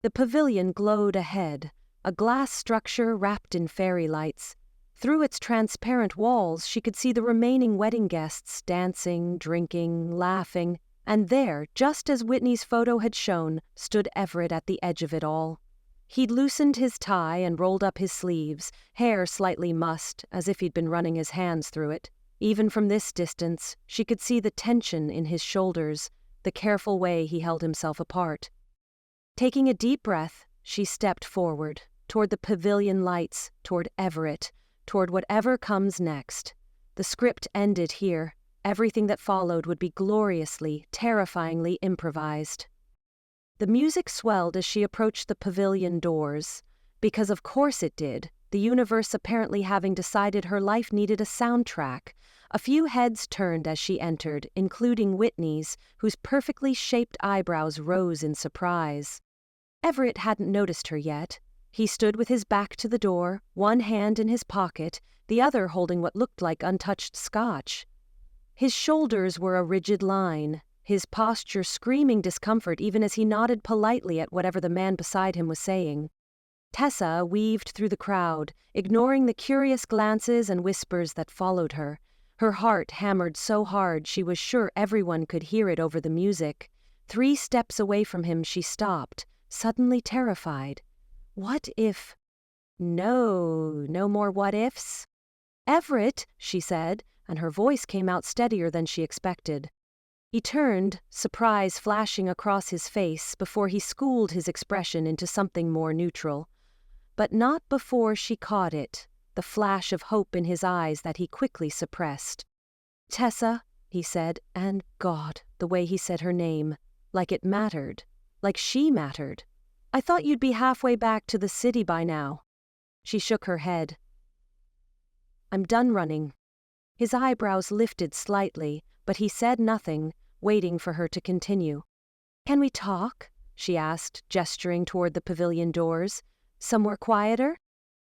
The pavilion glowed ahead, a glass structure wrapped in fairy lights. Through its transparent walls, she could see the remaining wedding guests dancing, drinking, laughing, and there, just as Whitney's photo had shown, stood Everett at the edge of it all. He'd loosened his tie and rolled up his sleeves, hair slightly mussed, as if he'd been running his hands through it. Even from this distance, she could see the tension in his shoulders, the careful way he held himself apart. Taking a deep breath, she stepped forward, toward the pavilion lights, toward Everett, toward whatever comes next. The script ended here. Everything that followed would be gloriously, terrifyingly improvised. The music swelled as she approached the pavilion doors, because of course it did, the universe apparently having decided her life needed a soundtrack. A few heads turned as she entered, including Whitney's, whose perfectly shaped eyebrows rose in surprise. Everett hadn't noticed her yet. He stood with his back to the door, one hand in his pocket, the other holding what looked like untouched scotch. His shoulders were a rigid line, his posture screaming discomfort even as he nodded politely at whatever the man beside him was saying. Tessa weaved through the crowd, ignoring the curious glances and whispers that followed her. Her heart hammered so hard she was sure everyone could hear it over the music. 3 steps away from him she stopped, suddenly terrified. What if... No more what-ifs. "Everett," she said, and her voice came out steadier than she expected. He turned, surprise flashing across his face before he schooled his expression into something more neutral. But not before she caught it, the flash of hope in his eyes that he quickly suppressed. "Tessa," he said, and God, the way he said her name, like it mattered, like she mattered. "I thought you'd be halfway back to the city by now." She shook her head. "I'm done running." His eyebrows lifted slightly, but he said nothing, waiting for her to continue. "Can we talk?" she asked, gesturing toward the pavilion doors. "Somewhere quieter?"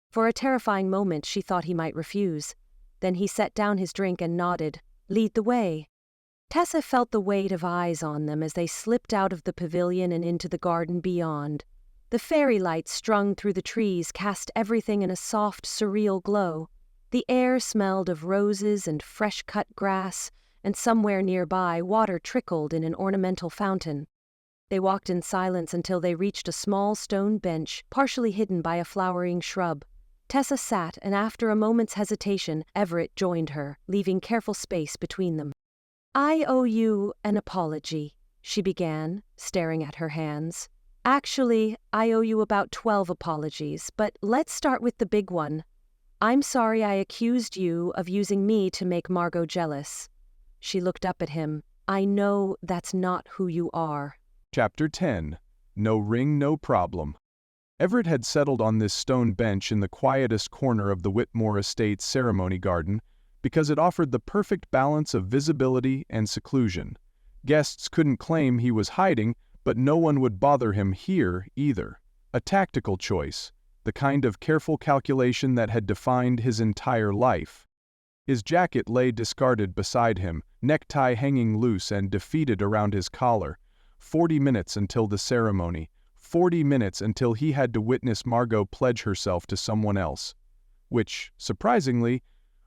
For a terrifying moment she thought he might refuse. Then he set down his drink and nodded. "Lead the way." Tessa felt the weight of eyes on them as they slipped out of the pavilion and into the garden beyond. The fairy lights strung through the trees cast everything in a soft, surreal glow. The air smelled of roses and fresh-cut grass, and somewhere nearby water trickled in an ornamental fountain. They walked in silence until they reached a small stone bench, partially hidden by a flowering shrub. Tessa sat, and after a moment's hesitation, Everett joined her, leaving careful space between them. "I owe you an apology," she began, staring at her hands. "Actually, I owe you about 12 apologies, but let's start with the big one. I'm sorry I accused you of using me to make Margot jealous." She looked up at him. "I know that's not who you are." Chapter 10. No ring, no problem. Everett had settled on this stone bench in the quietest corner of the Whitmore Estates ceremony garden because it offered the perfect balance of visibility and seclusion. Guests couldn't claim he was hiding, but no one would bother him here either. A tactical choice, the kind of careful calculation that had defined his entire life. His jacket lay discarded beside him, necktie hanging loose and defeated around his collar. 40 minutes until the ceremony. 40 minutes until he had to witness Margot pledge herself to someone else. Which, surprisingly,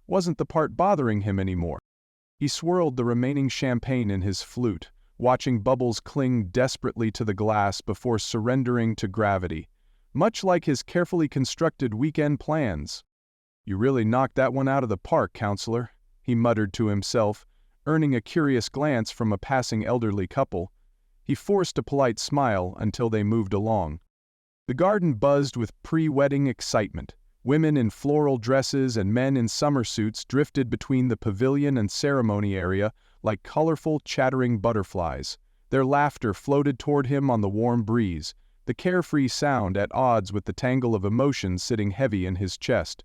wasn't the part bothering him anymore. He swirled the remaining champagne in his flute, watching bubbles cling desperately to the glass before surrendering to gravity, much like his carefully constructed weekend plans. "You really knocked that one out of the park, counselor," he muttered to himself, earning a curious glance from a passing elderly couple. He forced a polite smile until they moved along. The garden buzzed with pre-wedding excitement. Women in floral dresses and men in summer suits drifted between the pavilion and ceremony area like colorful, chattering butterflies. Their laughter floated toward him on the warm breeze, the carefree sound at odds with the tangle of emotions sitting heavy in his chest.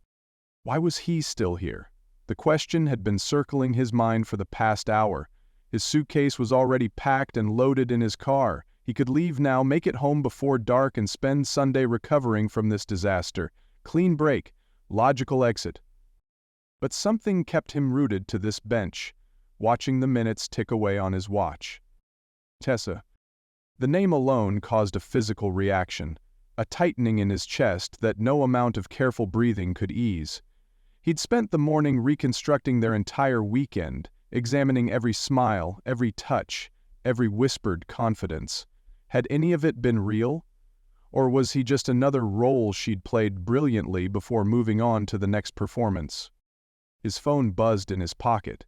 Why was he still here? The question had been circling his mind for the past hour. His suitcase was already packed and loaded in his car. He could leave now, make it home before dark, and spend Sunday recovering from this disaster. Clean break, logical exit. But something kept him rooted to this bench, watching the minutes tick away on his watch. Tessa. The name alone caused a physical reaction, a tightening in his chest that no amount of careful breathing could ease. He'd spent the morning reconstructing their entire weekend, examining every smile, every touch, every whispered confidence. Had any of it been real? Or was he just another role she'd played brilliantly before moving on to the next performance? His phone buzzed in his pocket.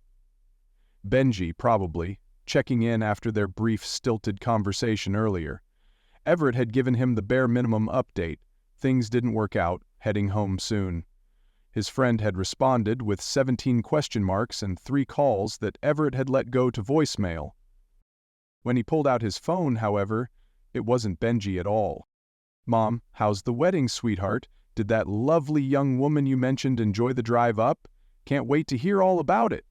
Benji, probably, checking in after their brief, stilted conversation earlier. Everett had given him the bare minimum update. Things didn't work out, heading home soon. His friend had responded with 17 question marks and 3 calls that Everett had let go to voicemail. When he pulled out his phone, however, it wasn't Benji at all. "Mom, how's the wedding, sweetheart? Did that lovely young woman you mentioned enjoy the drive up? Can't wait to hear all about it."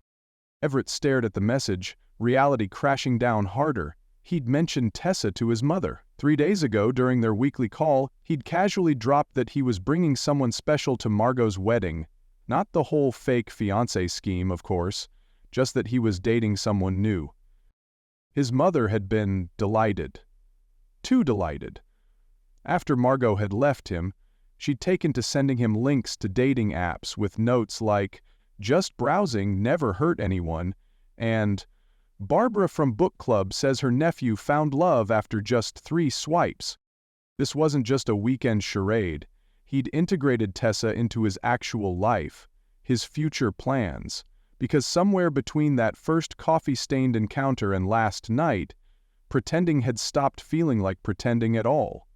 Everett stared at the message, reality crashing down harder. He'd mentioned Tessa to his mother. 3 days ago, during their weekly call, he'd casually dropped that he was bringing someone special to Margot's wedding. Not the whole fake fiancé scheme, of course, just that he was dating someone new. His mother had been delighted. Too delighted. After Margot had left him, she'd taken to sending him links to dating apps with notes like, "Just browsing never hurt anyone," and "Barbara from book club says her nephew found love after just 3 swipes." This wasn't just a weekend charade. He'd integrated Tessa into his actual life, his future plans, because somewhere between that first coffee-stained encounter and last night, pretending had stopped feeling like pretending at all.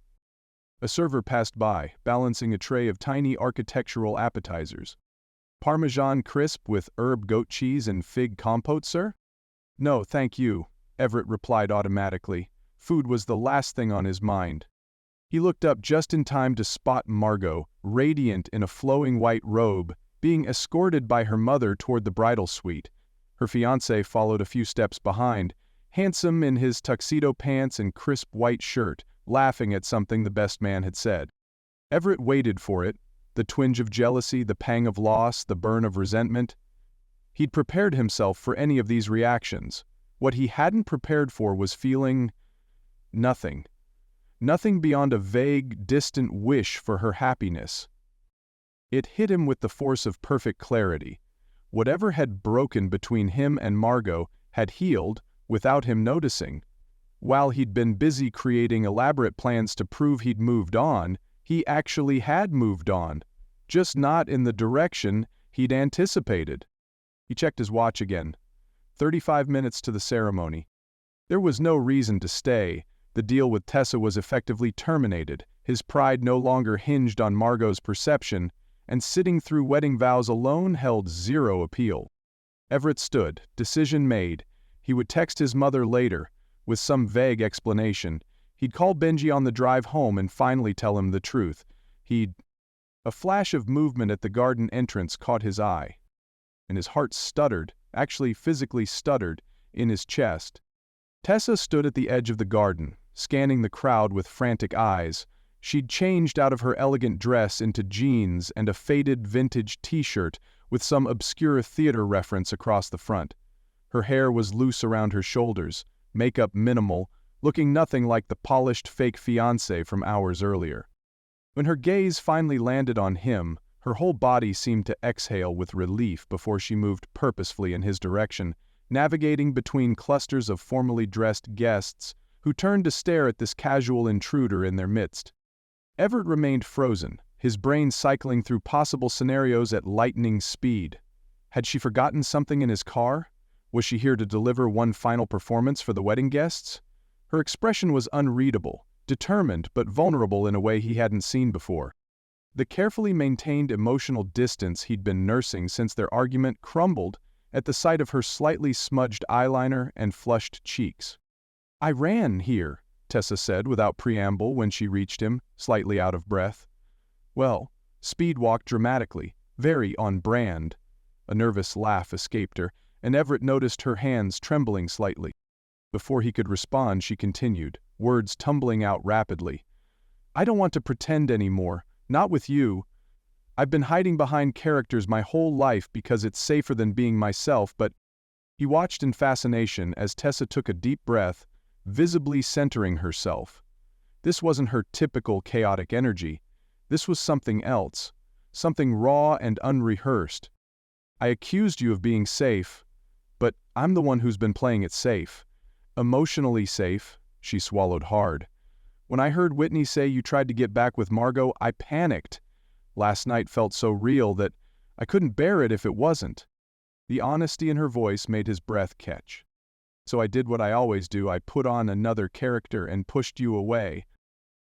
A server passed by, balancing a tray of tiny architectural appetizers. "Parmesan crisp with herb goat cheese and fig compote, sir?" "No, thank you," Everett replied automatically. Food was the last thing on his mind. He looked up just in time to spot Margot, radiant in a flowing white robe, being escorted by her mother toward the bridal suite. Her fiancé followed a few steps behind, handsome in his tuxedo pants and crisp white shirt, laughing at something the best man had said. Everett waited for it, the twinge of jealousy, the pang of loss, the burn of resentment. He'd prepared himself for any of these reactions. What he hadn't prepared for was feeling nothing. Nothing beyond a vague, distant wish for her happiness. It hit him with the force of perfect clarity. Whatever had broken between him and Margot had healed without him noticing. While he'd been busy creating elaborate plans to prove he'd moved on, he actually had moved on, just not in the direction he'd anticipated. He checked his watch again. 35 minutes to the ceremony. There was no reason to stay. The deal with Tessa was effectively terminated. His pride no longer hinged on Margot's perception, and sitting through wedding vows alone held zero appeal. Everett stood, decision made. He would text his mother later, with some vague explanation. He'd call Benji on the drive home and finally tell him the truth. A flash of movement at the garden entrance caught his eye, and his heart stuttered, actually physically stuttered, in his chest. Tessa stood at the edge of the garden, scanning the crowd with frantic eyes. She'd changed out of her elegant dress into jeans and a faded vintage t-shirt with some obscure theater reference across the front. Her hair was loose around her shoulders, makeup minimal, looking nothing like the polished fake fiancé from hours earlier. When her gaze finally landed on him, her whole body seemed to exhale with relief before she moved purposefully in his direction, navigating between clusters of formally dressed guests who turned to stare at this casual intruder in their midst. Everett remained frozen, his brain cycling through possible scenarios at lightning speed. Had she forgotten something in his car? Was she here to deliver one final performance for the wedding guests? Her expression was unreadable, determined but vulnerable in a way he hadn't seen before. The carefully maintained emotional distance he'd been nursing since their argument crumbled at the sight of her slightly smudged eyeliner and flushed cheeks. "I ran here," Tessa said without preamble when she reached him, slightly out of breath. "Well," Speed walked dramatically, very on brand. A nervous laugh escaped her, and Everett noticed her hands trembling slightly. Before he could respond, she continued, words tumbling out rapidly. "I don't want to pretend anymore, not with you. I've been hiding behind characters my whole life because it's safer than being myself, but..." He watched in fascination as Tessa took a deep breath, visibly centering herself. This wasn't her typical chaotic energy. This was something else, something raw and unrehearsed. "I accused you of being safe, but I'm the one who's been playing it safe. Emotionally safe," she swallowed hard. "When I heard Whitney say you tried to get back with Margot, I panicked. Last night felt so real that I couldn't bear it if it wasn't." The honesty in her voice made his breath catch. "So I did what I always do, I put on another character and pushed you away."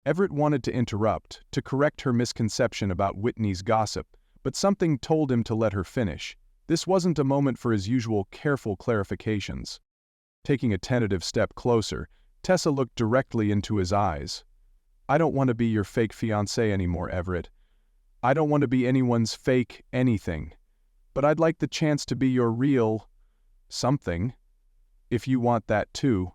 Everett wanted to interrupt, to correct her misconception about Whitney's gossip, but something told him to let her finish. This wasn't a moment for his usual careful clarifications. Taking a tentative step closer, Tessa looked directly into his eyes. "I don't want to be your fake fiancé anymore, Everett. I don't want to be anyone's fake anything. But I'd like the chance to be your real... something. If you want that too."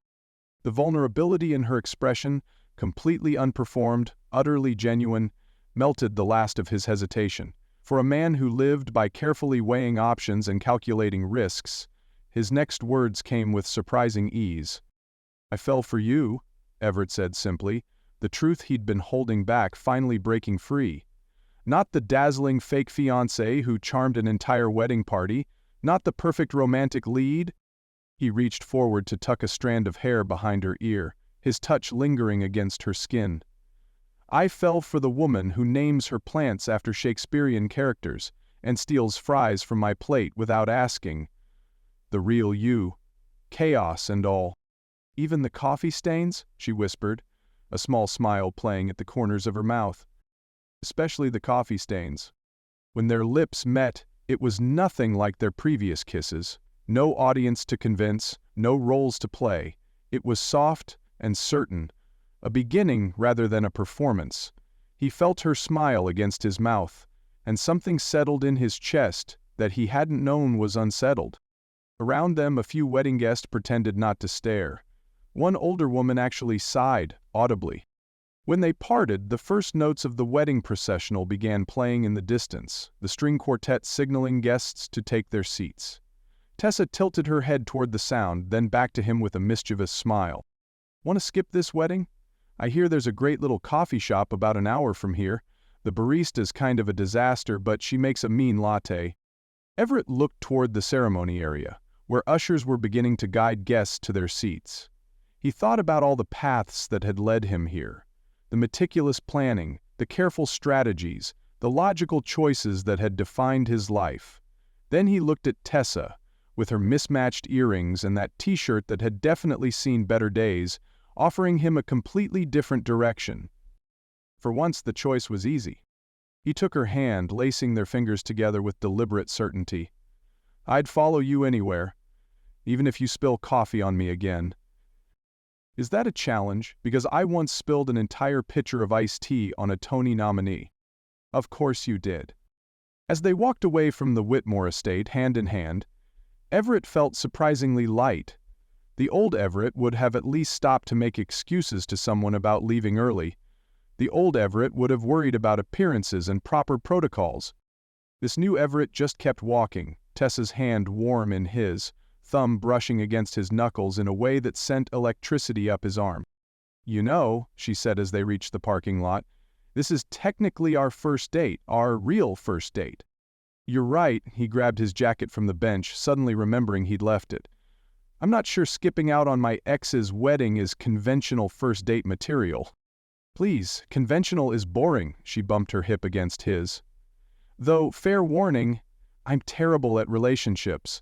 The vulnerability in her expression, completely unperformed, utterly genuine, melted the last of his hesitation. For a man who lived by carefully weighing options and calculating risks, his next words came with surprising ease. "I fell for you," Everett said simply, the truth he'd been holding back finally breaking free. Not the dazzling fake fiancé who charmed an entire wedding party, not the perfect romantic lead. He reached forward to tuck a strand of hair behind her ear, his touch lingering against her skin. "I fell for the woman who names her plants after Shakespearean characters and steals fries from my plate without asking. The real you. Chaos and all." "Even the coffee stains?" she whispered, a small smile playing at the corners of her mouth. "Especially the coffee stains." When their lips met, it was nothing like their previous kisses. No audience to convince, no roles to play. It was soft and certain, a beginning rather than a performance. He felt her smile against his mouth, and something settled in his chest that he hadn't known was unsettled. Around them, a few wedding guests pretended not to stare. One older woman actually sighed, audibly. When they parted, the first notes of the wedding processional began playing in the distance, the string quartet signaling guests to take their seats. Tessa tilted her head toward the sound, then back to him with a mischievous smile. "Want to skip this wedding? I hear there's a great little coffee shop about an hour from here. The barista's kind of a disaster, but she makes a mean latte." Everett looked toward the ceremony area, where ushers were beginning to guide guests to their seats. He thought about all the paths that had led him here, the meticulous planning, the careful strategies, the logical choices that had defined his life. Then he looked at Tessa, with her mismatched earrings and that t-shirt that had definitely seen better days, offering him a completely different direction. For once the choice was easy. He took her hand, lacing their fingers together with deliberate certainty. "I'd follow you anywhere, even if you spill coffee on me again." Is that a challenge? Because I once spilled an entire pitcher of iced tea on a Tony nominee. Of course you did. As they walked away from the Whitmore estate hand in hand, Everett felt surprisingly light. The old Everett would have at least stopped to make excuses to someone about leaving early. The old Everett would have worried about appearances and proper protocols. This new Everett just kept walking, Tessa's hand warm in his, thumb brushing against his knuckles in a way that sent electricity up his arm. "You know," she said as they reached the parking lot, "this is technically our first date, our real first date." "You're right," he grabbed his jacket from the bench, suddenly remembering he'd left it. "I'm not sure skipping out on my ex's wedding is conventional first date material." "Please, conventional is boring," she bumped her hip against his. "Though, fair warning, I'm terrible at relationships.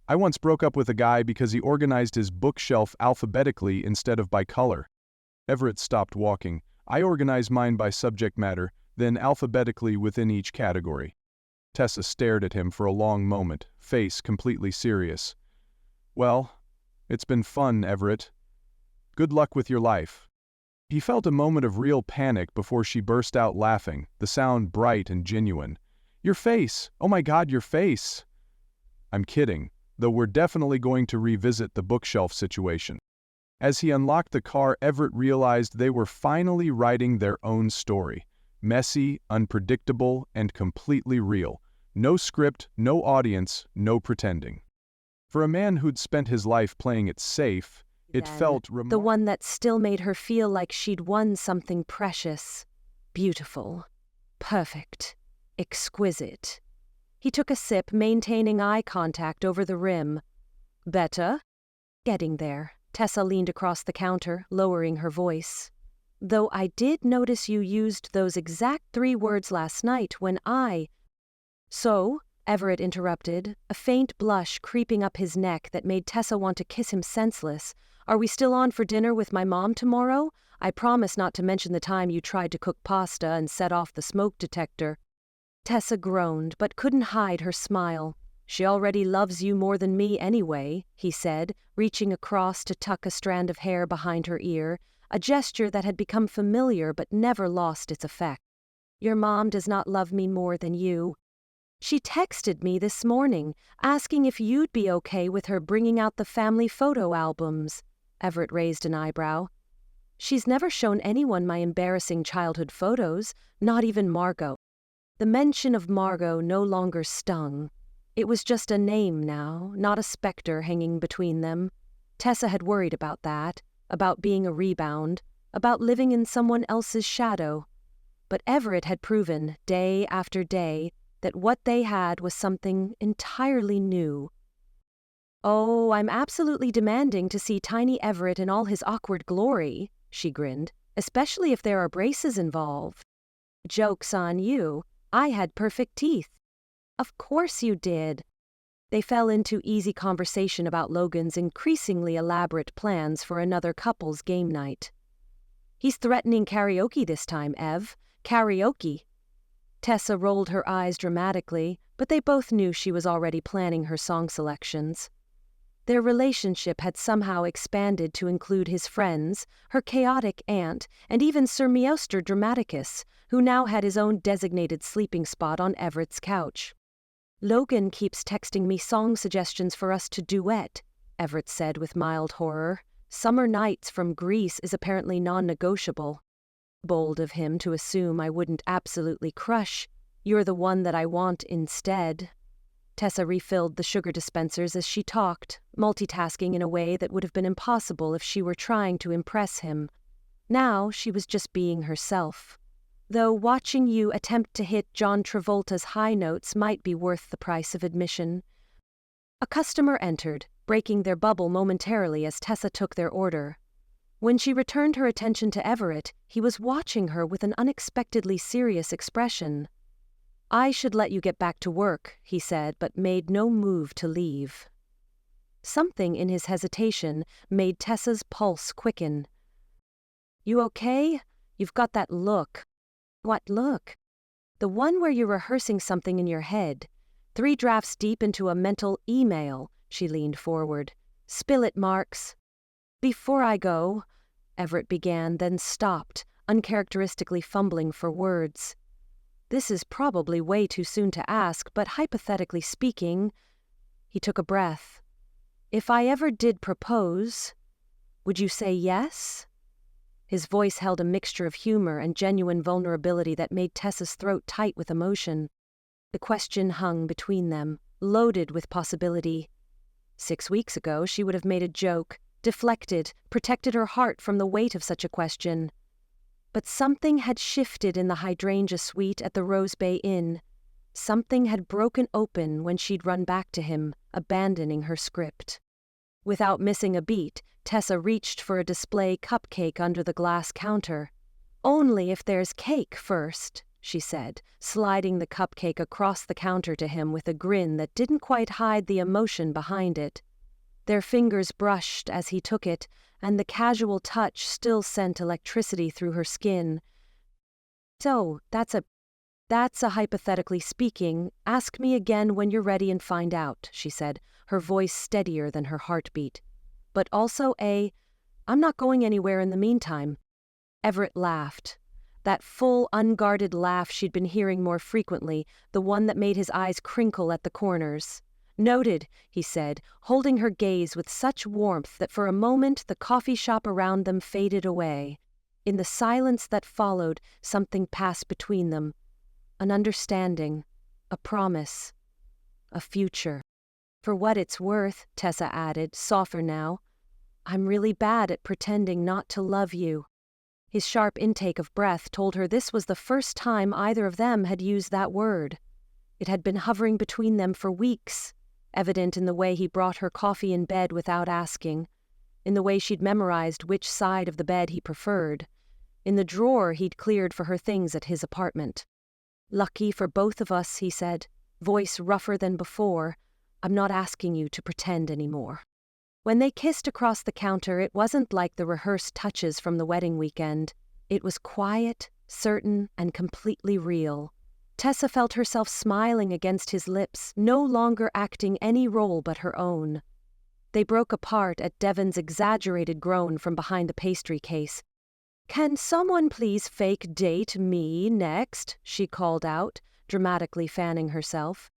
I once broke up with a guy because he organized his bookshelf alphabetically instead of by color." Everett stopped walking. "I organize mine by subject matter, then alphabetically within each category." Tessa stared at him for a long moment, face completely serious. "Well, it's been fun, Everett. Good luck with your life." He felt a moment of real panic before she burst out laughing, the sound bright and genuine. "Your face! Oh my God, your face!" "I'm kidding, though we're definitely going to revisit the bookshelf situation." As he unlocked the car, Everett realized they were finally writing their own story. Messy, unpredictable, and completely real. No script, no audience, no pretending. For a man who'd spent his life playing it safe, it felt the one that still made her feel like she'd won something precious, beautiful, perfect, exquisite. He took a sip, maintaining eye contact over the rim. "Better?" "Getting there." Tessa leaned across the counter, lowering her voice. "Though I did notice you used those exact 3 words last night when I—" "So?" Everett interrupted, a faint blush creeping up his neck that made Tessa want to kiss him senseless. "Are we still on for dinner with my mom tomorrow? I promise not to mention the time you tried to cook pasta and set off the smoke detector." Tessa groaned, but couldn't hide her smile. "She already loves you more than me anyway," he said, reaching across to tuck a strand of hair behind her ear, a gesture that had become familiar but never lost its effect. "Your mom does not love me more than you. She texted me this morning, asking if you'd be okay with her bringing out the family photo albums." Everett raised an eyebrow. She's never shown anyone my embarrassing childhood photos, not even Margot. The mention of Margot no longer stung. It was just a name now, not a specter hanging between them. Tessa had worried about that, about being a rebound, about living in someone else's shadow. But Everett had proven, day after day, that what they had was something entirely new. "Oh, I'm absolutely demanding to see tiny Everett in all his awkward glory," she grinned, "especially if there are braces involved." "Joke's on you. I had perfect teeth." "Of course you did." They fell into easy conversation about Logan's increasingly elaborate plans for another couple's game night. "He's threatening karaoke this time, Ev. Karaoke." Tessa rolled her eyes dramatically, but they both knew she was already planning her song selections. Their relationship had somehow expanded to include his friends, her chaotic aunt, and even Sir Meoster Dramaticus, who now had his own designated sleeping spot on Everett's couch. "Logan keeps texting me song suggestions for us to duet," Everett said with mild horror. "Summer Nights from Greece is apparently non-negotiable." "Bold of him to assume I wouldn't absolutely crush. You're the one that I want instead." Tessa refilled the sugar dispensers as she talked, multitasking in a way that would have been impossible if she were trying to impress him. Now she was just being herself. "Though watching you attempt to hit John Travolta's high notes might be worth the price of admission." A customer entered, breaking their bubble momentarily as Tessa took their order. When she returned her attention to Everett, he was watching her with an unexpectedly serious expression. "I should let you get back to work," he said, but made no move to leave. Something in his hesitation made Tessa's pulse quicken. "You okay? You've got that look." "What look?" "The one where you're rehearsing something in your head. 3 drafts deep into a mental email." She leaned forward. "Spill it, Marks." "Before I go," Everett began, then stopped, uncharacteristically fumbling for words. "This is probably way too soon to ask, but hypothetically speaking," he took a breath, "if I ever did propose, would you say yes?" His voice held a mixture of humor and genuine vulnerability that made Tessa's throat tight with emotion. The question hung between them, loaded with possibility. 6 weeks ago, she would have made a joke, deflected, protected her heart from the weight of such a question. But something had shifted in the hydrangea suite at the Rose Bay Inn. Something had broken open when she'd run back to him, abandoning her script. Without missing a beat, Tessa reached for a display cupcake under the glass counter. "Only if there's cake first," she said, sliding the cupcake across the counter to him with a grin that didn't quite hide the emotion behind it. Their fingers brushed as he took it, and the casual touch still sent electricity through her skin. "So, that's a hypothetically speaking. Ask me again when you're ready and find out," she said, her voice steadier than her heartbeat. "But also I'm not going anywhere in the meantime." Everett laughed. That full, unguarded laugh she'd been hearing more frequently, the one that made his eyes crinkle at the corners. "Noted," he said, holding her gaze with such warmth that for a moment the coffee shop around them faded away. In the silence that followed, something passed between them. An understanding, a promise, a future. "For what it's worth," Tessa added, softer now, "I'm really bad at pretending not to love you." His sharp intake of breath told her this was the first time either of them had used that word. It had been hovering between them for weeks, evident in the way he brought her coffee in bed without asking, in the way she'd memorized which side of the bed he preferred, in the drawer he'd cleared for her things at his apartment. "Lucky for both of us," he said, voice rougher than before. "I'm not asking you to pretend anymore." When they kissed across the counter, it wasn't like the rehearsed touches from the wedding weekend. It was quiet, certain, and completely real. Tessa felt herself smiling against his lips, no longer acting any role but her own. They broke apart at Devon's exaggerated groan from behind the pastry case. "Can someone please fake date me next?" she called out, dramatically fanning herself.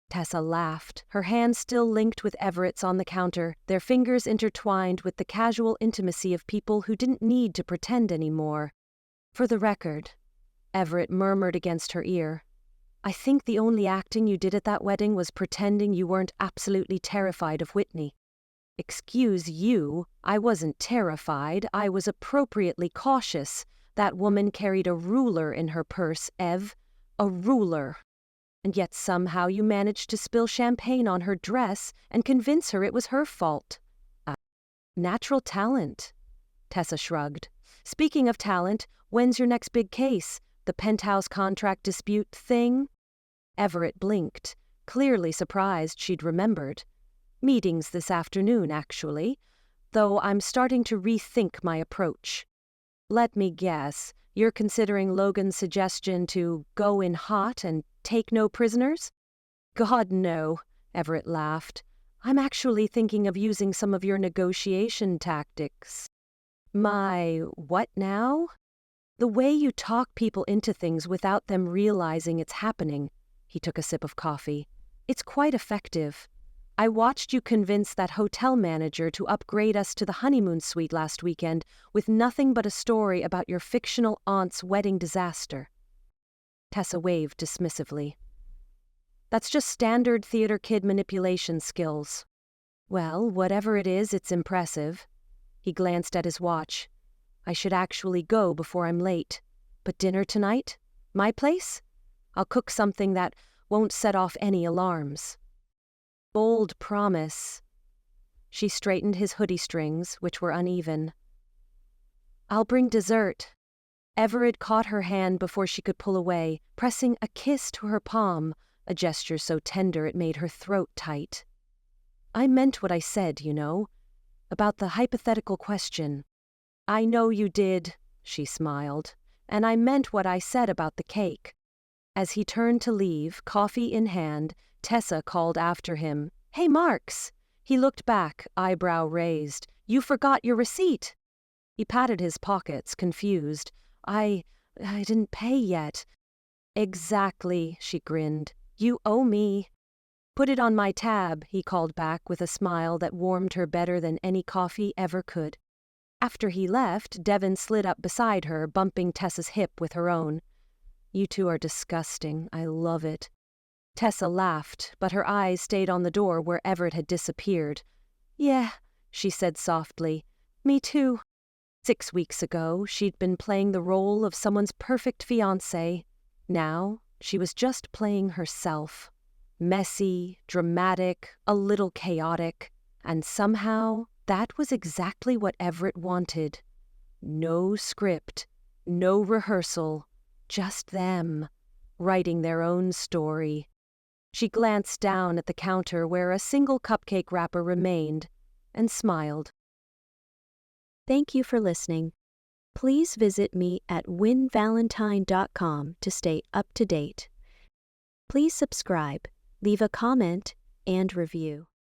Tessa laughed, her hands still linked with Everett's on the counter, their fingers intertwined with the casual intimacy of people who didn't need to pretend anymore. "For the record," Everett murmured against her ear, "I think the only acting you did at that wedding was pretending you weren't absolutely terrified of Whitney." "Excuse you, I wasn't terrified, I was appropriately cautious. That woman carried a ruler in her purse, Ev. A ruler. And yet somehow you managed to spill champagne on her dress and convince her it was her fault." "Natural talent," Tessa shrugged. "Speaking of talent, when's your next big case? The penthouse contract dispute thing?" Everett blinked, clearly surprised she'd remembered. "Meetings this afternoon, actually, though I'm starting to rethink my approach. Let me guess, you're considering Logan's suggestion to go in hot and take no prisoners?" "God, no," Everett laughed. "I'm actually thinking of using some of your negotiation tactics." "My what now?" "The way you talk people into things without them realizing it's happening." He took a sip of coffee. "It's quite effective. I watched you convince that hotel manager to upgrade us to the honeymoon suite last weekend with nothing but a story about your fictional aunt's wedding disaster." Tessa waved dismissively. "That's just standard theater kid manipulation skills." "Well, whatever it is, it's impressive." He glanced at his watch. "I should actually go before I'm late. But dinner tonight? My place? I'll cook something that won't set off any alarms." "Bold promise." She straightened his hoodie strings, which were uneven. "I'll bring dessert." Everett caught her hand before she could pull away, pressing a kiss to her palm, a gesture so tender it made her throat tight. "I meant what I said, you know, about the hypothetical question." "I know you did," she smiled, "and I meant what I said about the cake." As he turned to leave, coffee in hand, Tessa called after him, "Hey, Marks!" He looked back, eyebrow raised. "You forgot your receipt." He patted his pockets, confused. I didn't pay yet." "Exactly," she grinned. "You owe me." "Put it on my tab," he called back with a smile that warmed her better than any coffee ever could. After he left, Devon slid up beside her, bumping Tessa's hip with her own. "You two are disgusting. I love it." Tessa laughed, but her eyes stayed on the door where Everett had disappeared. "Yeah," she said softly. "Me too." 6 weeks ago, she'd been playing the role of someone's perfect fiancé. Now, she was just playing herself. Messy, dramatic, a little chaotic. And somehow, that was exactly what Everett wanted. No script, no rehearsal, just them, writing their own story. She glanced down at the counter where a single cupcake wrapper remained, and smiled. Thank you for listening. Please visit me at winvalentine.com to stay up to date. Please subscribe, leave a comment, and review.